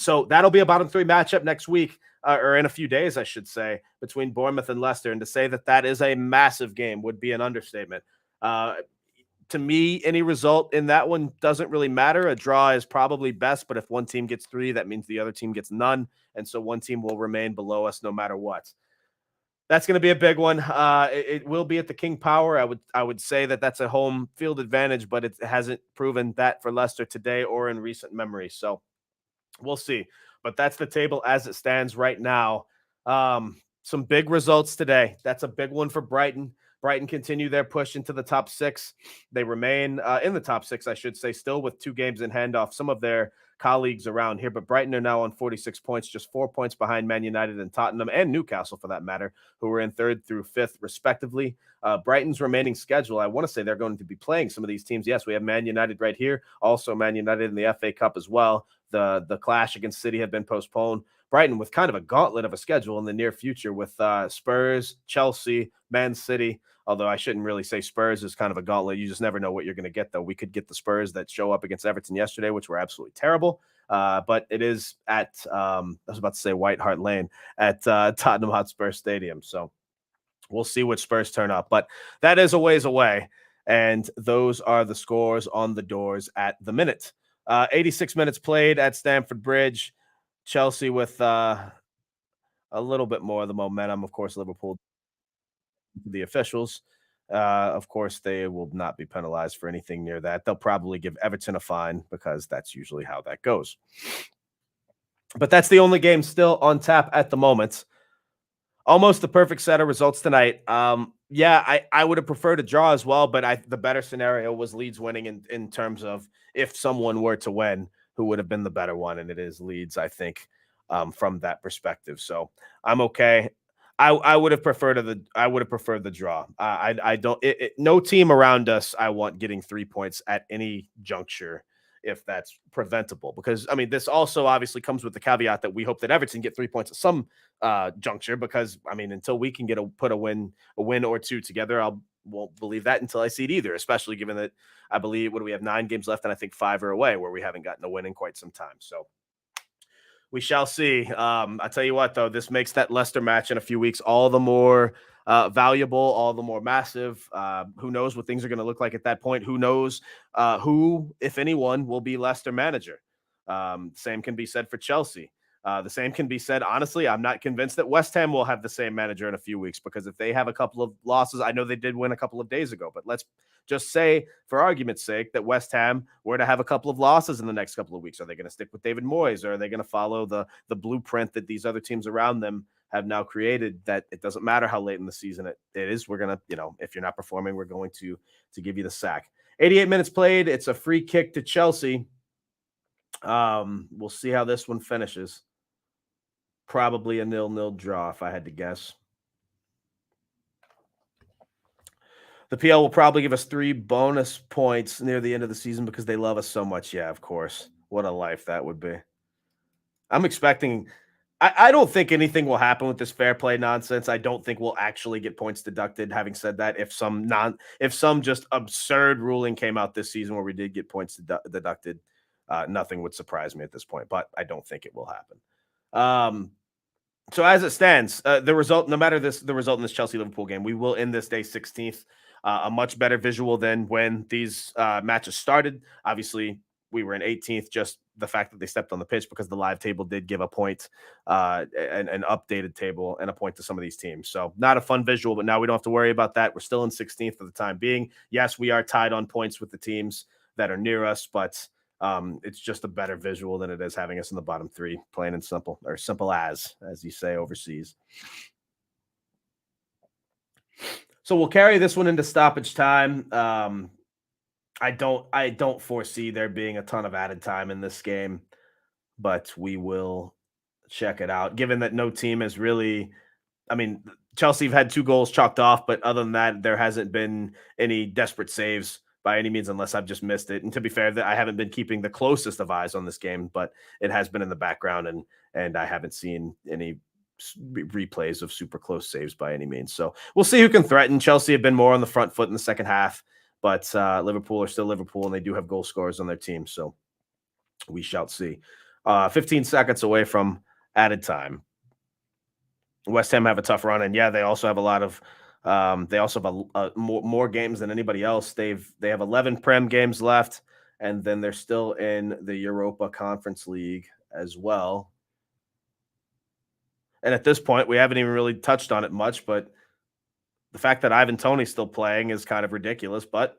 So that'll be a bottom 3 matchup next week, or in a few days, I should say, between Bournemouth and Leicester. And to say that that is a massive game would be an understatement. To me, any result in that one doesn't really matter. A draw is probably best, but if one team gets 3, that means the other team gets none. And so one team will remain below us no matter what. That's going to be a big one. It will be at the King Power. I would say that that's a home field advantage, but it hasn't proven that for Leicester today or in recent memory. So we'll see. But that's the table as it stands right now. Some big results today. That's a big one for Brighton. Brighton continue their push into the top six. They remain in the top six, I should say, still with 2 games in hand off some of their colleagues around here. But Brighton are now on 46 points, just 4 points behind Man United and Tottenham and Newcastle, for that matter, who are in 3rd through 5th, respectively. Brighton's remaining schedule, I want to say they're going to be playing some of these teams. Yes, we have Man United right here. Also Man United in the FA Cup as well. The clash against City have been postponed. Brighton with kind of a gauntlet of a schedule in the near future with Spurs, Chelsea, Man City. Although I shouldn't really say Spurs is kind of a gauntlet. You just never know what you're going to get, though. We could get the Spurs that show up against Everton yesterday, which were absolutely terrible. But it is at, I was about to say White Hart Lane, at Tottenham Hotspur Stadium. So we'll see which Spurs turn up. But that is a ways away. And those are the scores on the doors at the minute. 86 minutes played at Stamford Bridge. Chelsea with a little bit more of the momentum. Of course, Liverpool, the officials. Of course, they will not be penalized for anything near that. They'll probably give Everton a fine because that's usually how that goes. But that's the only game still on tap at the moment. Almost the perfect set of results tonight. Yeah, I would have preferred a draw as well, but the better scenario was Leeds winning in terms of if someone were to win, who would have been the better one, and it is Leeds, I think, from that perspective. So I'm okay. I would have preferred the draw. I don't. No team around us I want getting 3 points at any juncture if that's preventable. Because I mean, this also obviously comes with the caveat that we hope that Everton get 3 points at some juncture. Because I mean, until we can put a win or two together, won't believe that until I see it either. Especially given that I believe, what do we have, 9 games left, and I think 5 are away, where we haven't gotten a win in quite some time. So we shall see. I tell you what, though, this makes that Leicester match in a few weeks all the more valuable, all the more massive. Who knows what things are going to look like at that point? Who knows who, if anyone, will be Leicester manager? Same can be said for Chelsea. The same can be said, honestly, I'm not convinced that West Ham will have the same manager in a few weeks, because if they have a couple of losses, I know they did win a couple of days ago, but let's just say, for argument's sake, that West Ham were to have a couple of losses in the next couple of weeks. Are they going to stick with David Moyes, or are they going to follow the blueprint that these other teams around them have now created, that it doesn't matter how late in the season it is, we're going to, if you're not performing, we're going to give you the sack. 88 minutes played. It's a free kick to Chelsea. We'll see how this one finishes. Probably a 0-0 draw, if I had to guess. The PL will probably give us 3 bonus points near the end of the season because they love us so much. Yeah, of course. What a life that would be. I'm expecting... I don't think anything will happen with this fair play nonsense. I don't think we'll actually get points deducted. Having said that, if some just absurd ruling came out this season where we did get points deducted, nothing would surprise me at this point. But I don't think it will happen. So as it stands, the result, no matter the result in this Chelsea-Liverpool game, we will end this day 16th. A much better visual than when these matches started. Obviously, we were in 18th. Just the fact that they stepped on the pitch, because the live table did give a point, an updated table, and a point to some of these teams. So not a fun visual, but now we don't have to worry about that. We're still in 16th for the time being. Yes, we are tied on points with the teams that are near us, but it's just a better visual than it is having us in the bottom 3, plain and simple, or simple as you say overseas. So we'll carry this one into stoppage time. I don't foresee there being a ton of added time in this game, but we will check it out. Given that no team has really, I mean, Chelsea have had 2 goals chalked off, but other than that, there hasn't been any desperate saves by any means, unless I've just missed it. And to be fair, I haven't been keeping the closest of eyes on this game, but it has been in the background, and I haven't seen any replays of super close saves by any means. So we'll see who can threaten. Chelsea have been more on the front foot in the second half, but Liverpool are still Liverpool, and they do have goal scorers on their team. So we shall see. 15 seconds away from added time. West Ham have a tough run, and yeah, they also have a lot of they also have more games than anybody else. They have 11 Prem games left, and then they're still in the Europa Conference League as well. And at this point, we haven't even really touched on it much, but the fact that Ivan Toney's still playing is kind of ridiculous, but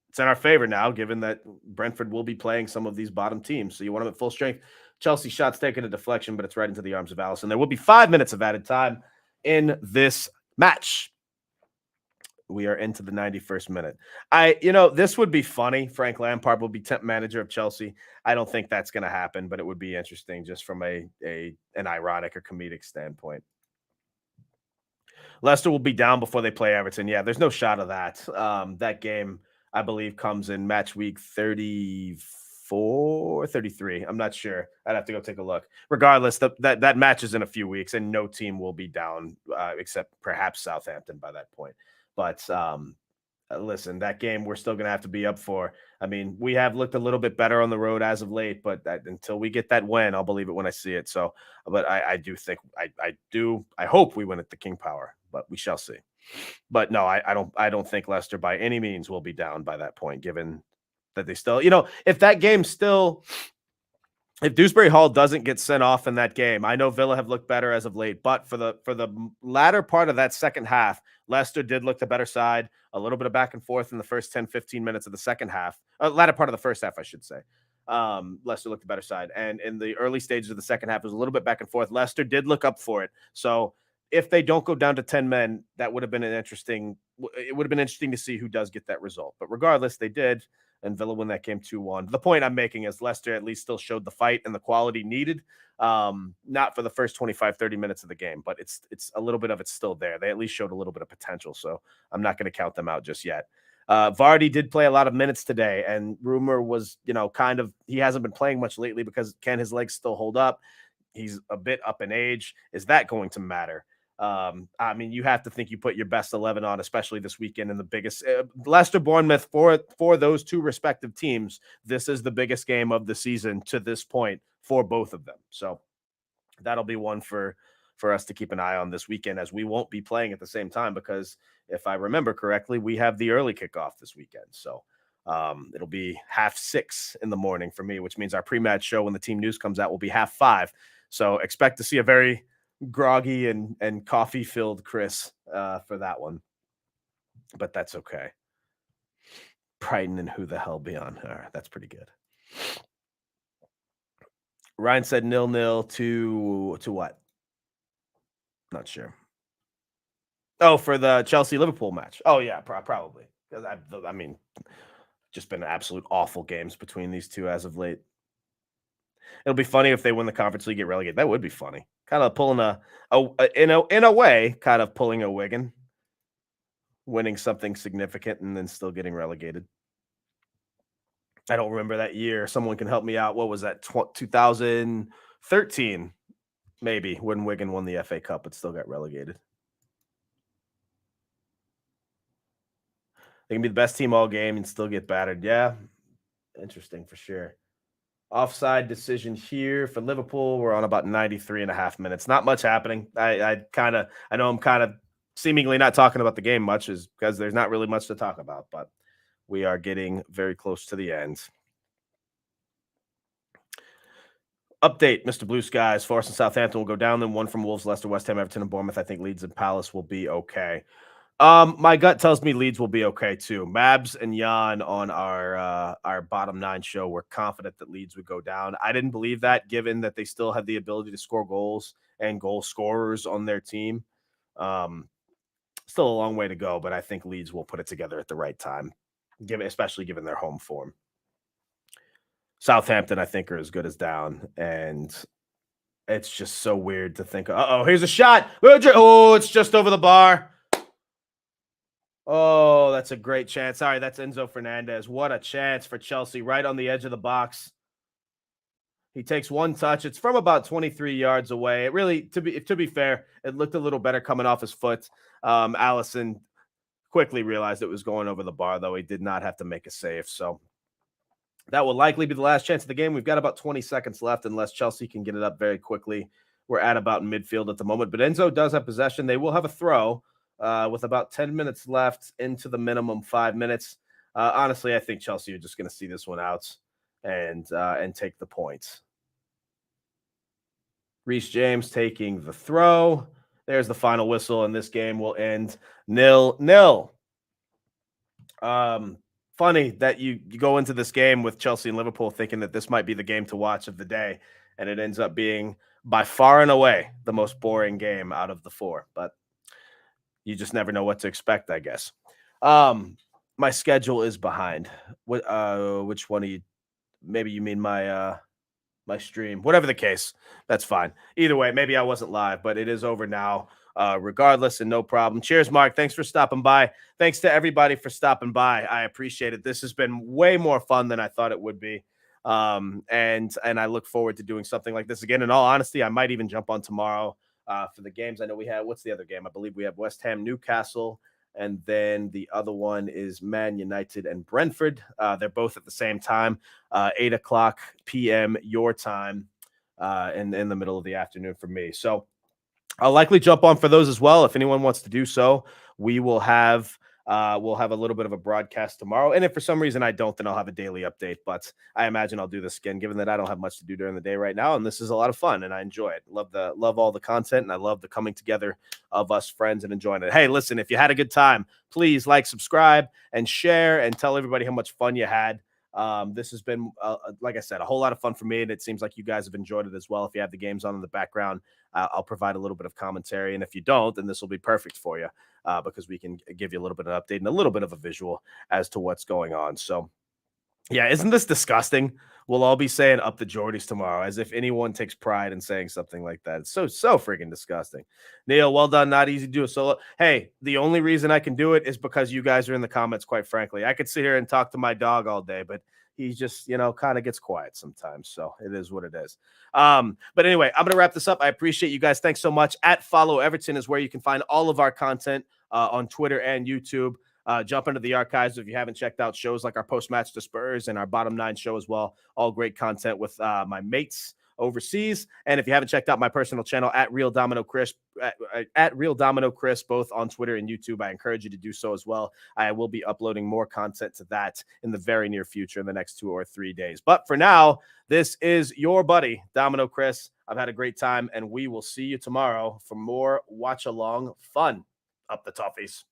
it's in our favor now, given that Brentford will be playing some of these bottom teams. So you want them at full strength. Chelsea shots taken a deflection, but it's right into the arms of Allison. There will be 5 minutes of added time in this match. We are into the 91st minute. This would be funny. Frank Lampard will be temp manager of Chelsea. I don't think that's going to happen, but it would be interesting just from an ironic or comedic standpoint. Leicester will be down before they play Everton. Yeah, there's no shot of that. That game, I believe, comes in match week 34, 33. I'm not sure. I'd have to go take a look. Regardless, that match is in a few weeks, and no team will be down except perhaps Southampton by that point. But listen, that game we're still going to have to be up for. I mean, we have looked a little bit better on the road as of late, but until we get that win, I'll believe it when I see it. So, but I do think I hope we win at the King Power, but we shall see. But no, I don't think Leicester by any means will be down by that point, given that they still, if that game still. If Dewsbury Hall doesn't get sent off in that game, I know Villa have looked better as of late, but for the latter part of that second half, Leicester did look the better side. A little bit of back and forth in the first 10, 15 minutes of the second half. Latter part of the first half, I should say. Leicester looked the better side. And in the early stages of the second half, it was a little bit back and forth. Leicester did look up for it. So if they don't go down to 10 men, that would have been interesting to see who does get that result. But regardless, they did. And Villa win that game 2-1. The point I'm making is Leicester at least still showed the fight and the quality needed. Not for the first 25, 30 minutes of the game, but it's a little bit of it's still there. They at least showed a little bit of potential, so I'm not going to count them out just yet. Vardy did play a lot of minutes today, and rumor was, he hasn't been playing much lately because can his legs still hold up? He's a bit up in age. Is that going to matter? I mean, you have to think you put your best 11 on, especially this weekend in the biggest Leicester Bournemouth for those two respective teams. This is the biggest game of the season to this point for both of them. So that'll be one for us to keep an eye on this weekend, as we won't be playing at the same time because if I remember correctly, we have the early kickoff this weekend. So it'll be 6:30 in the morning for me, which means our pre-match show when the team news comes out will be 5:30. So expect to see a very groggy and coffee filled Chris for that one, but that's okay. Brighton and who the hell beyond? All right, that's pretty good. Ryan said 0-0 to what? Not sure. Oh, for the Chelsea Liverpool match. Oh yeah, probably because I mean, just been absolute awful games between these two as of late. It'll be funny if they win the Conference League, get relegated. That would be funny. Kind of pulling in a way, kind of pulling a Wigan, winning something significant and then still getting relegated. I don't remember that year. Someone can help me out. What was that? 2013, maybe, when Wigan won the FA Cup but still got relegated. They can be the best team all game and still get battered. Yeah, interesting for sure. Offside decision here for Liverpool. We're on about 93.5 minutes. Not much happening. I know I'm kind of seemingly not talking about the game much is because there's not really much to talk about, but we are getting very close to the end. Update, Mr. Blue Skies. Forest and Southampton will go down. Then one from Wolves, Leicester, West Ham, Everton, and Bournemouth. I think Leeds and Palace will be okay. My gut tells me Leeds will be okay too. Mabs and Jan on our bottom 9 show were confident that Leeds would go down. I didn't believe that, given that they still had the ability to score goals and goal scorers on their team. Still a long way to go, but I think Leeds will put it together at the right time, especially given their home form. Southampton, I think, are as good as down, and it's just so weird to think. Here's a shot. Oh, it's just over the bar. Oh, that's a great chance. Sorry, that's Enzo Fernandez. What a chance for Chelsea, right on the edge of the box. He takes one touch. It's from about 23 yards away. It really, to be fair, it looked a little better coming off his foot. Allison quickly realized it was going over the bar, though. He did not have to make a save. So that will likely be the last chance of the game. We've got about 20 seconds left unless Chelsea can get it up very quickly. We're at about midfield at the moment, but Enzo does have possession. They will have a throw. With about 10 minutes left into the minimum 5 minutes. Honestly, I think Chelsea are just going to see this one out and take the points. Reece James taking the throw. There's the final whistle, and this game will end 0-0. Funny that you go into this game with Chelsea and Liverpool thinking that this might be the game to watch of the day, and it ends up being by far and away the most boring game out of the four. But you just never know what to expect, I guess. My schedule is behind. Which one of you? Maybe you mean my stream. Whatever the case, that's fine. Either way, maybe I wasn't live, but it is over now. Regardless, and no problem. Cheers, Mark. Thanks for stopping by. Thanks to everybody for stopping by. I appreciate it. This has been way more fun than I thought it would be. And I look forward to doing something like this again. In all honesty, I might even jump on tomorrow for the games. I know we have, what's the other game? I believe we have West Ham, Newcastle, and then the other one is Man United and Brentford. They're both at the same time, 8 o'clock p.m. your time, in the middle of the afternoon for me. So I'll likely jump on for those as well. If anyone wants to do so, we will have we'll have a little bit of a broadcast tomorrow. And if for some reason I don't, then I'll have a daily update. But I imagine I'll do this again, given that I don't have much to do during the day right now. And this is a lot of fun, and I enjoy it. Love all the content, and I love the coming together of us friends and enjoying it. Hey, listen, if you had a good time, please like, subscribe, and share, and tell everybody how much fun you had. This has been, like I said, a whole lot of fun for me, and it seems like you guys have enjoyed it as well. If you have the games on in the background, I'll provide a little bit of commentary, and if you don't, then this will be perfect for you, because we can give you a little bit of update and a little bit of a visual as to what's going on. So, yeah, isn't this disgusting? We'll all be saying up the Geordies tomorrow, as if anyone takes pride in saying something like that. It's so freaking disgusting. Neil, well done. Not easy to do a solo. Hey, the only reason I can do it is because you guys are in the comments, quite frankly. I could sit here and talk to my dog all day, but he just, kind of gets quiet sometimes. So it is what it is. But anyway, I'm going to wrap this up. I appreciate you guys. Thanks so much. At Follow Everton is where you can find all of our content on Twitter and YouTube. Jump into the archives if you haven't checked out shows like our post-match to Spurs and our Bottom 9 show as well. All great content with my mates overseas. And if you haven't checked out my personal channel at Real Domino Chris, both on Twitter and YouTube, I encourage you to do so as well. I will be uploading more content to that in the very near future in the next 2 or 3 days. But for now, this is your buddy, Domino Chris. I've had a great time, and we will see you tomorrow for more watch-along fun. Up the Toffees.